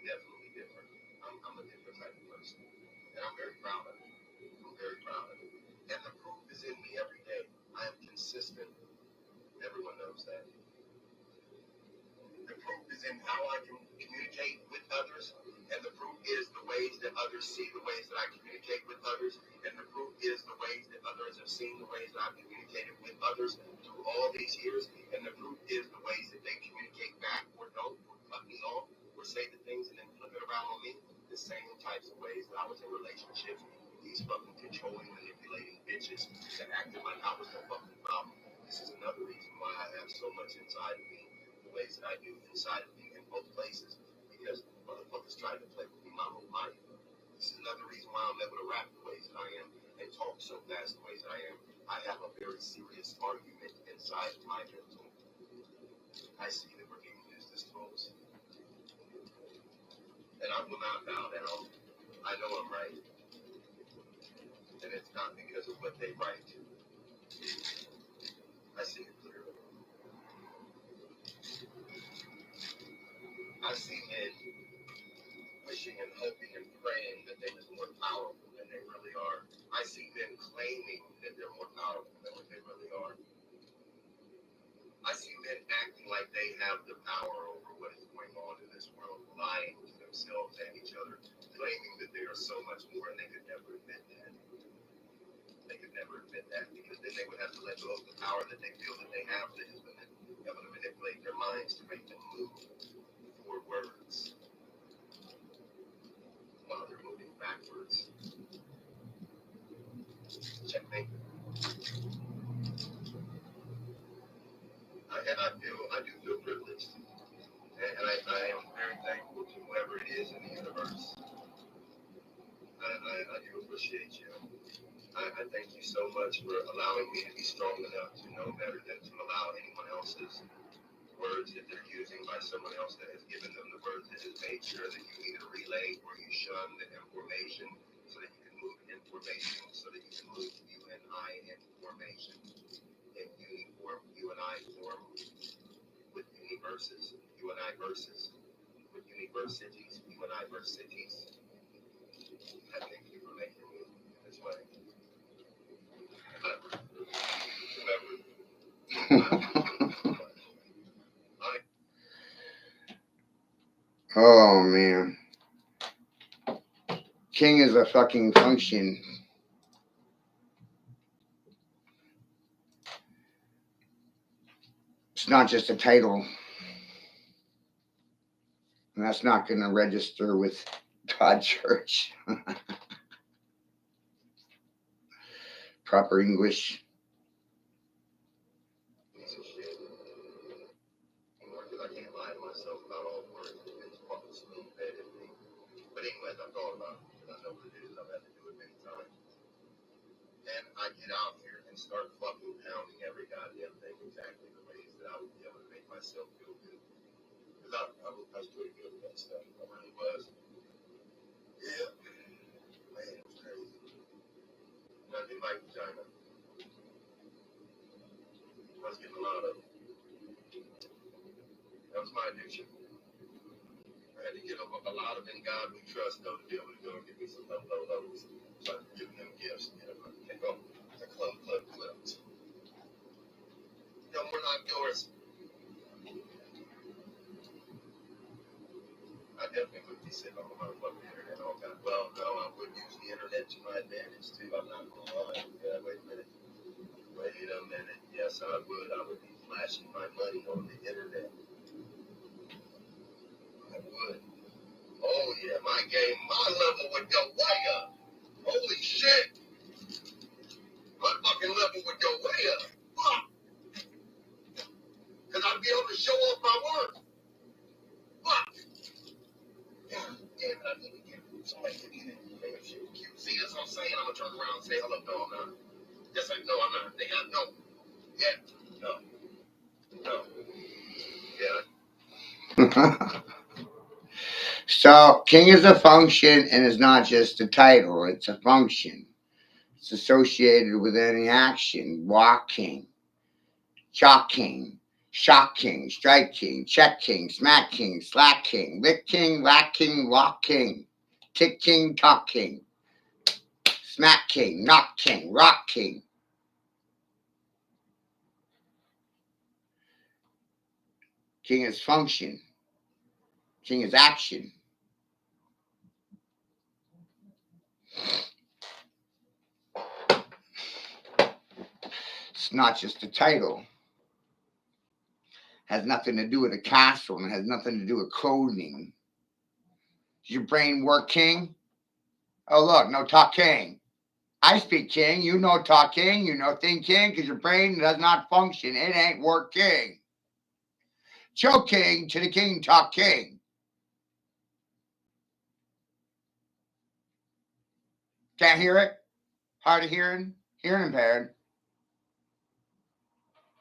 definitely different. I'm a different type of person. And I'm very proud of it. I'm very proud of it. And the proof is in me every day. I am consistent. Everyone knows that. The proof is in how I can communicate with others. And the proof is the ways that others see the ways that I communicate with others. And the proof is the ways that others have seen the ways that I've communicated with others through all these years. And the proof is the ways that they communicate back or don't, or cut me off, or say the things and then flip it around on me. The same types bitches that acted like I was the fucking problem. This is another reason why I have so much inside of me, the ways that I do inside of me in both places, because motherfuckers tried to play with me my whole life. This is another reason why I'm able to rap the ways that I am and talk so fast the ways that I am. I have a very serious argument inside of my mental. I see that we're being used as tools. And I will not bow down. I know I'm right. And it's not because of what they write. I see it clearly. I see men wishing and hoping and praying that they was more powerful than they really are. I see men claiming that they're more powerful than what they really are. I see men acting like they have the power over what is going on in this world, lying to themselves and each other, claiming that they are so much more, and they could never admit that. They could never admit that, because then they would have to let go of the power that they feel that they have, that is able to manipulate their minds to make them move forward words while they're moving backwards. Checkmate. And I do feel privileged. And I am very thankful to whoever it is in the universe. I do appreciate you. I thank you so much for allowing me to be strong enough to know better than to allow anyone else's words that they're using by someone else that has given them the words that has made sure that you either relay or you shun the information so that you can move information, so that you can move you and I information in uniform, you and I form with universes, you and I verses, with universities, you and I versities. I thank you for making me this way. Oh man. King is a fucking function. It's not just a title. And that's not going to register with God Church. Proper English. I can't lie to myself about all the words that it's fucking spoon fed at me. But anyways, I thought about it because I know what it is. I've had to do it many times. And I get out here and start fucking pounding every goddamn thing exactly the ways that I would be able to make myself feel good. Because I was pretty good at that stuff. I really was. Yeah. Man, it was crazy. And I did like vagina. I was getting a lot of it. That was my addiction. I had to get a lot of in God we trust, though, to be able to go and give me some low levels. So I could give them gifts, you know, and go to club clips. No, we're not yours. I definitely would be sitting on the motherfucking internet all the time. Well, no, I would use the internet to my advantage, too. I'm not going to lie. Yeah, wait a minute. Wait a minute. Yes, I would. I would be flashing my money on the internet. I would. Oh, yeah, my level would go way up. Holy shit. My fucking level would go way up. Fuck. Because I'd be able to show off my work. Fuck. God damn it, I need to get somebody to get it. Damn shit. See, that's what I'm saying. I'm going to turn around and say, hello, no, I'm not. Yes, I know I'm not. They have no. Yeah. No. No. Yeah. So, king is a function and is not just a title, it's a function. It's associated with any action. Walk king, chalk king, shock king, strike king, check king, smack king, slack king, lick king, lack king, walk king, tick king, talk king, smack king, knock king, rock king. King is function. King is action. It's not just a title. Has nothing to do with a castle and has nothing to do with clothing. Does your brain work, king? Oh, look, no talk king. I speak King. You know talk King. You know think King because your brain does not function. It ain't work King. Show King to the King talk King. Can't hear it? Hard of hearing? Hearing impaired.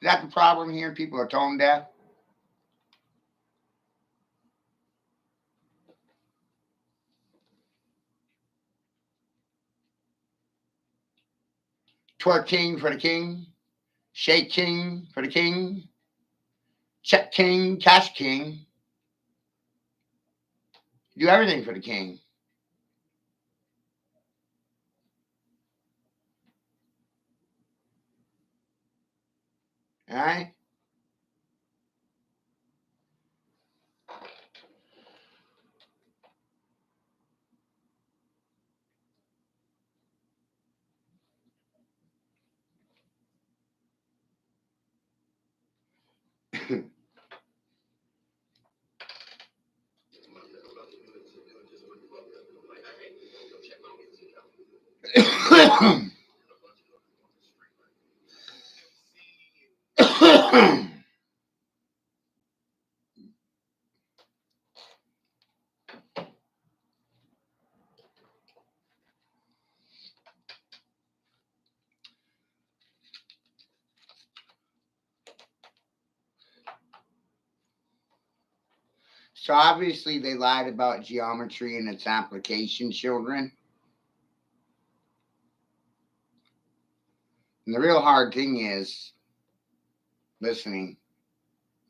Is that the problem here? People are tone deaf? Twerk King for the King. Shake King for the King. Check King, cash King. Do everything for the King. All right? So obviously they lied about geometry and its application, children. And the real hard thing is listening,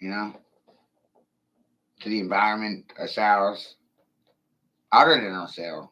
you know, to the environment, ourselves, other than ourselves.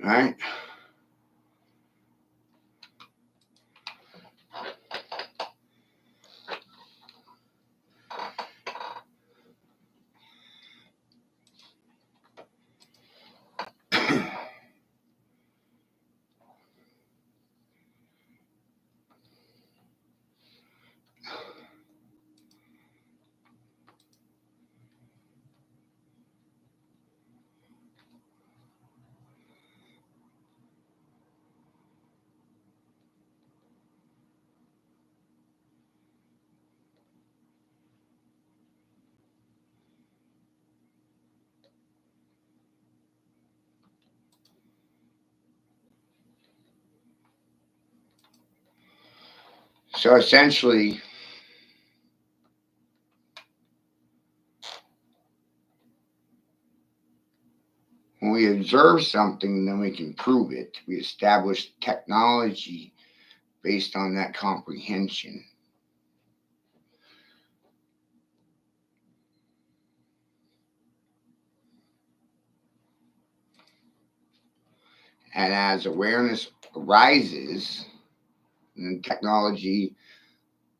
Right? So essentially, when we observe something, then we can prove it. We establish technology based on that comprehension. And as awareness arises, and technology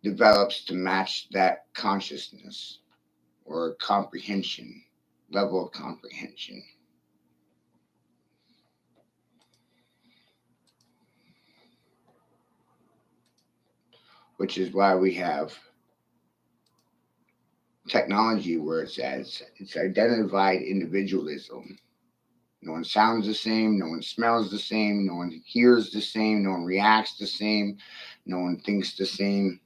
develops to match that consciousness or comprehension, level of comprehension. Which is why we have technology where it's identified individualism. No one sounds the same, no one smells the same, no one hears the same, no one reacts the same, no one thinks the same.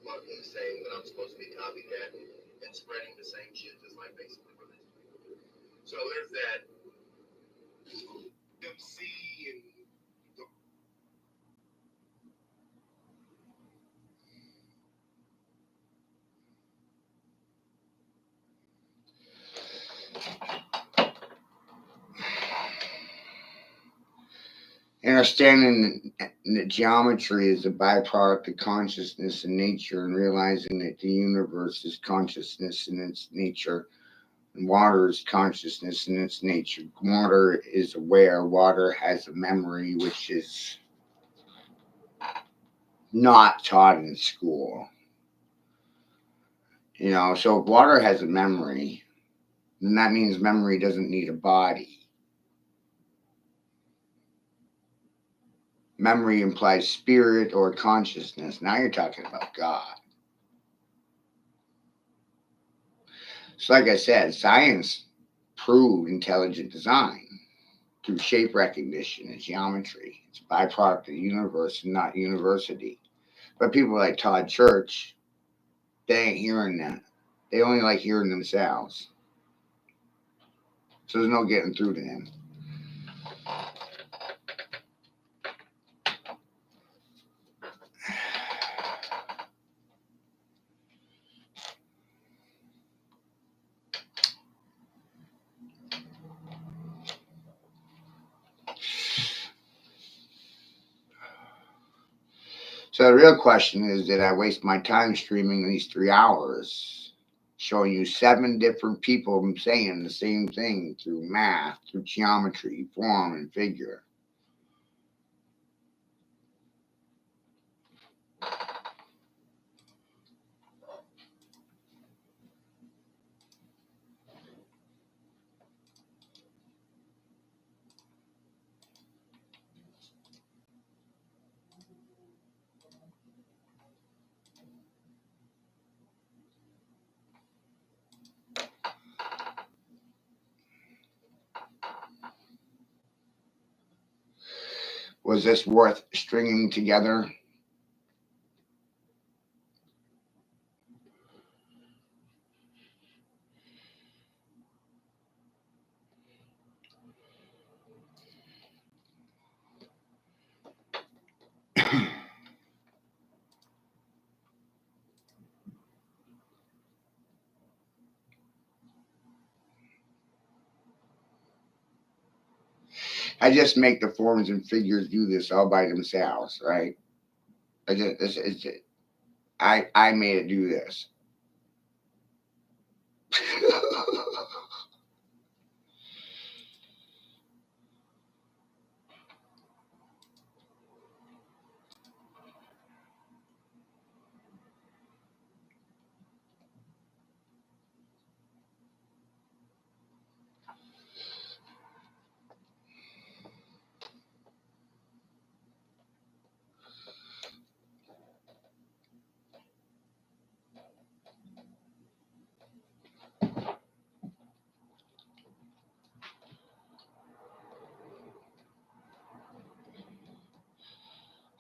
Marketing saying that I'm supposed to be copycat and spreading the same shit, just like basically religion. So there's that MC and the Understanding that geometry is a byproduct of consciousness and nature, and realizing that the universe is consciousness in its nature, and water is consciousness in its nature. Water is aware, water has a memory, which is not taught in school. So if water has a memory, then that means memory doesn't need a body. Memory implies spirit or consciousness. Now you're talking about God. So, like I said, science proved intelligent design through shape recognition and geometry. It's a byproduct of the universe and not university. But people like Todd Church, they ain't hearing that. They only like hearing themselves. So there's no getting through to them. So the real question is, did I waste my time streaming these 3 hours, showing you 7 different people saying the same thing through math, through geometry, form, and figure? Was this worth stringing together? I just make the forms and figures do this all by themselves, right? I made it do this.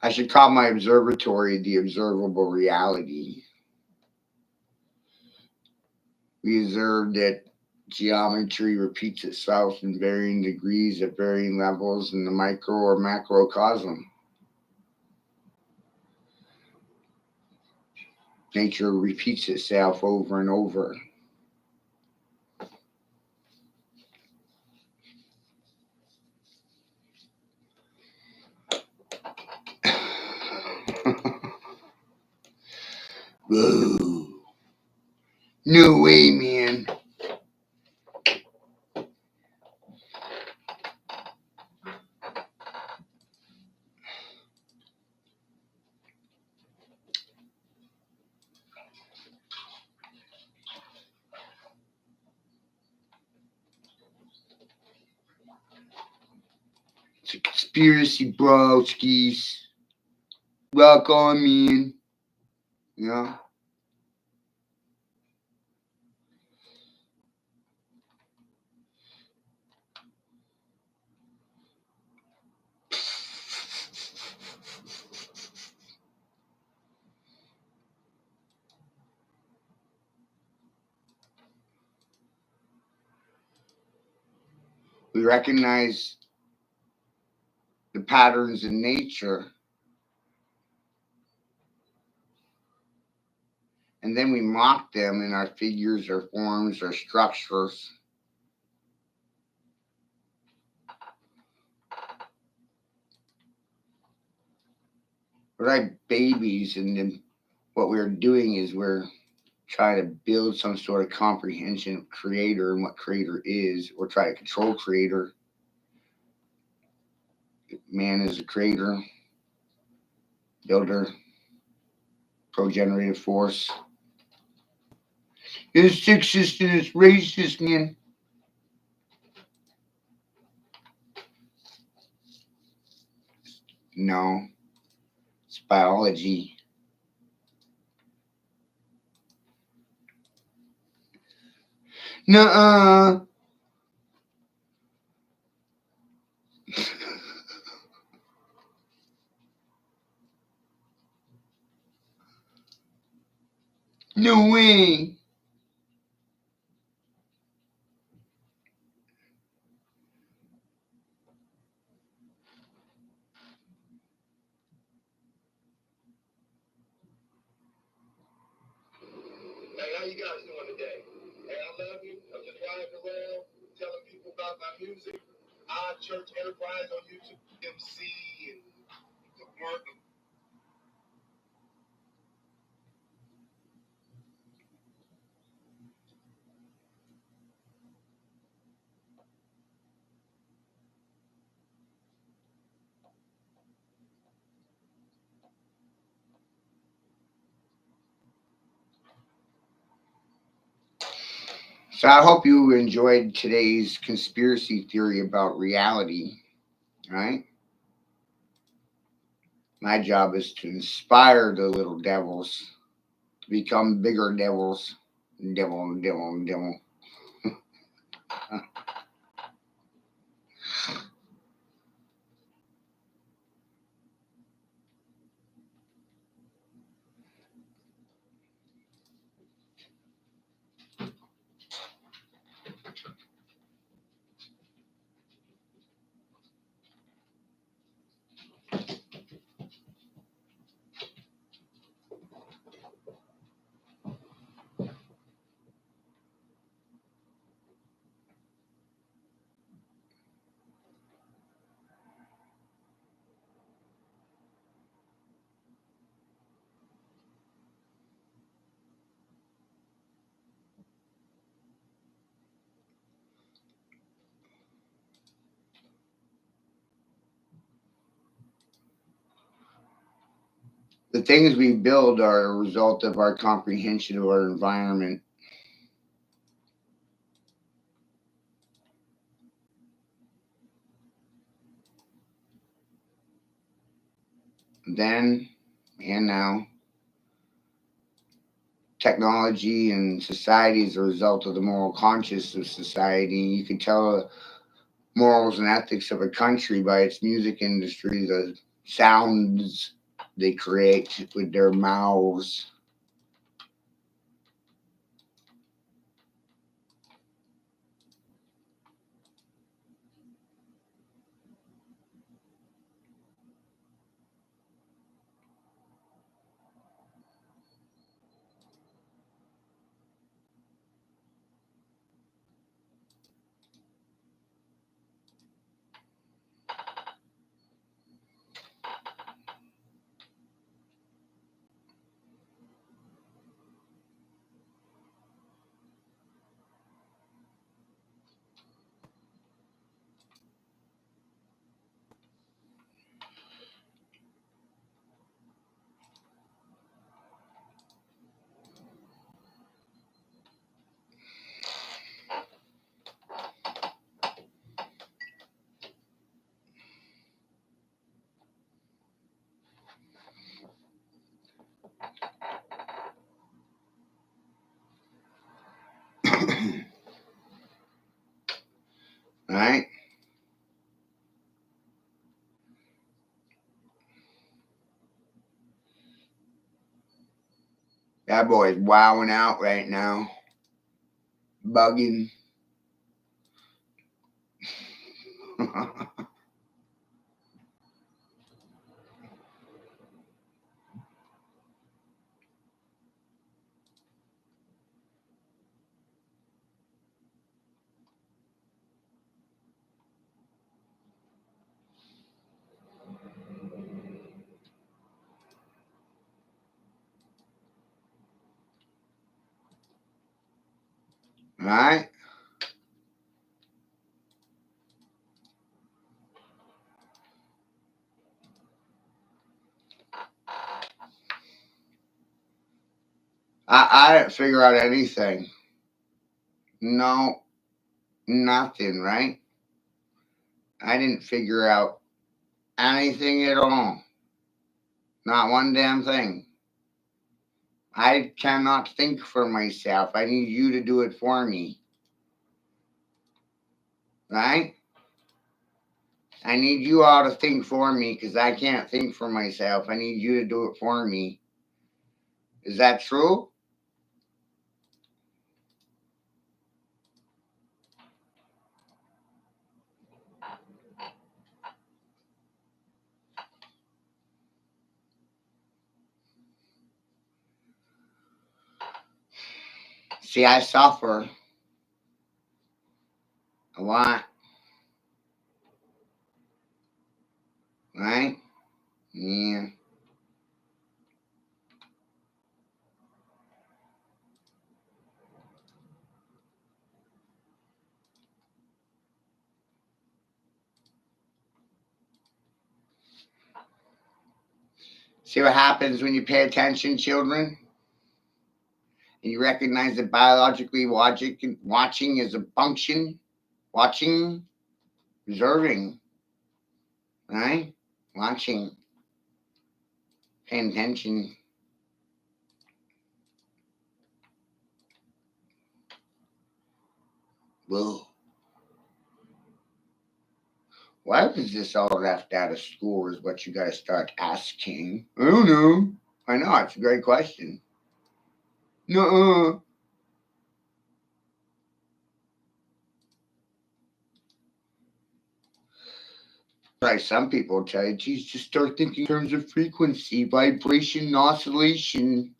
I should call my observatory the observable reality. We observe that geometry repeats itself in varying degrees at varying levels in the micro or macrocosm. Nature repeats itself over and over. Whoa. No way, man. It's a conspiracy, bro. Skis. Welcome in. You know? We recognize the patterns in nature, and then we mock them in our figures or forms or structures. We're like babies, and then what we're doing is we're trying to build some sort of comprehension of creator and what creator is, or try to control creator. Man is a creator, builder, pro-generative force. It's sexist and it's racist, man. No, it's biology. Nuh-uh. No way. Hey, how you guys doing today? Hey, I love you. I'm just riding around telling people about my music. Odd Church Enterprise on YouTube, MC, and the work. So I hope you enjoyed today's conspiracy theory about reality, right? My job is to inspire the little devils to become bigger devils. Devil, devil, devil. The things we build are a result of our comprehension of our environment. Then and now, technology and society is a result of the moral conscience of society. You can tell the morals and ethics of a country by its music industry, the sounds they create with their mouths. Right? That boy's wowing out right now, bugging. Right? I didn't figure out anything. No, nothing, right? I didn't figure out anything at all. Not one damn thing. I cannot think for myself. I need you to do it for me. Right? I need you all to think for me because I can't think for myself. I need you to do it for me. Is that true? See, I suffer a lot, right? Yeah. See what happens when you pay attention, children? And you recognize that biologically watching is a function. Watching, observing, right? Watching, paying attention. Whoa. Why was this all left out of school is what you gotta start asking. I don't know. I know, it's a great question. No. Like some people tell you, geez, just start thinking in terms of frequency, vibration, oscillation,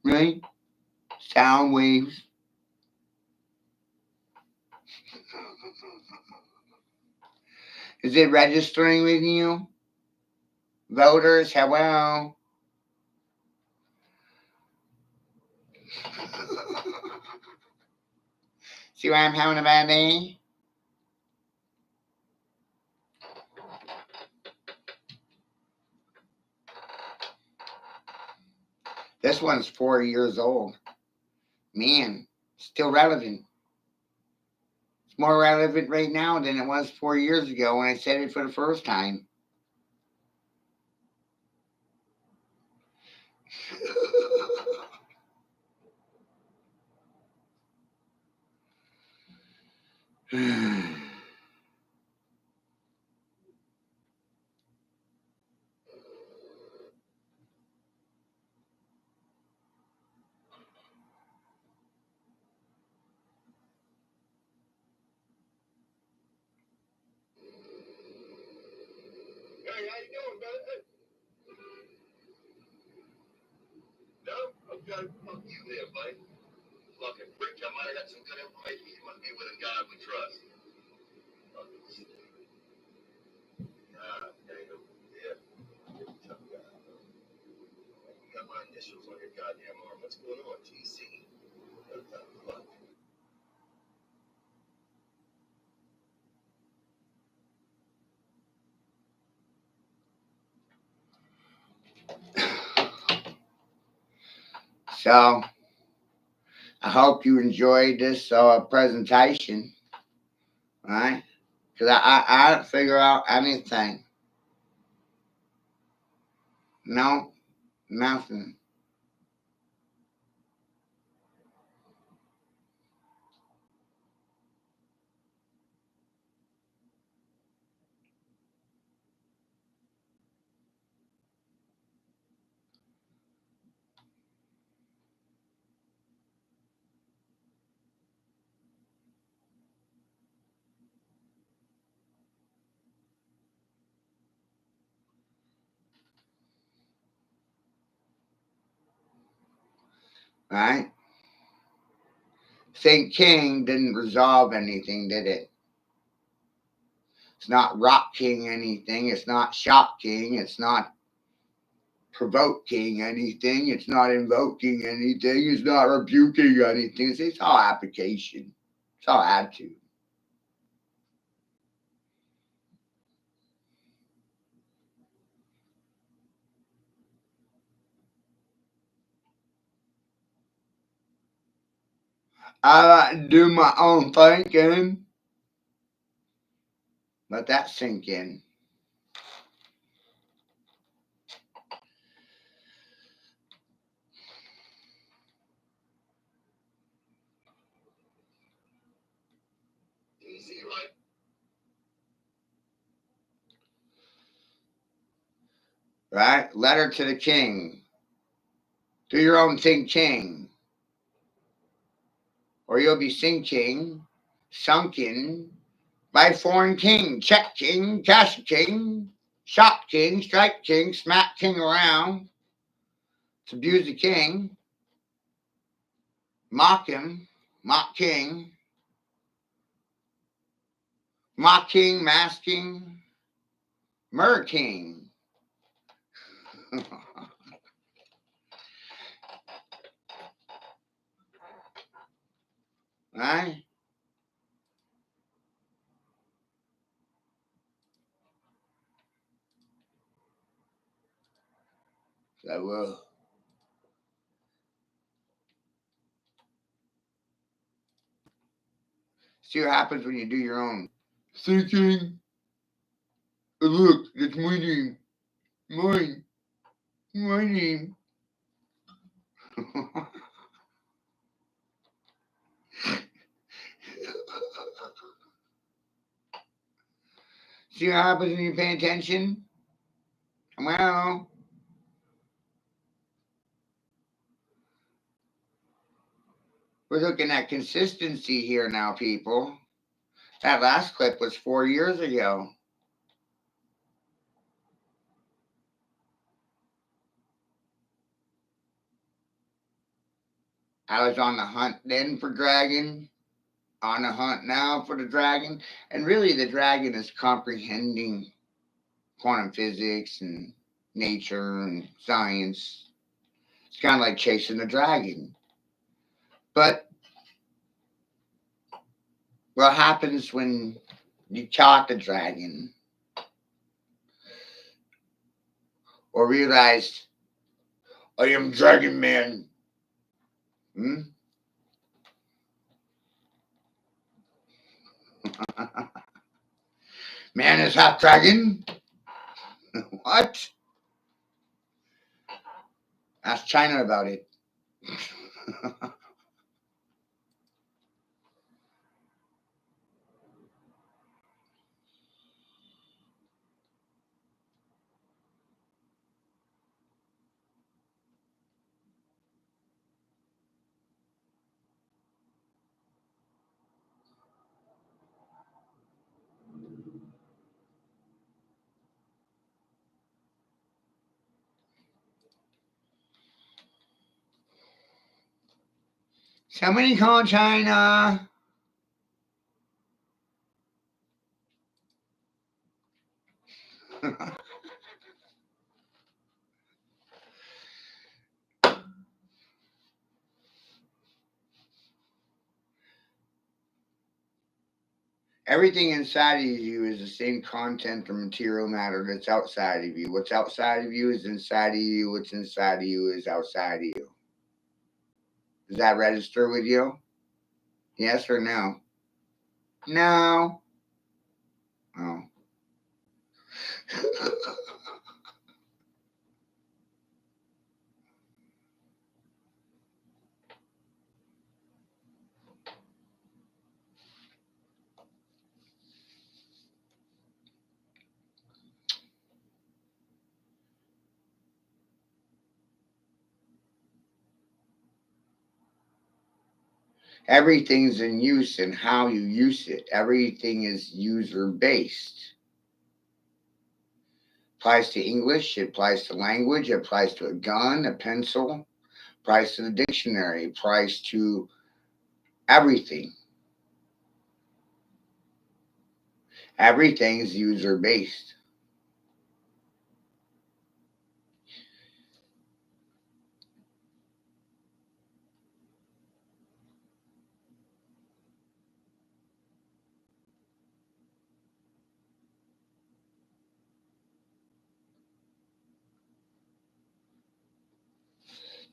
right? Sound waves. Is it registering with you? Voters, hello. See why I'm having a bad day? This one's 4 years old. Man, still relevant. It's more relevant right now than it was 4 years ago when I said it for the first time. Hey, how you doing, brother? No? Okay. Fuck you there, buddy. Fucking freak. I might have got some good information. You must be with a God we trust. Fucking shit. God damn. Yeah. Tough guy. You got my initials on your goddamn arm. What's going on, GC? What the fuck? So, I hope you enjoyed this presentation. Right? Because I didn't figure out anything. No, nothing. Right? St. King didn't resolve anything, did it? It's not Rock King anything. It's not Shock King. It's not provoking anything. It's not invoking anything. It's not rebuking anything. It's all application. It's all attitude. I like to do my own thinking. Let that sink in. GC, right? Right? Letter to the king. Do your own thing, king. Or you'll be sinking, sunken by foreign king, check king, cash king, shot king, strike king, smack king around, abuse the king, mock him, mock king, masking, murder king. Right? So, see what happens when you do your own thinking. Look, that's my name. Mine. My name. See what happens when you pay attention? Well, we're looking at consistency here now, people. That last clip was 4 years ago. I was on the hunt then for dragon, on the hunt now for the dragon. And really, the dragon is comprehending quantum physics and nature and science. It's kind of like chasing the dragon. But what happens when you caught the dragon or realized I am Dragon Man. Hmm? Man is half dragon? What? Ask China about it. Somebody call China. Everything inside of you is the same content or material matter that's outside of you. What's outside of you is inside of you. What's inside of you is outside of you. Does that register with you? Yes or no? No. Oh. Everything's in use and how you use it. Everything is user based. Applies to English, it applies to language, it applies to a gun, a pencil, applies to the dictionary, applies to everything. Everything's user based.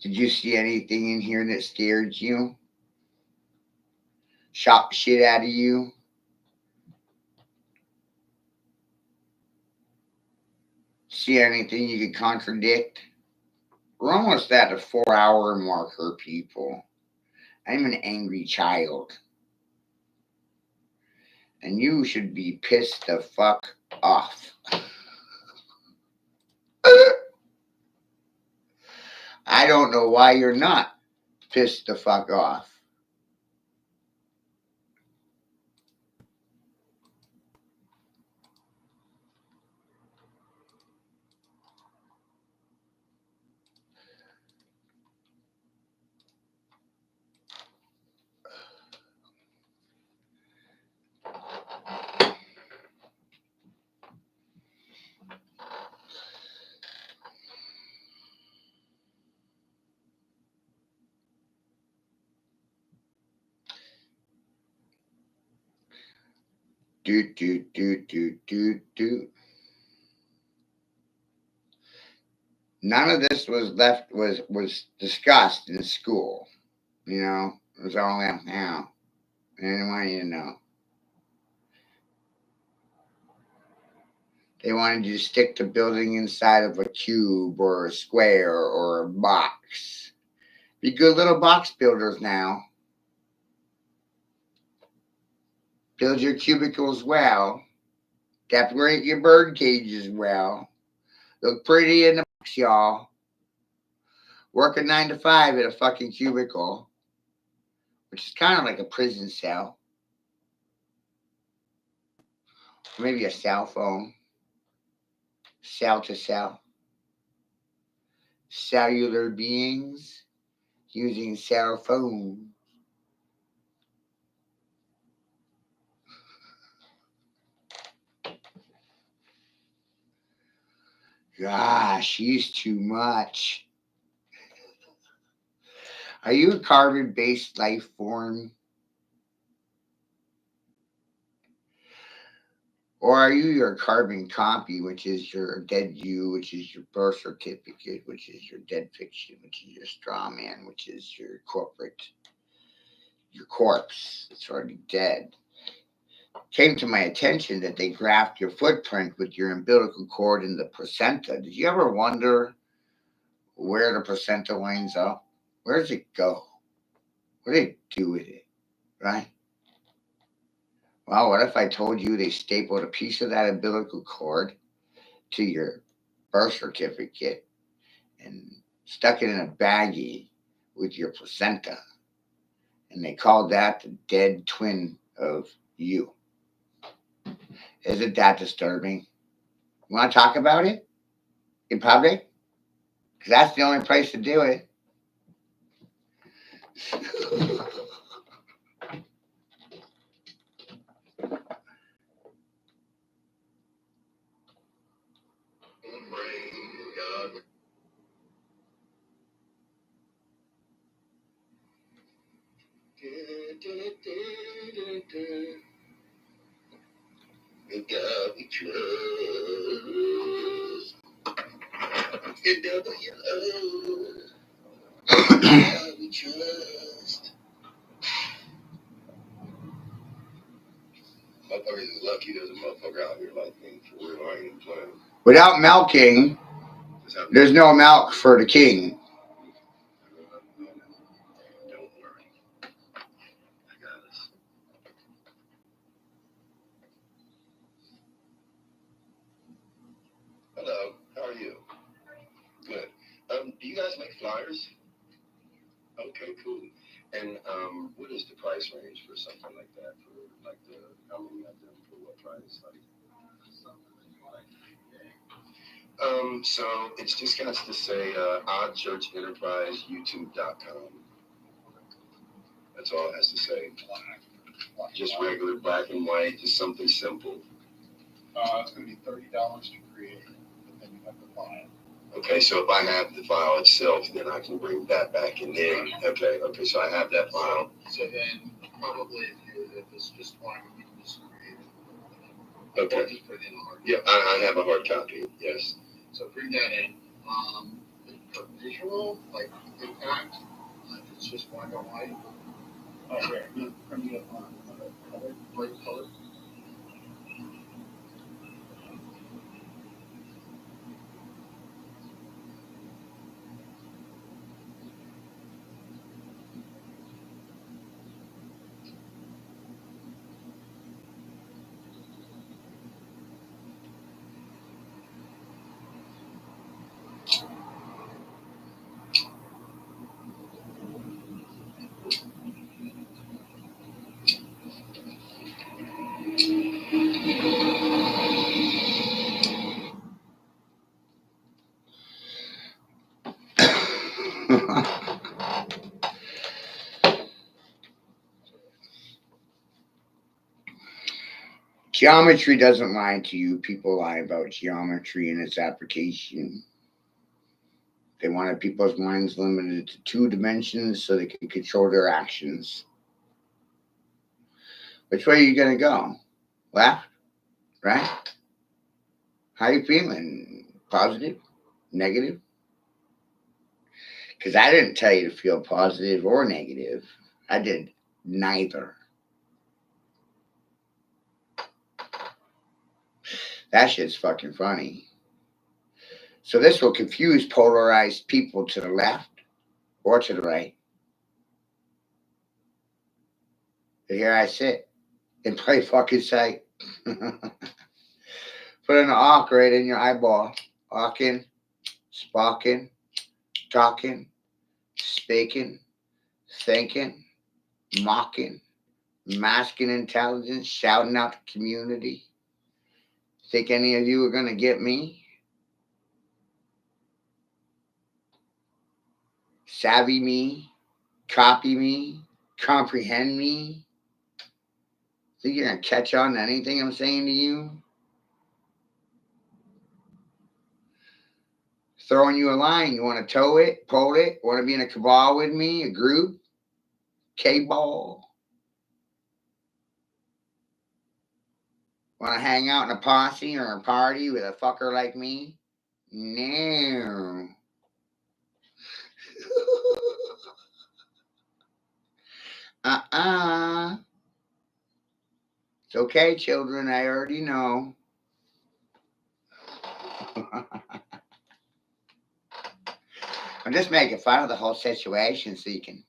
Did you see anything in here that scared you? Shocked shit out of you? See anything you could contradict? We're almost at the 4 hour marker, people. I'm an angry child. And you should be pissed the fuck off. I don't know why you're not pissed the fuck off. Do. None of this was discussed in school. You know, it was all out now. I didn't want you to know. They wanted you to stick to building inside of a cube or a square or a box. Be good little box builders now. Build your cubicles well. Decorate your bird cages well. Look pretty in the box, y'all. Work a 9 to 5 at a fucking cubicle, which is kind of like a prison cell. Or maybe a cell phone. Cell to cell. Cellular beings using cell phone. Gosh, he's too much. Are you a carbon based life form? Or are you your carbon copy, which is your dead you, which is your birth certificate, which is your dead fiction, which is your straw man, which is your corporate, your corpse that's already dead? Came to my attention that they graphed your footprint with your umbilical cord in the placenta. Did you ever wonder where the placenta winds up? Where does it go? What do they do with it? Right? Well, what if I told you they stapled a piece of that umbilical cord to your birth certificate and stuck it in a baggie with your placenta, and they called that the dead twin of you? Isn't that disturbing? You want to talk about it in public? Because that's the only place to do it. Brain, God. In God we trust. In God we love. In God we trust. Motherfuckers is lucky there's a motherfucker out here like me for real. I ain't even playing. Without milking, there's no milk for the king. Don't worry. I got this. Hello, how are you? Good. Do you guys make flyers? Okay, cool. And what is the price range for something like that? For like how many of them for what price? Like so it's just got to say oddchurchenterpriseyoutube.com. That's all it has to say. Just regular black and white, just something simple. It's going to be $30 to create, but then you have to file. Okay, so if I have the file itself, then I can bring that back and then, okay, so I have that file. So then probably if it's just one, you can just create it. Okay. Or just put it in a hard copy. Yeah, I have a hard copy, yes. So bring that in. For visual, like impact, it's just black and white. Oh, where? From the color, bright color. Geometry doesn't lie to you. People lie about geometry and its application. They wanted people's minds limited to 2 dimensions so they can control their actions. Which way are you going to go? Left? Right? How you feeling? Positive? Negative? Because I didn't tell you to feel positive or negative. I did neither. That shit's fucking funny. So this will confuse polarized people to the left or to the right. But here I sit and play fucking sight. Put an awk right in your eyeball. Awking, sparking, talking, speaking, thinking, mocking, masking intelligence, shouting out the community. Think any of you are going to get me? Savvy me? Copy me? Comprehend me? Think you're going to catch on to anything I'm saying to you? Throwing you a line. You want to tow it? Pull it? Want to be in a cabal with me? A group? K-ball? Want to hang out in a posse or a party with a fucker like me? No. It's okay, children. I already know. I'm just making fun of the whole situation so you can,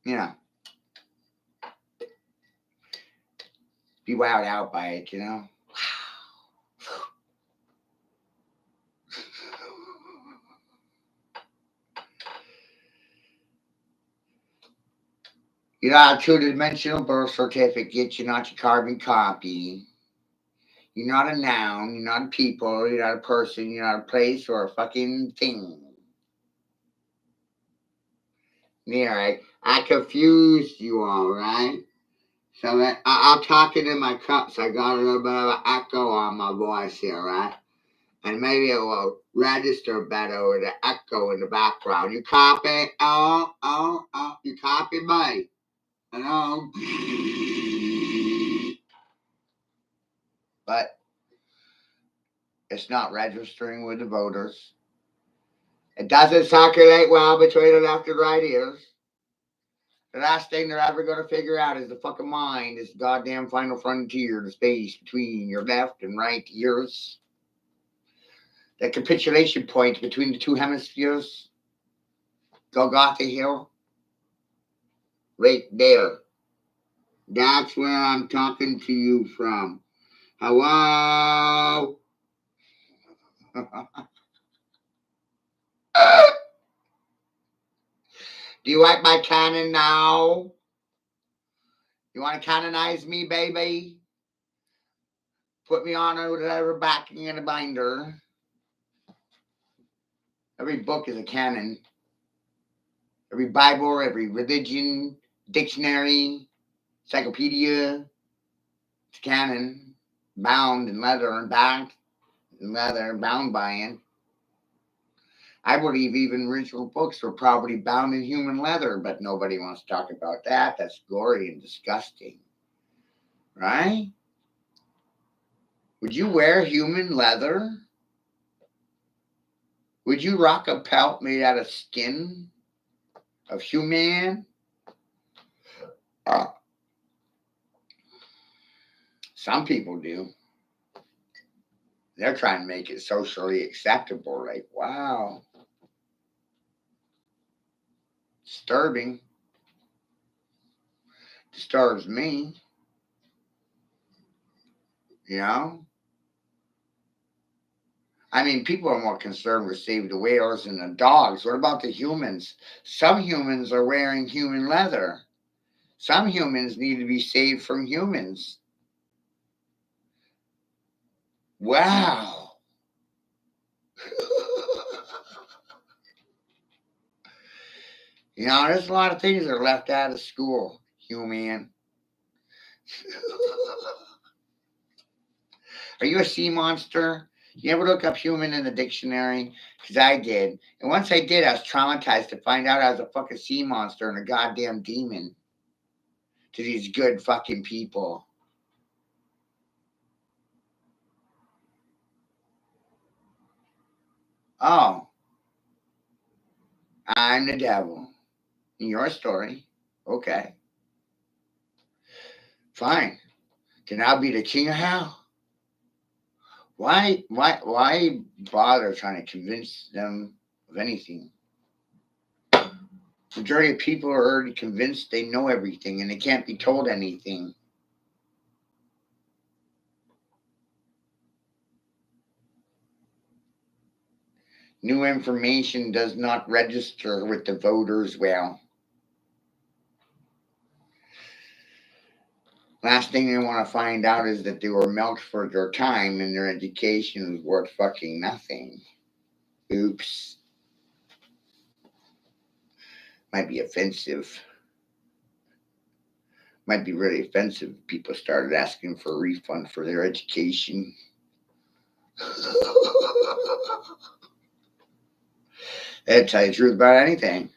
you know, be wowed out by it, you know? You're not a two-dimensional birth certificate. You're not your carbon copy. You're not a noun. You're not a people. You're not a person. You're not a place or a fucking thing. Yeah, right. I confused you all, right? So that I'm talking in my cups. I got a little bit of an echo on my voice here, right? And maybe it will register better with the echo in the background. You copy? Oh, you copy me? Hello? But it's not registering with the voters. It doesn't circulate well between the left and right ears. The last thing they're ever going to figure out is the fucking mind, is the goddamn final frontier, the space between your left and right ears. That capitulation point between the two hemispheres. Golgotha Hill. Right there. That's where I'm talking to you from. Hello? Do you like my cannon now? You want to canonize me, baby? Put me on whatever backing in a binder. Every book is a canon. Every Bible, every religion, dictionary, encyclopedia, it's canon. Bound in leather and backed in leather, bound by it. I believe even original books were probably bound in human leather, but nobody wants to talk about that. That's gory and disgusting. Right? Would you wear human leather? Would you rock a pelt made out of skin of human? Some people do. They're trying to make it socially acceptable. Like, wow. Disturbing. Disturbs me. You know? I mean, people are more concerned with Save the Whales and the dogs. What about the humans? Some humans are wearing human leather. Some humans need to be saved from humans. Wow. You know, there's a lot of things that are left out of school, human. Are you a sea monster? You ever look up human in the dictionary? Because I did. And once I did, I was traumatized to find out I was a fucking sea monster and a goddamn demon to these good fucking people. Oh, I'm the devil. In your story. Okay. Fine. Then I'll be the king of hell. Why bother trying to convince them of anything? Majority of people are already convinced they know everything and they can't be told anything. New information does not register with the voters well. Last thing they want to find out is that they were milked for their time and their education was worth fucking nothing. Oops. Might be offensive. Might be really offensive if people started asking for a refund for their education. They'd tell you the truth about anything.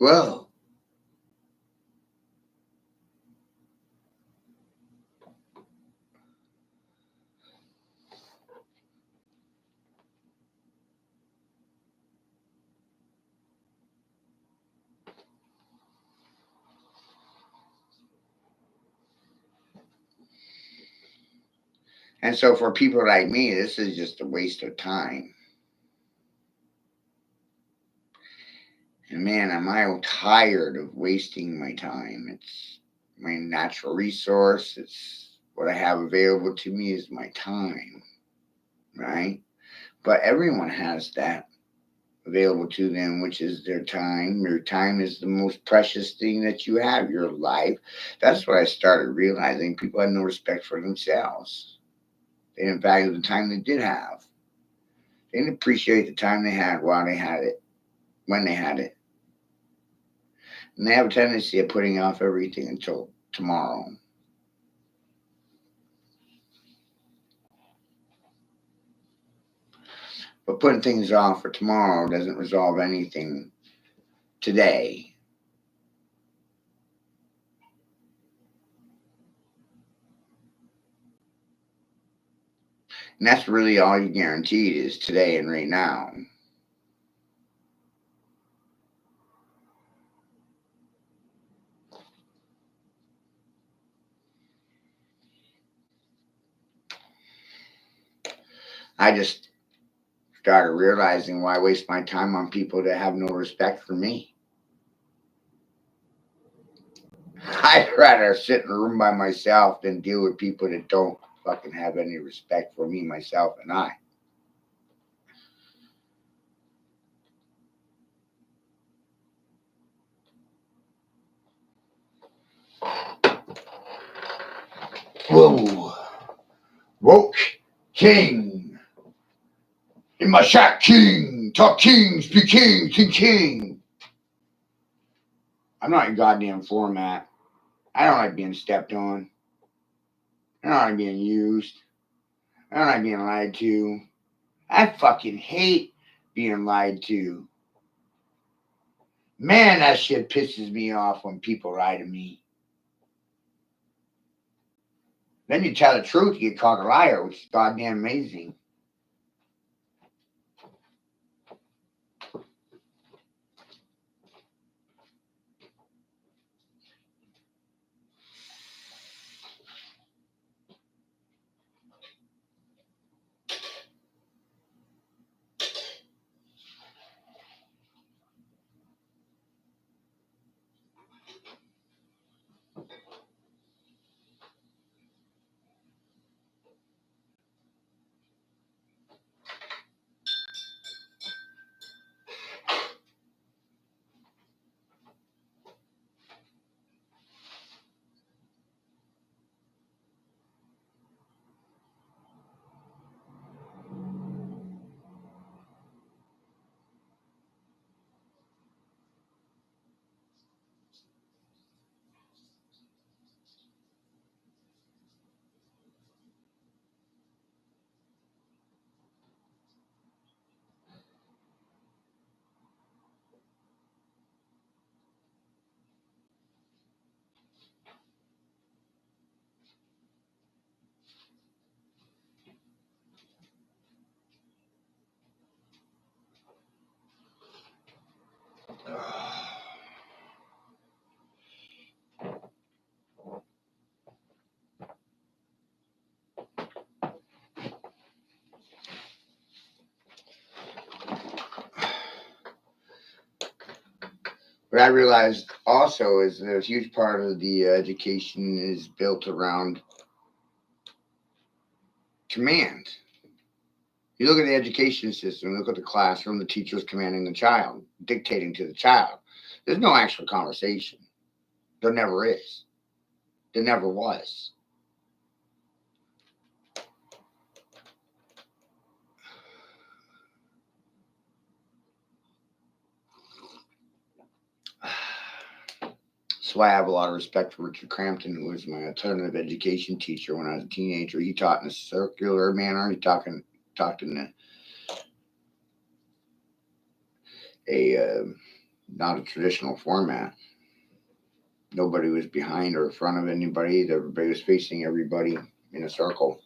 Well, and so for people like me, this is just a waste of time. And man, am I tired of wasting my time. It's my natural resource. It's what I have available to me is my time, right? But everyone has that available to them, which is their time. Your time is the most precious thing that you have, your life. That's what I started realizing. People had no respect for themselves. They didn't value the time they did have. They didn't appreciate the time they had while they had it, when they had it. And they have a tendency of putting off everything until tomorrow. But putting things off for tomorrow doesn't resolve anything today. And that's really all you guaranteed is today and right now. I just started realizing why waste my time on people that have no respect for me. I'd rather sit in a room by myself than deal with people that don't fucking have any respect for me, myself, and I. Whoa. Woke King. In my shack, King. Talk King. Speak King. King King. I'm not your goddamn format. I don't like being stepped on. I don't like being used. I don't like being lied to. I fucking hate being lied to. Man, that shit pisses me off when people lie to me. Then you tell the truth, you get called a liar, which is goddamn amazing. What I realized also is that a huge part of the education is built around command. You look at the education system, look at the classroom, the teacher's commanding the child, dictating to the child. There's no actual conversation. There never is. There never was. That's why I have a lot of respect for Richard Crampton, who was my alternative education teacher when I was a teenager. He taught in a circular manner. He talked in a not a traditional format. Nobody was behind or in front of anybody. Everybody was facing everybody in a circle.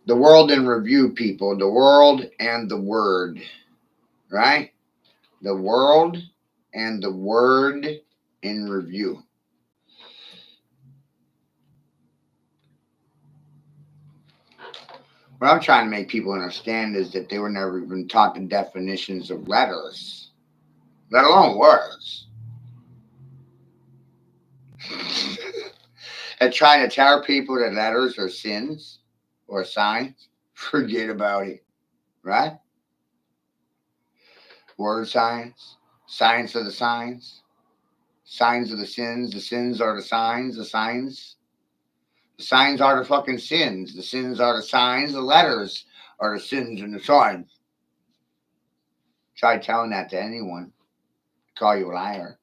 The world in review, people. The world and the word, right? The world and the word in review. What I'm trying to make people understand is that they were never even taught the definitions of letters, let alone words. And trying to tell people that letters are sins or signs, forget about it, right? Word signs, signs are the signs are the sins are the signs, the signs are the fucking sins, the sins are the signs, the letters are the sins and the signs. Try telling that to anyone, call you a liar.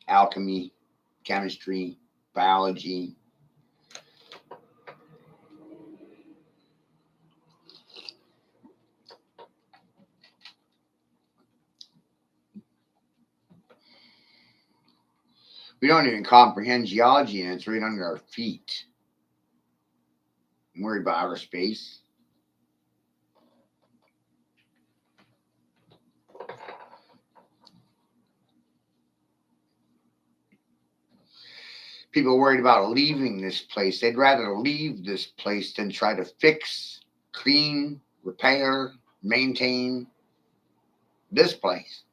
Alchemy, chemistry, biology. We don't even comprehend geology, and it's right under our feet. I'm worried about outer space. People worried about leaving this place. They'd rather leave this place than try to fix, clean, repair, maintain this place.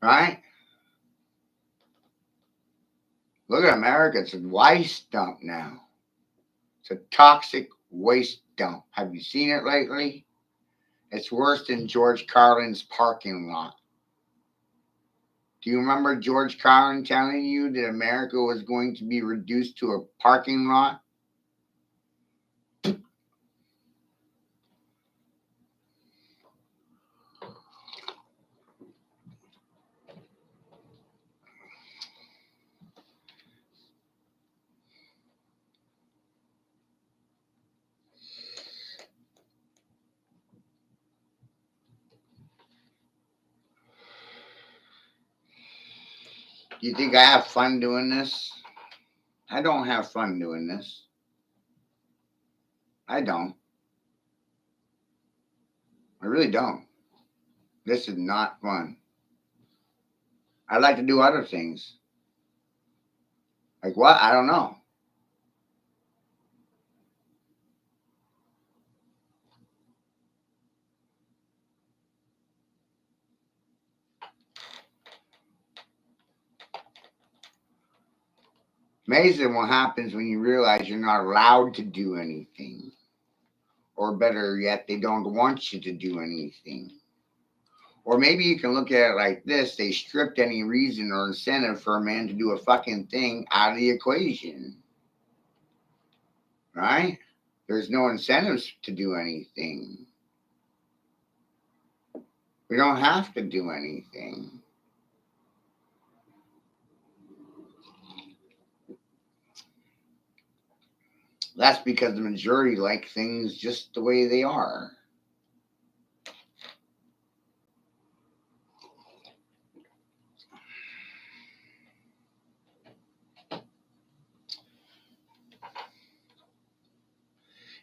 Right? Look at America. It's a waste dump now. It's a toxic waste dump. Have you seen it lately? It's worse than George Carlin's parking lot. Do you remember George Carlin telling you that America was going to be reduced to a parking lot? Do you think I have fun doing this? I don't have fun doing this. I don't. I really don't. This is not fun. I like to do other things. Like what? I don't know. Amazing what happens when you realize you're not allowed to do anything. Or better yet, they don't want you to do anything. Or maybe you can look at it like this: they stripped any reason or incentive for a man to do a fucking thing out of the equation. Right? There's no incentives to do anything. We don't have to do anything. That's because the majority like things just the way they are.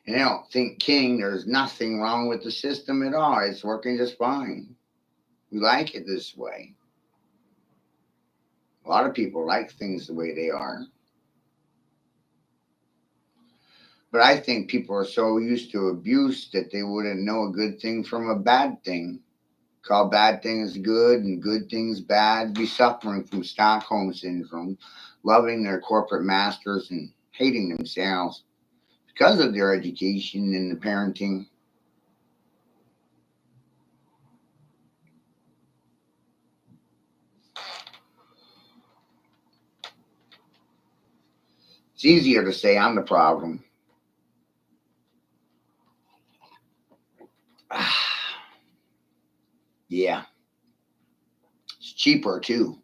And I don't think, King, there's nothing wrong with the system at all. It's working just fine. We like it this way. A lot of people like things the way they are. But I think people are so used to abuse that they wouldn't know a good thing from a bad thing. Call bad things good and good things bad. Be suffering from Stockholm syndrome, loving their corporate masters and hating themselves because of their education and the parenting. It's easier to say I'm the problem. Yeah. It's cheaper too.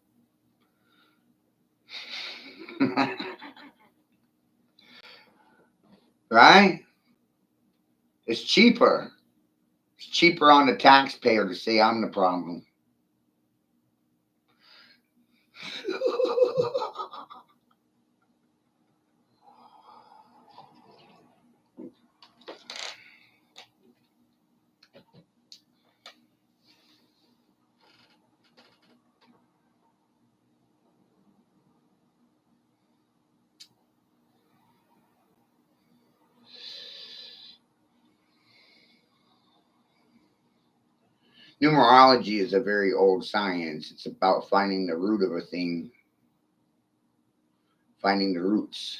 Right? It's cheaper. It's cheaper on the taxpayer to say I'm the problem. Numerology is a very old science. It's about finding the root of a thing, finding the roots,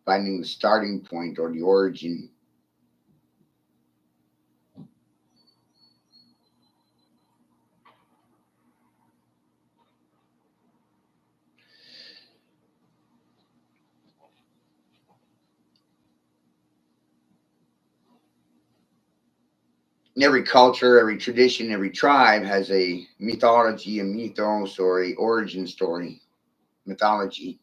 finding the starting point or the origin. Every culture, every tradition, every tribe has a mythology, a mythos, or a origin story. Mythology.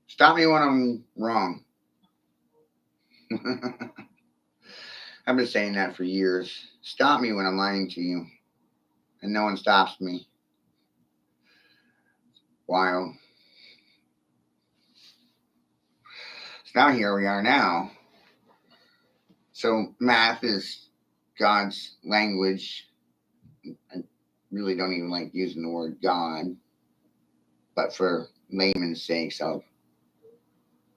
Stop me when I'm wrong. I've been saying that for years. Stop me when I'm lying to you. And no one stops me. Wild. So now here we are now. So math is God's language. I really don't even like using the word God. But for layman's sakes, I'll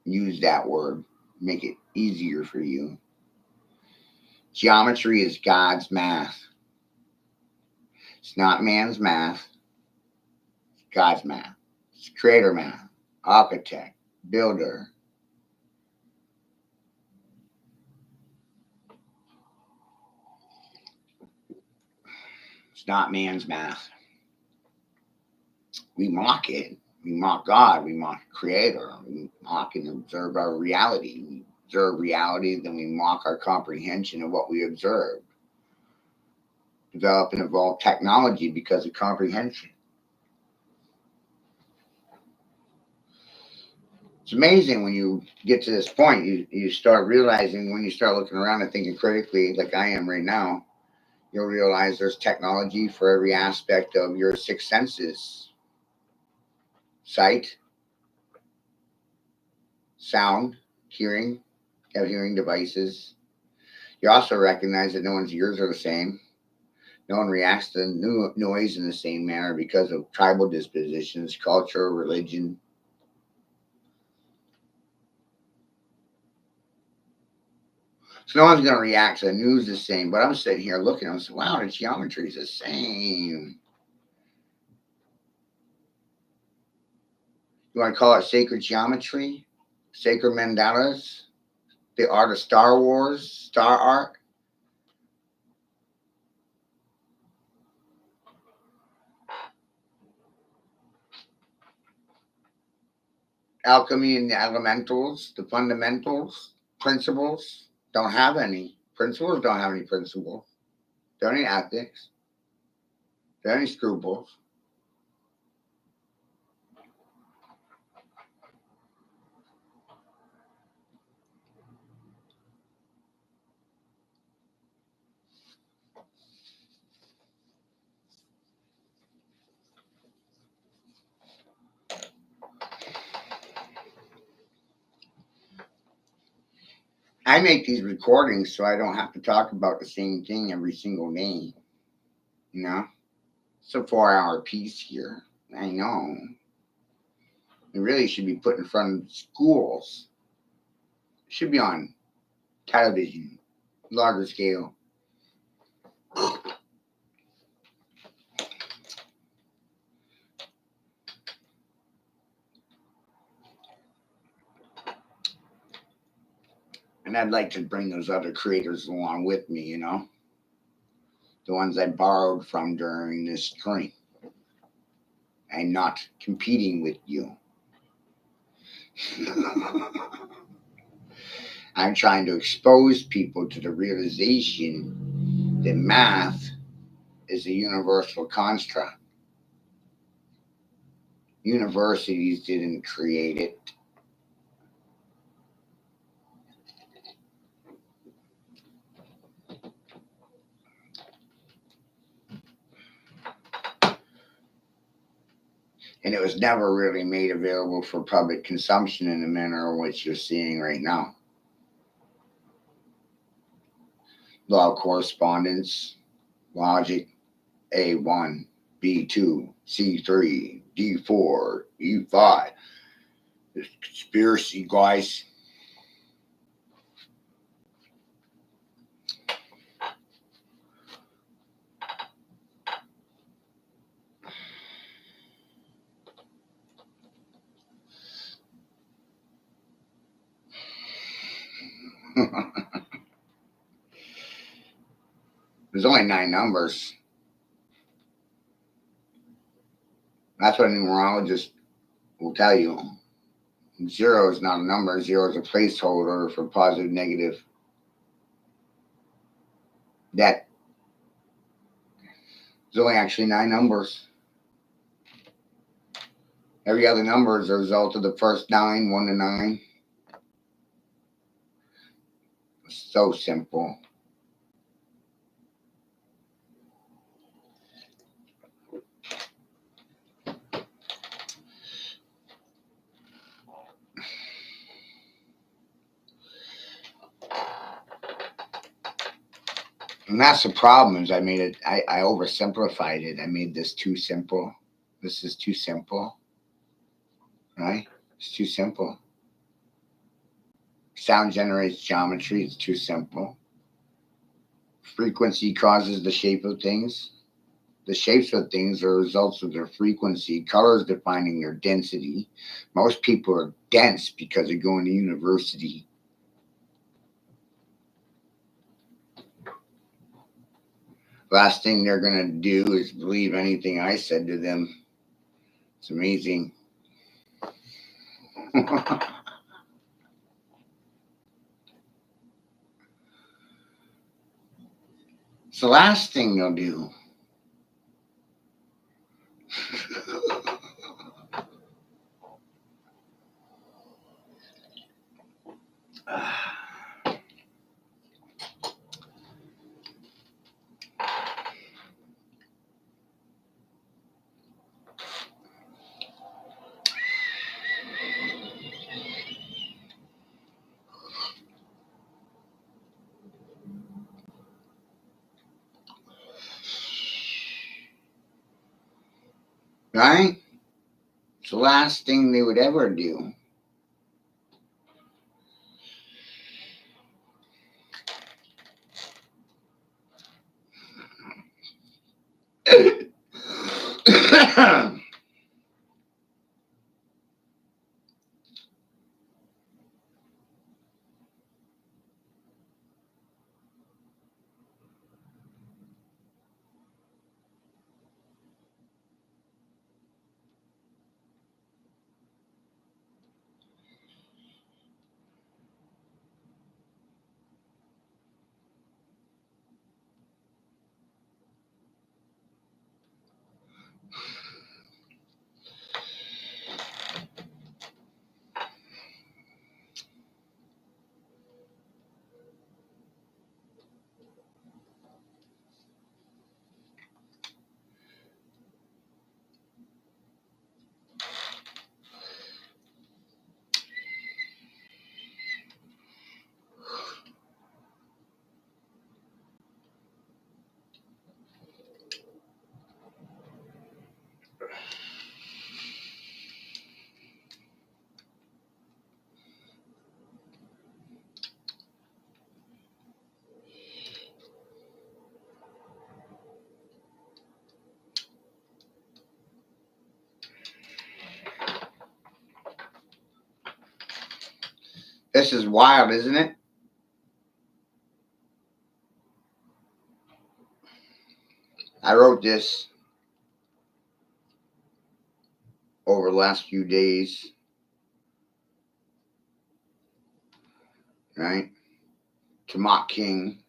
use that word. Make it easier for you. Geometry is God's math. It's not man's math. It's God's math. It's creator math. Architect. Builder. It's not man's math. We mock it. We mock God. We mock Creator. We mock and observe our reality. We observe reality, then we mock our comprehension of what we observe. Develop and evolve technology because of comprehension. It's amazing when you get to this point, you start realizing, when you start looking around and thinking critically, like I am right now, you'll realize there's technology for every aspect of your six senses: sight, sound, hearing. You have hearing devices. You also recognize that no one's ears are the same. No one reacts to noise in the same manner because of tribal dispositions, culture, religion. So no one's going to react to the news the same. But I'm sitting here looking, I'm saying, wow, the geometry is the same. You want to call it sacred geometry, sacred mandalas, the art of Star Wars, star art. Alchemy and the elementals, the fundamentals, principles don't have any. Principles don't have any principles. There are any ethics. There are any scruples. I make these recordings so I don't have to talk about the same thing every single day. You know? It's a 4-hour piece here. I know. It really should be put in front of schools. It should be on television, larger scale. And I'd like to bring those other creators along with me, you know? The ones I borrowed from during this stream. I'm not competing with you. I'm trying to expose people to the realization that math is a universal construct. Universities didn't create it. And it was never really made available for public consumption in the manner in which you're seeing right now. Law of correspondence, logic, A1, B2, C3, D4, E5. This conspiracy, guys. There's only 9 numbers. That's what a numerologist will tell you. 0 is not a number. 0 is a placeholder for positive, negative. That there's only actually 9 numbers. Every other number is a result of the first 9, 1 to 9. So simple. And that's the problem is I made it, I oversimplified it. I made this too simple. This is too simple. Right? It's too simple. Sound generates geometry. It's too simple. Frequency causes the shape of things. The shapes of things are results of their frequency. Colors defining their density. Most people are dense because they're going to university. Last thing they're going to do is believe anything I said to them. It's amazing. It's the last thing they'll do. Right? It's the last thing they would ever do. This is wild, isn't it? I wrote this over the last few days, right? To mock King.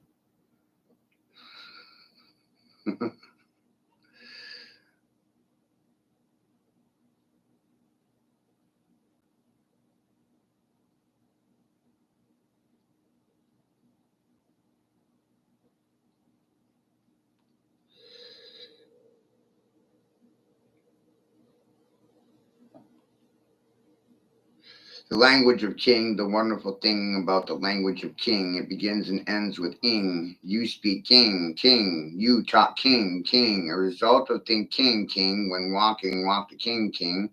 The language of King, the wonderful thing about the language of King, it begins and ends with ing. You speak King, King. You talk King, King. A result of think King, King. When walking, walk the King, King.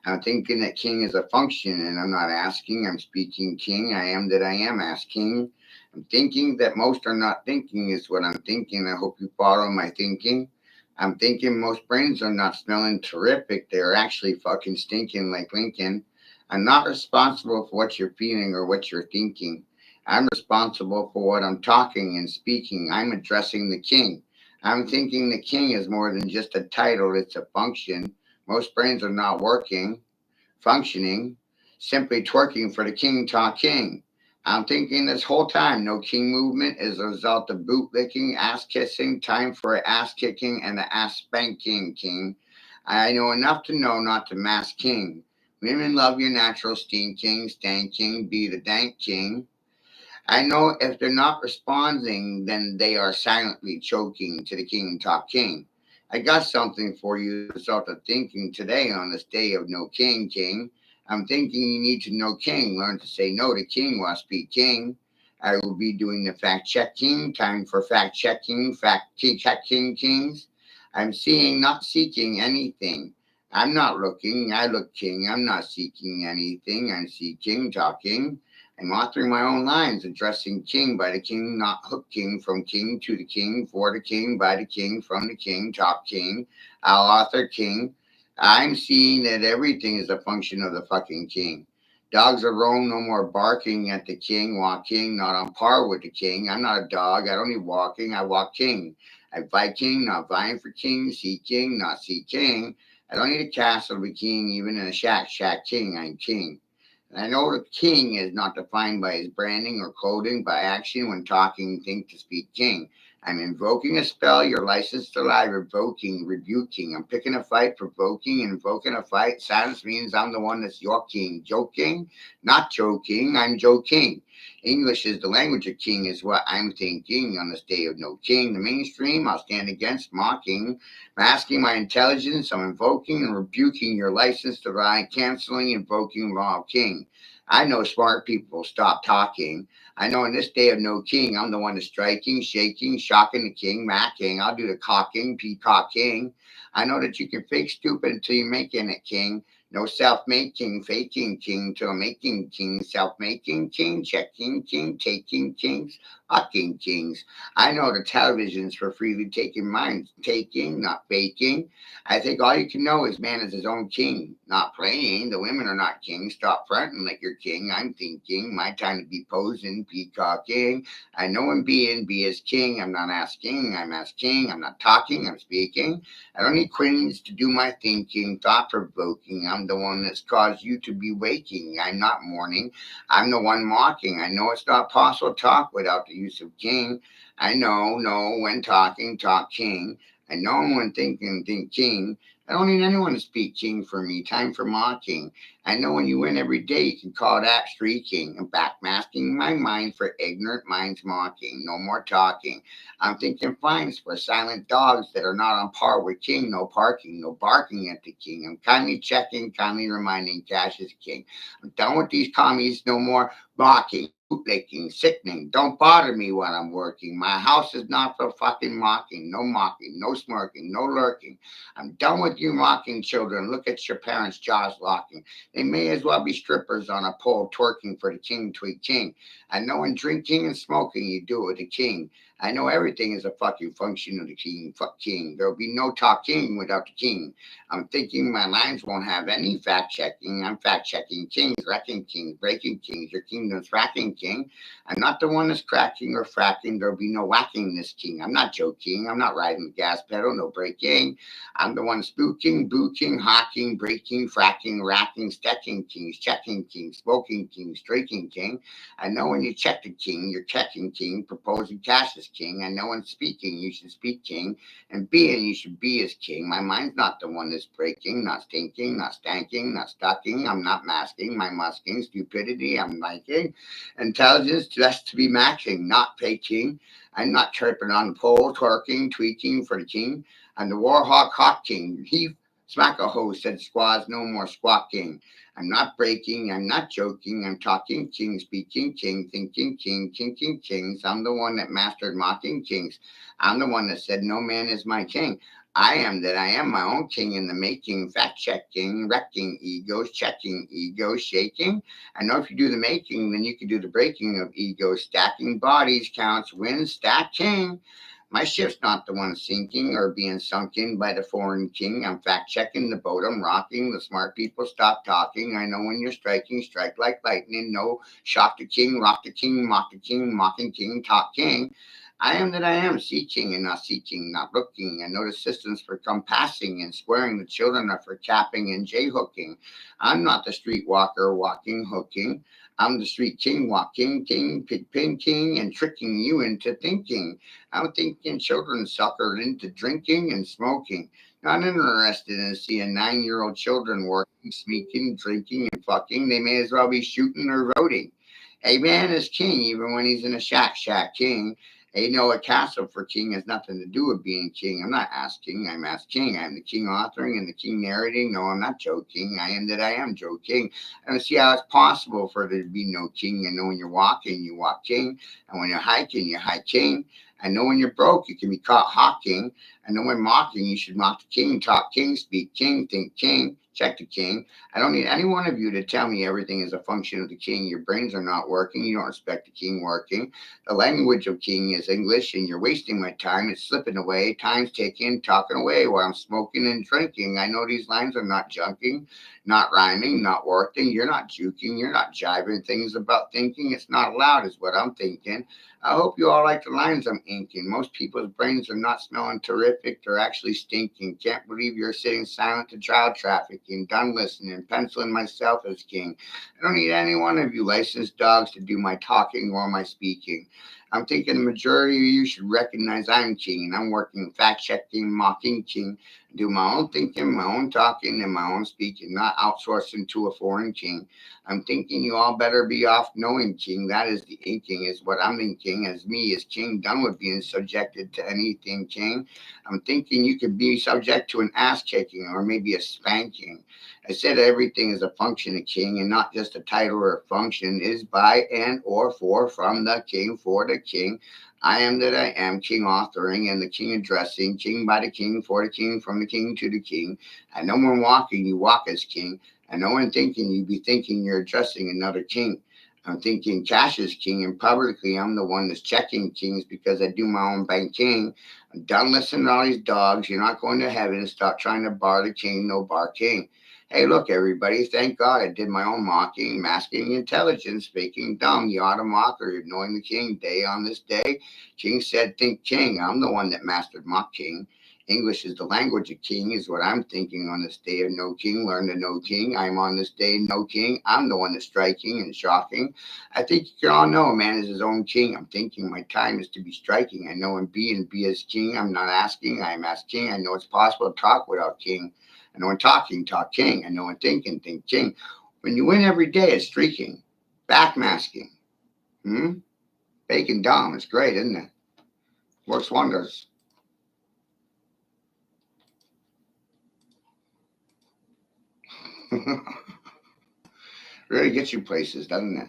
I'm thinking that King is a function, and I'm not asking. I'm speaking King. I am that I am. Ask King. I'm thinking that most are not thinking is what I'm thinking. I hope you follow my thinking. I'm thinking most brains are not smelling terrific. They're actually fucking stinking like Lincoln. I'm not responsible for what you're feeling or what you're thinking. I'm responsible for what I'm talking and speaking. I'm addressing the king. I'm thinking the king is more than just a title, it's a function. Most brains are not working, functioning, simply twerking for the king talk king. I'm thinking this whole time no king movement is a result of bootlicking, ass kissing, time for ass kicking, and the ass spanking king. I know enough to know not to mask king. Women love your natural steam king, stank king, be the dank king. I know if they're not responding, then they are silently choking to the king talk king. I got something for you as a result of thinking today on this day of no king, king. I'm thinking you need to know king, learn to say no to king while speak king. I will be doing the fact checking, time for fact checking, fact checking kings. I'm seeing, not seeking anything. I'm not looking, I look king. I'm not seeking anything. I'm seeking, talking. I'm authoring my own lines, addressing king by the king, not hook king, from king to the king, for the king, by the king, from the king, top king. I'll author king. I'm seeing that everything is a function of the fucking king. Dogs are roam, no more barking at the king, walking, not on par with the king. I'm not a dog, I don't need walking, I walk king. I fight king, not vying for king, see king, not see king. I don't need a castle to be king, even in a shack, shack king, I'm king. And I know the king is not defined by his branding or clothing, by action when talking, think to speak king. I'm invoking a spell, your license to lie, revoking, rebuking. I'm picking a fight, provoking, invoking a fight. Silence means I'm the one that's your king. Joking, not joking, I'm Joe King. English is the language of king, is what I'm thinking on this day of no king. The mainstream, I'll stand against mocking, masking my intelligence. I'm invoking and rebuking your license to lie, canceling, invoking law of king. I know smart people stop talking. I know in this day of no king, I'm the one that's striking, shaking, shocking the king, macking. I'll do the cocking, peacocking. I know that you can fake stupid until you're making it king. No self-making, faking king till making king, self-making king, checking king, taking kings, fucking kings. I know the television's for freely taking minds, taking, not faking. I think all you can know is man is his own king, not playing. The women are not kings. Stop fronting like you're king. I'm thinking. My time to be posing, peacocking. I know I'm being, be as king. I'm not asking. I'm asking. I'm not talking. I'm speaking. I don't need queens to do my thinking, thought provoking. I'm the one that's caused you to be waking. I'm not mourning. I'm the one mocking. I know it's not possible to talk without the use of king. I know when talking, talk king. I know when thinking, think king. I don't need anyone to speak king for me. Time for mocking. I know when you win every day, you can call that streaking and backmasking my mind for ignorant minds mocking. No more talking. I'm thinking fines for silent dogs that are not on par with king. No parking, no barking at the king. I'm kindly checking, kindly reminding Cash is king. I'm done with these commies. No more mocking, bootlicking, sickening. Don't bother me while I'm working. My house is not for fucking mocking. No mocking, no smirking, no lurking. I'm done with you mocking children. Look at your parents' jaws locking. They may as well be strippers on a pole twerking for the king to a king. I know in drinking and smoking you do it with the king. I know everything is a fucking function of the king. Fuck king. There'll be no talking without the king. I'm thinking my lines won't have any fact checking. I'm fact checking kings, wrecking kings, breaking kings, your kingdom's racking king. I'm not the one that's cracking or fracking. There'll be no whacking this king. I'm not Joe King. I'm not riding the gas pedal, no breaking. I'm the one spooking, booking, hawking, breaking, fracking, racking, stacking kings, checking kings, smoking kings, drinking king. I know when you check the king, you're checking king, proposing cash as king. I know when speaking, you should speak king, and being, you should be as king. My mind's not the one that's breaking, not stinking, not stanking, not stucking. I'm not masking my musking, stupidity, I'm liking. Intelligence just to be matching, not faking. I'm not chirping on the pole, twerking, tweaking for the king. I'm the Warhawk Hawk King. He smack a hoe said squaws no more squawking. I'm not breaking, I'm not joking, I'm talking king, speaking king, thinking king, kinking kings. I'm the one that mastered mocking kings. I'm the one that said no man is my king. I am that I am my own king in the making, fact checking, wrecking egos, checking egos, shaking. I know if you do the making, then you can do the breaking of egos, stacking bodies, counts, wins, stack king. My ship's not the one sinking or being sunk in by the foreign king. I'm fact checking the boat. I'm rocking. The smart people stop talking. I know when you're striking, strike like lightning. No, shock the king, rock the king, mock the king, mocking king, talk king. I am that I am, seeking and not seeking, not looking. I know the systems for compassing and squaring. The children are for capping and jay-hooking. I'm not the streetwalker walking, hooking. I'm the street king walking, king, pig pin king, and tricking you into thinking. I'm thinking children suckered into drinking and smoking. Not interested in seeing 9-year-old children working, sneaking, drinking, and fucking. They may as well be shooting or voting. A man is king even when he's in a shack king. Ain't no a castle for king has nothing to do with being king. I'm not asking, I'm asking. I'm the king authoring and the king narrating. No, I'm not Joe King. I am that I am Joe King. I don't see how it's possible for there to be no king. I know when you're walking, you walk king. And when you're hiking, you hike king. I know when you're broke, you can be caught hawking. I know when mocking, you should mock the king, talk king, speak king, think king, check the king. I don't need any one of you to tell me everything is a function of the king. Your brains are not working. You don't respect the king working. The language of king is English, and you're wasting my time. It's slipping away. Time's ticking, talking away while I'm smoking and drinking. I know these lines are not junking, not rhyming, not working. You're not juking. You're not jiving. Things about thinking. It's not allowed, is what I'm thinking. I hope you all like the lines I'm inking. Most people's brains are not smelling terrific. They're actually stinking. Can't believe you're sitting silent to child trafficking. Done listening. Penciling myself as king. I don't need any one of you licensed dogs to do my talking or my speaking. I'm thinking the majority of you should recognize I'm king, and I'm working fact checking, mocking king. Do my own thinking, my own talking, and my own speaking, not outsourcing to a foreign king. I'm thinking you all better be off knowing king. That is the inking, is what I'm thinking as me as king, done with being subjected to anything king. I'm thinking you could be subject to an ass kicking or maybe a spanking. I said everything is a function of king and not just a title or a function, is by and or for, from the king, for the king. I am that I am, king authoring and the king addressing, king by the king, for the king, from the king to the king. I know when walking, you walk as king. I know when thinking, you be thinking you're addressing another king. I'm thinking cash is king, and publicly I'm the one that's checking kings because I do my own banking. I'm done listening to all these dogs. You're not going to heaven. Stop trying to bar the king, no bar king. Hey, look, everybody, thank God I did my own mocking, masking intelligence, speaking dumb. You ought to mock or ignoring the king day on this day. King said, think king. I'm the one that mastered mock king. English is the language of king, is what I'm thinking on this day of no king. Learn to know king. I'm on this day, no king. I'm the one that's striking and shocking. I think you can all know a man is his own king. I'm thinking my time is to be striking. I know and be as king. I'm not asking, I'm asking. I know it's possible to talk without king. I know when talking, talk king. I know when thinking, think king. When you win every day, it's streaking, backmasking. Bacon Dom is great, isn't it? Works wonders. Really gets you places, doesn't it?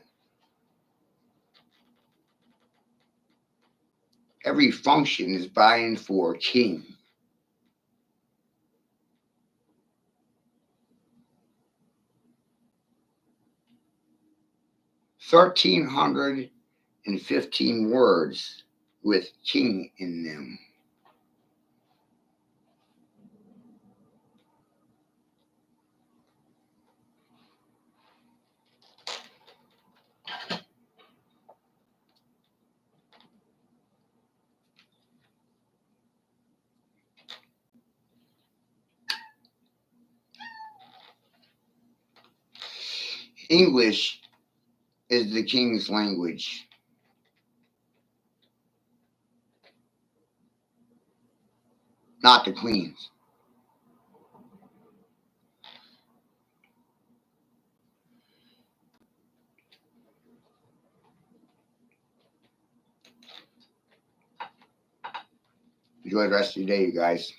Every function is buying for king. $1,315 words with king in them. English is the king's language. Not the queen's. Enjoy the rest of your day, you guys.